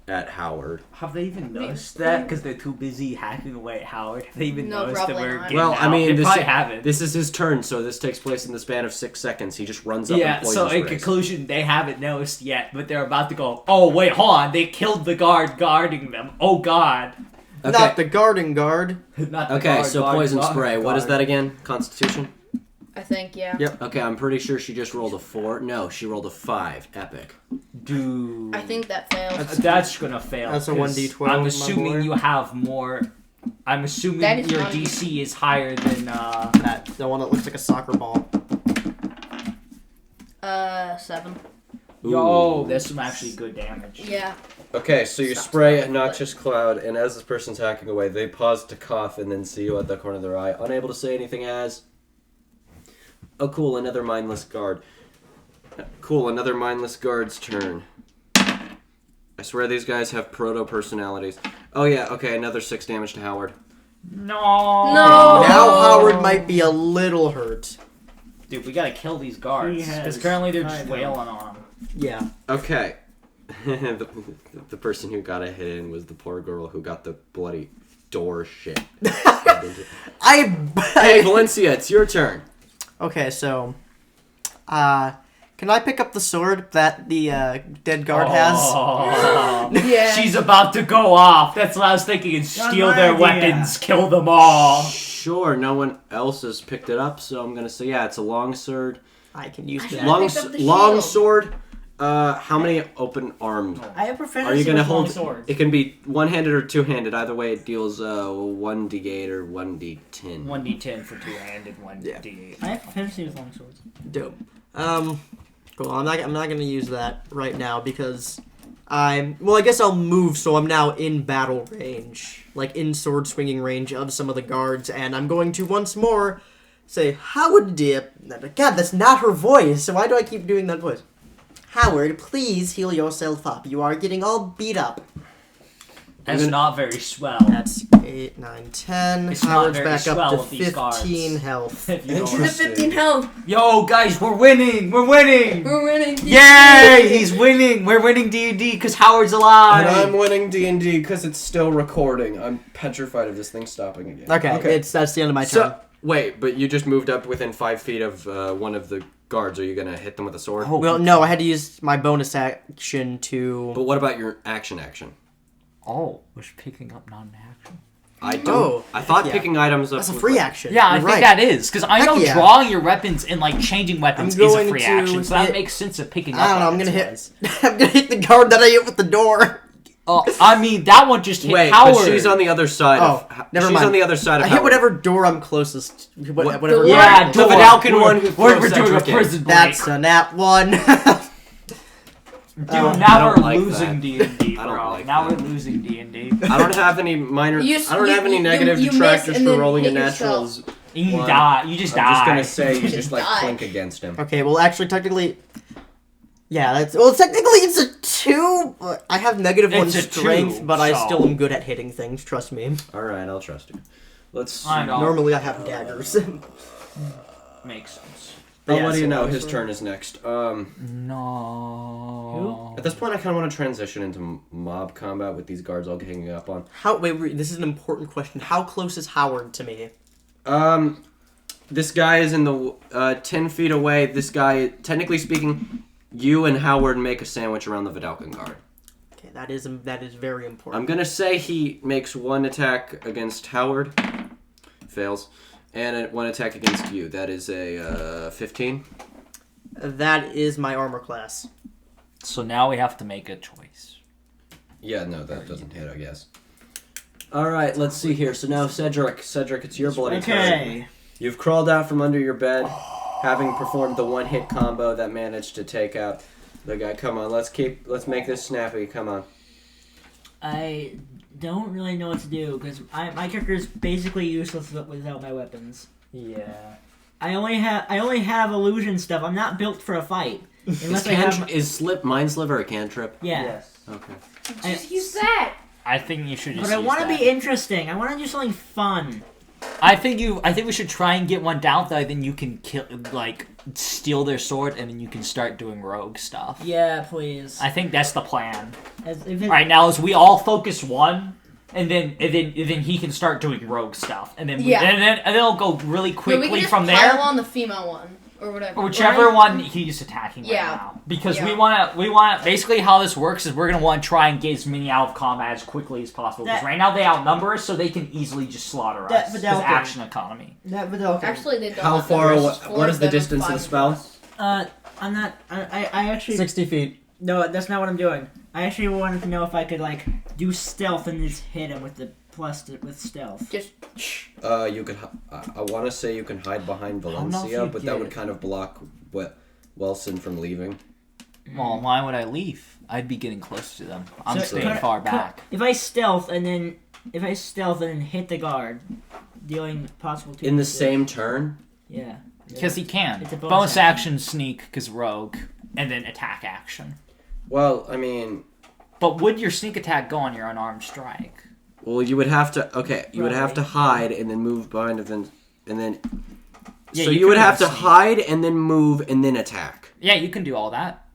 at Howard. Have they even noticed that? Because they're too busy hacking away at Howard. Have they even No, noticed that probably we're not. getting Well, out? I mean, they this probably is, haven't. this is his turn, so this takes place in the span of 6 seconds. He just runs up Yeah, and poisons so in sprays. conclusion, they haven't noticed yet, but they're about to go, oh, wait, hold on, they killed the guard guarding them. Oh, God. Okay. Not the guarding guard. Not the Okay, guard, so guard, poison guard, spray. What is guard. that again? Constitution? I think, yeah. Yep. Okay, I'm pretty sure she just rolled a 4. No, she rolled a 5. Epic. Dude. I think that fails. That's gonna fail. That's a 'cause 1d12, I'm my assuming boy. you have more... I'm assuming That is your not- DC is higher than, That the one that looks like a soccer ball. 7. Yo, Ooh. that's some actually good damage. Yeah. Okay, so you Stop, spray stop, a noxious cloud, and as this person's hacking away, they pause to cough and then see you at the corner of their eye, unable to say anything as... Oh, cool, another mindless guard. Cool, another mindless guard's turn. I swear these guys have proto-personalities. Oh yeah, okay, another 6 damage to Howard. No! No! Now Howard might be a little hurt. Dude, we gotta kill these guards. He has Because currently they're just 5 wailing on him. Yeah. Okay. the person who got a hit in was the poor girl who got the bloody door shit. Hey, Valencia, it's your turn. Okay, so, can I pick up the sword that the dead guard has? Oh. Yeah. She's about to go off. That's what I was thinking. And steal my their idea. weapons, kill them all. Sure, no one else has picked it up, so I'm gonna say, yeah, it's a long sword. I can use Actually, that. I picked up the Long shield. sword. How many open arms? I have Are proficiency you gonna with long hold? swords. It can be one-handed or two-handed. Either way, it deals 1d8 or 1d10. 1d10 for two-handed, 1d8. I have proficiency with long swords. Dope. Cool. I'm not gonna use that right now because I guess I'll move, so I'm now in battle range, like in sword swinging range of some of the guards, and I'm going to once more say, Howard dear. God, that's not her voice. So why do I keep doing that voice? Howard, please heal yourself up. You are getting all beat up. That's not very swell. That's 8, 9, 10. It's not Howard's very back up swell to with these guards. 15 health. If you don't He's at Interesting. 15 health. Yo, guys, we're winning! We're winning! We're winning. Yay! He's winning! We're winning D&D because Howard's alive! And I'm winning D&D because it's still recording. I'm petrified of this thing stopping again. Okay, that's the end of my turn. So wait, but you just moved up within 5 feet of one of the guards. Are you gonna hit them with a sword? Oh. Well, no, I had to use my bonus action to... But what about your action? Oh, was picking up non-action. I don't. Oh, I thought yeah. picking items up That's a was free like- action. Yeah, I You're think right. that is. Because I Heck know yeah. drawing your weapons and like changing weapons I'm is a going free to action. So that hit- makes sense of picking up I don't know, I'm gonna weapons hit... was. I'm gonna hit the guard that I hit with the door. Oh, I mean, that one just hit Wait, Howard. but she's on the other side Oh, of. never she's mind. on the other side of. I hit Howard. whatever door I'm closest. Whatever. the- Yeah, The door. Vidalcan one who We're throws doing a Cedric in. prison break. That's a nat 1. Dude, I now don't we're like losing that. D&D, I don't bro. like Now that. we're losing D&D. I don't have any minor. You- I don't have any you- negative you detractors missed and for then rolling a hit naturals. You One. die. You just die. I'm just gonna say you Just just like die. clink against him. Okay, well, actually, technically... Yeah, that's... Well, technically, it's a 2. But I have negative 1 It's a strength, 2, but I so- still am good at hitting things, trust me. All right, I'll trust you. Let's. I know. Normally, I have daggers. Makes sense. Oh, Yeah, what do you so know? I was His sort turn is next. No. At this point, I kind of want to transition into mob combat with these guards all hanging up on. Wait, this is an important question. How close is Howard to me? This guy is in the 10 feet away. This guy, technically speaking, you and Howard make a sandwich around the Vidalcan guard. Okay, that is very important. I'm gonna say he makes one attack against Howard, fails, and one attack against you. That is a 15. That is my armor class. So now we have to make a choice. Yeah, no, that doesn't hit, I guess. All right, let's see here. So now Cedric, it's your bloody turn. Okay. You've crawled out from under your bed, having performed the one-hit combo that managed to take out the guy. Come on, let's make this snappy. Come on. I don't really know what to do because my character is basically useless without my weapons. Yeah. I only have illusion stuff. I'm not built for a fight unless I have. Is Mind Sliver a cantrip? Yeah. Yes. Okay. Just use that. I think you should just But I use want to that. be interesting. I want to do something fun. I think we should try and get one down though, then you can steal their sword and then you can start doing rogue stuff. Yeah, please. I think that's the plan. If it, Alright, now as we all focus one, and then he can start doing rogue stuff. And then Yeah. and then it'll go really No, we quickly can just from pile there. on the female one or whatever. Whichever right? one he's attacking right Yeah. now. Because Yeah. we wanna basically how this works is we're gonna want to try and get as many out of combat as quickly as possible. Because That- right now they outnumber us, so they can easily just slaughter us. That- but Because okay. action economy. that, but okay. Actually, they don't. How have far numbers. away- Four what is of the them and distance of the 5 spell? us. I'm not. I actually. 60 feet. No, that's not what I'm doing. I actually wanted to know if I could do stealth and just hit him with the with stealth. Just You could. I want to say you can hide behind know if Valencia, you but that would get- kind of block Wilson from leaving. Well, why would I leave? I'd be getting close to them. I'm So, staying could- far could- back. If I stealth and then hit the guard, dealing possible 2 In the damage. same turn. Yeah. Because he can. It's a bonus bonus action sneak, because rogue, and then attack action. Well, I mean, But would your sneak attack go on your unarmed strike? well, you would have to. Okay, you would have to Probably. hide and then move behind and then. Yeah, so you you would could have to sneak. hide and then move and then attack. Yeah, you can do all that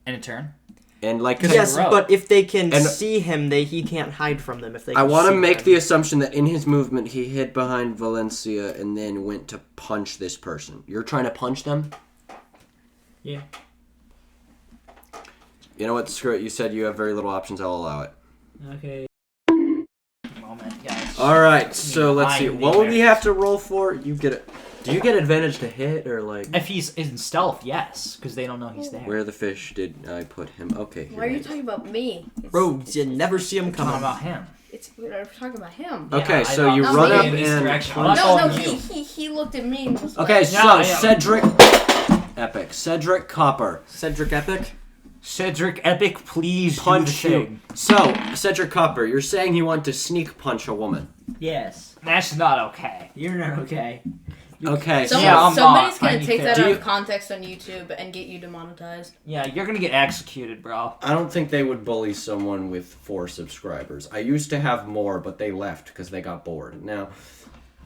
in a turn. And like, Because Yes, rogue. but if they can And- see him, he can't hide from them. If they, I can want to see make him. the assumption that in his movement he hid behind Valencia and then went to punch this person. You're trying to punch them? Yeah. You know what? Screw it. You said you have very little options. I'll allow it. Okay. Moment, guys. All right. So let's see. I'm What would we there. have to roll for? You get it. Do you get advantage to hit or like? If he's in stealth, yes, because they don't know he's there. Where the fish did I put him? Okay. Why are you talking about me? Bro, you never see him Talking coming. about him. We're talking about him. Okay, Yeah, so I you know. run No, up me. In this and. direction. No, Oh, he looked at me and was Okay, like, so Yeah. Cedric. Epic. Cedric Copper. Cedric Epic. Cedric Epic, please Punch do the you. thing. So, Cedric Copper, you're saying you want to sneak punch a woman. Yes. That's not okay. You're not okay. Okay, Somebody's Yeah, I'm somebody's not. gonna take that Do out you- of context on YouTube and get you demonetized. Yeah, you're gonna get executed, bro. I don't think they would bully someone with 4 subscribers. I used to have more, but they left because they got bored. Now,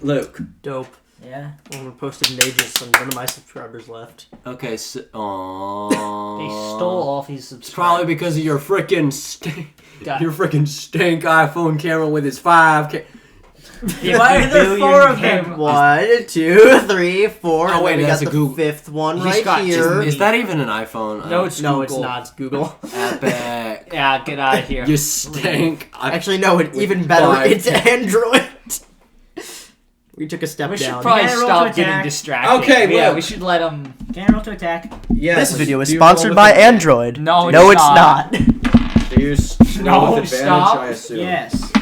Luke. Dope. Yeah. I haven't posted in ages, and none of my subscribers left. Okay, so, They stole all these It's subscribers. probably because of your freaking Got- your freaking stank iPhone camera with its 5K. Why are there 4 of them? cameras. 1, 2, 3, 4. Oh, and wait, then we that's got a the Google- 5th one He's right got- here. Is that even an iPhone? No, it's No, it's Google. not. It's Google. Epic. Yeah, get out of here. You stink. Actually, no. It's With even better. 5K. It's Android. We took a step We should down. probably Yeah, roll stop to getting attack. distracted. Okay, yeah, look. we should let him. Can I roll to attack? Yes. This video is Do you roll sponsored with by advantage? Android. No, no, it's it's not. not. Do you No, roll with advantage, stop. I assume? Yes.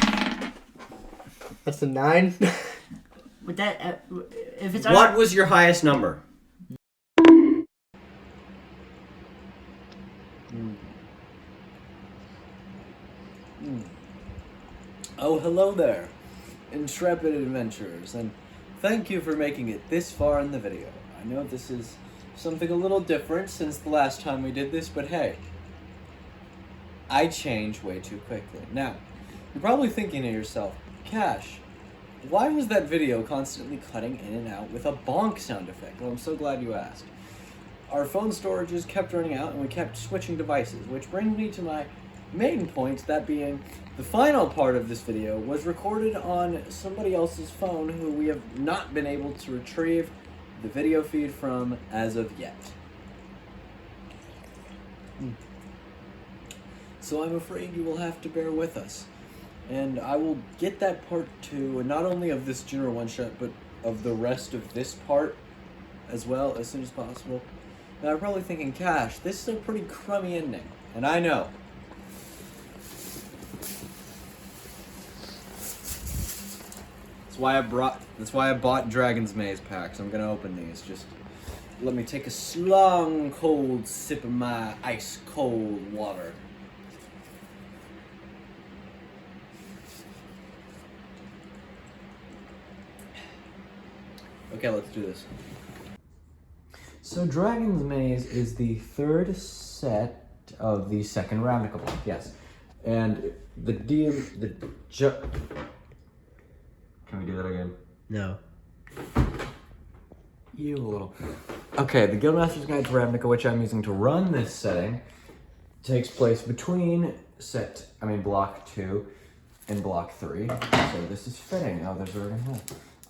That's a 9. With that, if it's What was your highest number? Oh, hello there, intrepid adventurers, and thank you for making it this far in the video. I know this is something a little different since the last time we did this, but hey, I change way too quickly. Now, you're probably thinking to yourself, Cash, why was that video constantly cutting in and out with a bonk sound effect? Well, I'm so glad you asked. Our phone storages kept running out and we kept switching devices, which brings me to my main point, that being the final part of this video was recorded on somebody else's phone who we have not been able to retrieve the video feed from as of yet. So I'm afraid you will have to bear with us. And I will get that part 2, and not only of this general one-shot, but of the rest of this part as well, as soon as possible. Now, I'm probably thinking, Cash, this is a pretty crummy ending. And I know. That's why I bought Dragon's Maze packs. I'm gonna open these. Just let me take a long, cold sip of my ice-cold water. Okay, let's do this. So Dragon's Maze is the 3rd set of the second Ravnica book, yes. And the Can we do that again? No. You little. Okay, the Guildmaster's Guide to Ravnica, which I'm using to run this setting, takes place between block 2 and block 3. So this is fitting. Oh, there's already a hole.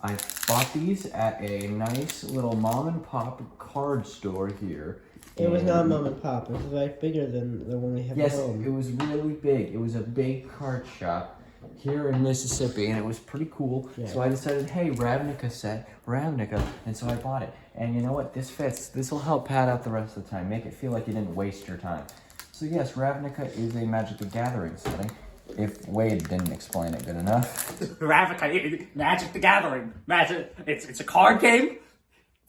I bought these at a nice little mom and pop card store here. It was not mom and pop. It was like bigger than the one we have Yes, at home. it was really big. It was a big card shop here in Mississippi, and it was pretty cool. Yeah. So I decided, hey, Ravnica, and so I bought it. And you know what? This fits. This will help pad out the rest of the time. Make it feel like you didn't waste your time. So yes, Ravnica is a Magic the Gathering setting. If Wade didn't explain it good enough. Ravnica, Magic the Gathering. Magic, it's a card game.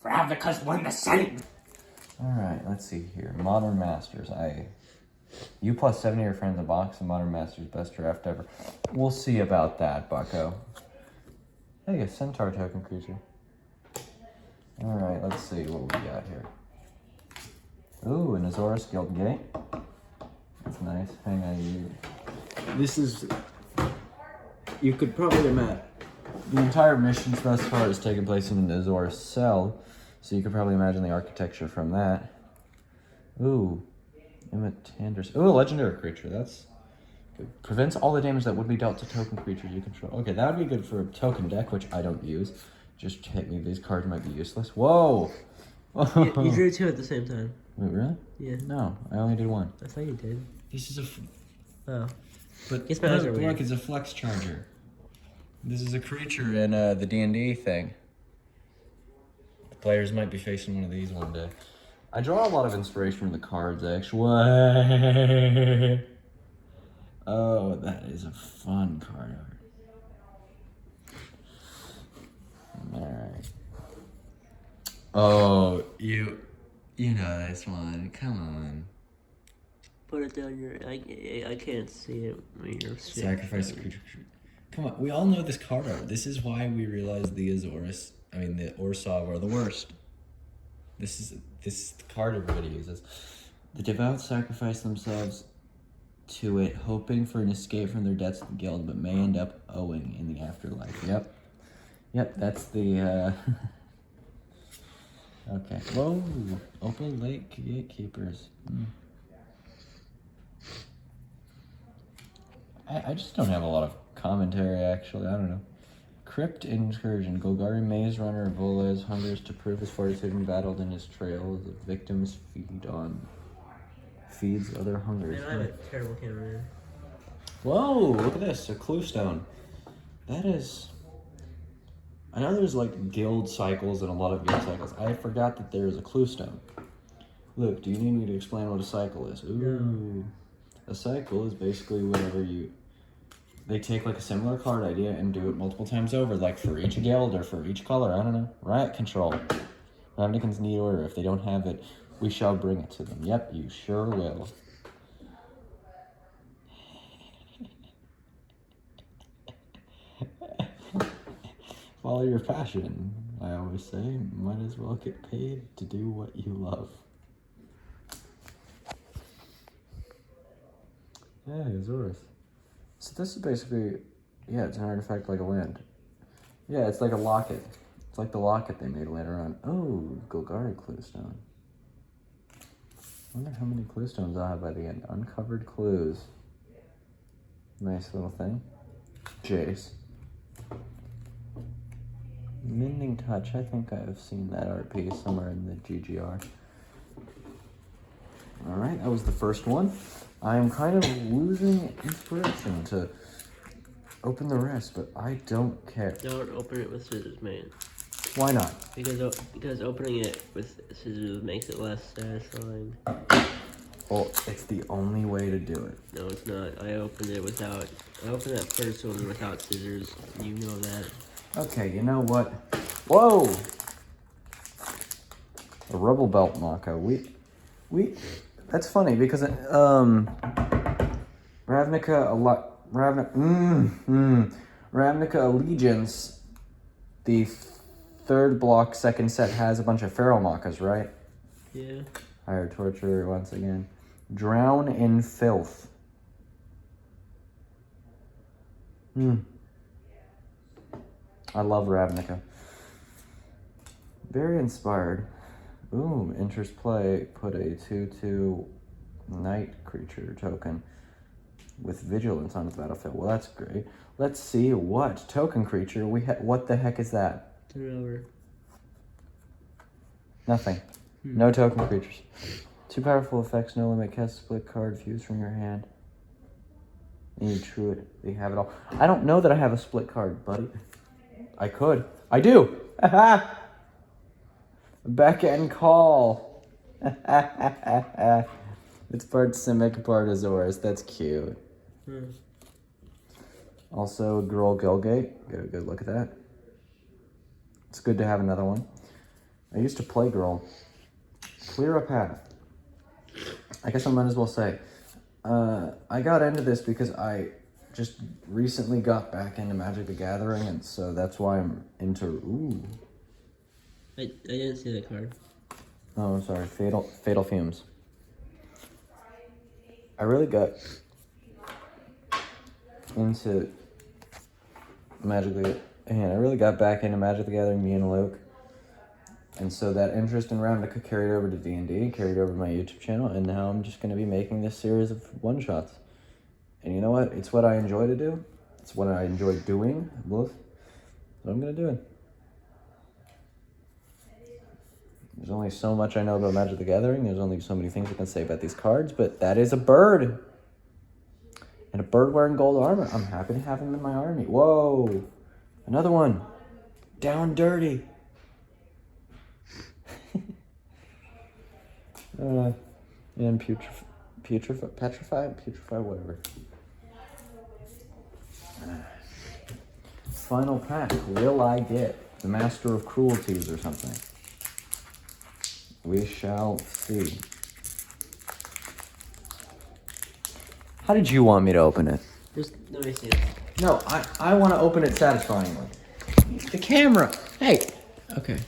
Ravnica's one the same. Alright, let's see here. Modern Masters. You plus 70 of your friends a box of Modern Masters, best draft ever. We'll see about that, bucko. Hey, a centaur token creature. Alright, let's see what we got here. Ooh, an Azorus Guild Gate. That's nice. Hang on, This is... You could probably imagine. The entire mission thus far has taken place in an Azorus cell, so you could probably imagine the architecture from that. Ooh. Imitators. Ooh, a legendary creature. That's good. Prevents all the damage that would be dealt to token creatures you control. Okay, that would be good for a token deck, which I don't use. Just hit me. These cards might be useless. Whoa! You drew 2 at the same time. Wait, really? Yeah. No, I only did 1. I thought you did. This is a... Oh. But Guess my eyes are weird. look, it's a flex charger. This is a creature in the D&D thing. Players might be facing one of these one day. I draw a lot of inspiration from the cards, actually. Oh, that is a fun card art. Alright. Oh, you know this one. Come on. Put it down your. I can't see it. Sacrifice a creature. Come on, we all know this card art. This is why we realize the Orsov are the worst. This is the card everybody uses. The devout sacrifice themselves to it, hoping for an escape from their debts to the guild, but may end up owing in the afterlife. Yep, that's the, Okay. Whoa! Opal Lake Gatekeepers. I just don't have a lot of commentary, actually. I don't know. Crypt Incursion. Golgari Maze Runner Volez hungers to prove his fortitude and battled in his trail. The victims feeds other hungers. Man, I have a terrible camera. Whoa, look at this. A clue stone. That is... I know there's like guild cycles and a lot of guild cycles. I forgot that there is a clue stone. Luke, do you need me to explain what a cycle is? Ooh. No. A cycle is basically whenever they take like a similar card idea and do it multiple times over, like for each guild or for each color. I don't know. Riot control. Ravnicans need order. If they don't have it, we shall bring it to them. Yep, you sure will. Follow your passion, I always say. Might as well get paid to do what you love. Yeah, Azorus. So this is basically, yeah, it's an artifact like a land. Yeah, it's like a locket. It's like the locket they made later on. Oh, Golgari Cluestone. Wonder how many clue stones I'll have by the end. Uncovered clues. Nice little thing. Jace. Mending Touch. I think I've seen that art piece somewhere in the GGR. Alright, that was the first one. I am kind of losing inspiration to open the rest, but I don't care. Don't open it with scissors, man. Why not? Because opening it with scissors makes it less satisfying. Well, it's the only way to do it. No, it's not. I opened that first one without scissors. You know that. Okay, you know what? Whoa! A rubble belt Maka. That's funny because Ravnica Allegiance, the third block second set has a bunch of feral Makas, right? Yeah. Higher torture once again. Drown in filth. I love Ravnica. Very inspired. Ooh, interest play. Put a 2/2 night creature token with vigilance on the battlefield. Well, that's great. Let's see what token creature we have. What the heck is that? Turn it over. Nothing. No token creatures. Two powerful effects. No limit. Cast split card. Fuse from your hand. And you true it. You have it all. I don't know that I have a split card, buddy. I could. I do. Back end call. It's part Simic, part Azorus. That's cute. Also, Girl Gilgate. Get a good look at that. It's good to have another one. I used to play Girl. Clear a path. I guess I might as well say. I got into this because I just recently got back into Magic the Gathering, and so that's why I'm into... Ooh. I didn't see that card. Oh, I'm sorry. Fatal Fumes. I really got into I really got back into Magic the Gathering, me and Luke. And so that interest in Ravnica carried over to D&D, carried over to my YouTube channel, and now I'm just going to be making this series of one-shots. And you know what? It's what I enjoy to do. It's what I enjoy doing, both. So I'm going to do it. There's only so much I know about Magic the Gathering. There's only so many things I can say about these cards, but that is a bird. And a bird wearing gold armor. I'm happy to have him in my army. Whoa. Another one. Down dirty. And petrify, whatever. Final pack. Will I get the Master of Cruelties or something? We shall see. How did you want me to open it? Just let me see it. No, I want to open it satisfyingly. The camera. Hey. Okay.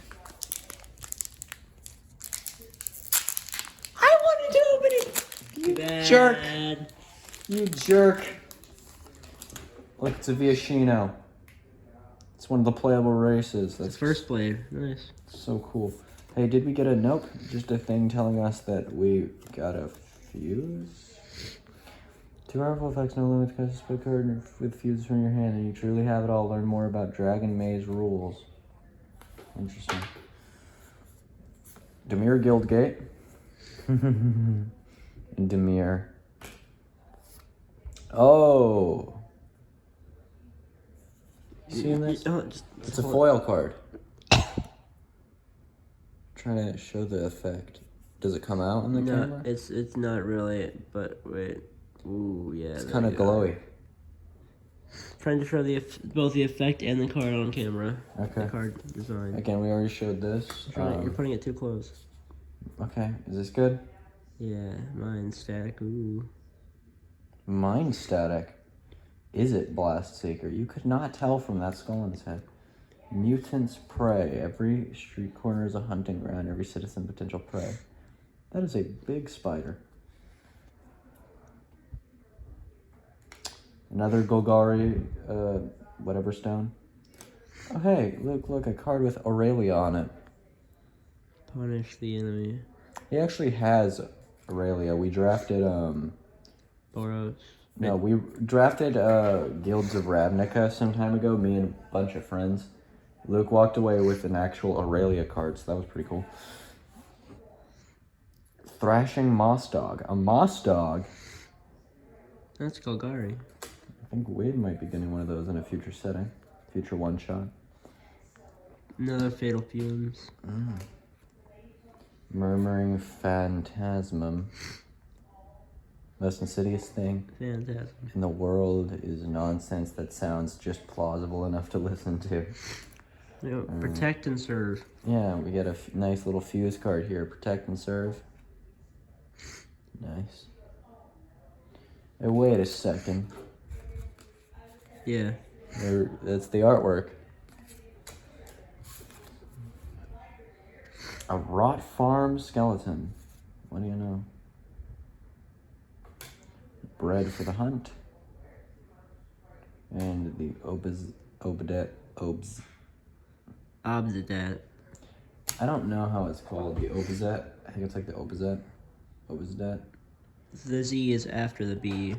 I wanted to open it. You Bad. jerk. You jerk. Look, it's a Viashino. It's one of the playable races. That's It's first blade. Nice. so cool. Hey, did we get a nope? Just a thing telling us that we got a fuse? Two powerful effects, no limits, cast a split card with fuses from your hand, and you truly have it all. Learn more about Dragon Maze rules. Interesting. Demir Guild Gate. And Demir. Oh. You seeing this? It's a foil card. Trying to show the effect. Does it come out in the camera? It's not really, but wait. Ooh, yeah. It's kind of glowy. Trying to show both the effect and the card on camera. Okay. The card design. Again, we already showed this. You're putting it too close. Okay, is this good? Yeah, mine's static. Ooh. Mind static. Is it Blast Seeker? You could not tell from that skull on his head. Mutant's prey. Every street corner is a hunting ground. Every citizen potential prey. That is a big spider. Another Golgari, whatever stone. Oh hey, look, a card with Aurelia on it. Punish the enemy. He actually has Aurelia. We drafted, Boros. No, we drafted Guilds of Ravnica some time ago, me and a bunch of friends. Luke walked away with an actual Aurelia card, so that was pretty cool. Thrashing Moss Dog. A Moss Dog? That's Golgari. I think Wade might be getting one of those in a future setting. Future one-shot. Another Fatal Fumes. Murmuring Phantasmum. Most insidious thing Phantasm. in the world is nonsense that sounds just plausible enough to listen to. Protect and serve. Yeah, we get a nice little fuse card here. Protect and serve. Nice. Hey, wait a second. Yeah. That's the artwork. A Rot Farm skeleton. What do you know? Bread for the hunt. And the Obsidat. I don't know how it's called. The Obsidat. I think it's like the Obsidat. The Z is after the B.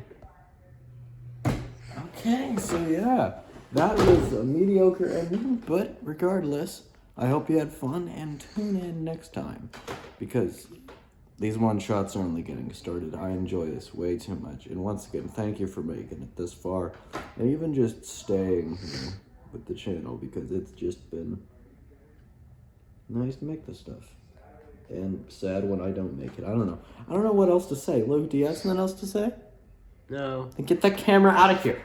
Okay, so yeah, that was a mediocre ending, but regardless, I hope you had fun and tune in next time, because these one-shots are only getting started. I enjoy this way too much, and once again, thank you for making it this far, and even just staying here with the channel, because it's just been nice to make this stuff, and sad when I don't make it. I don't know what else to say. Luke, do you have something else to say? No. Then get that camera out of here.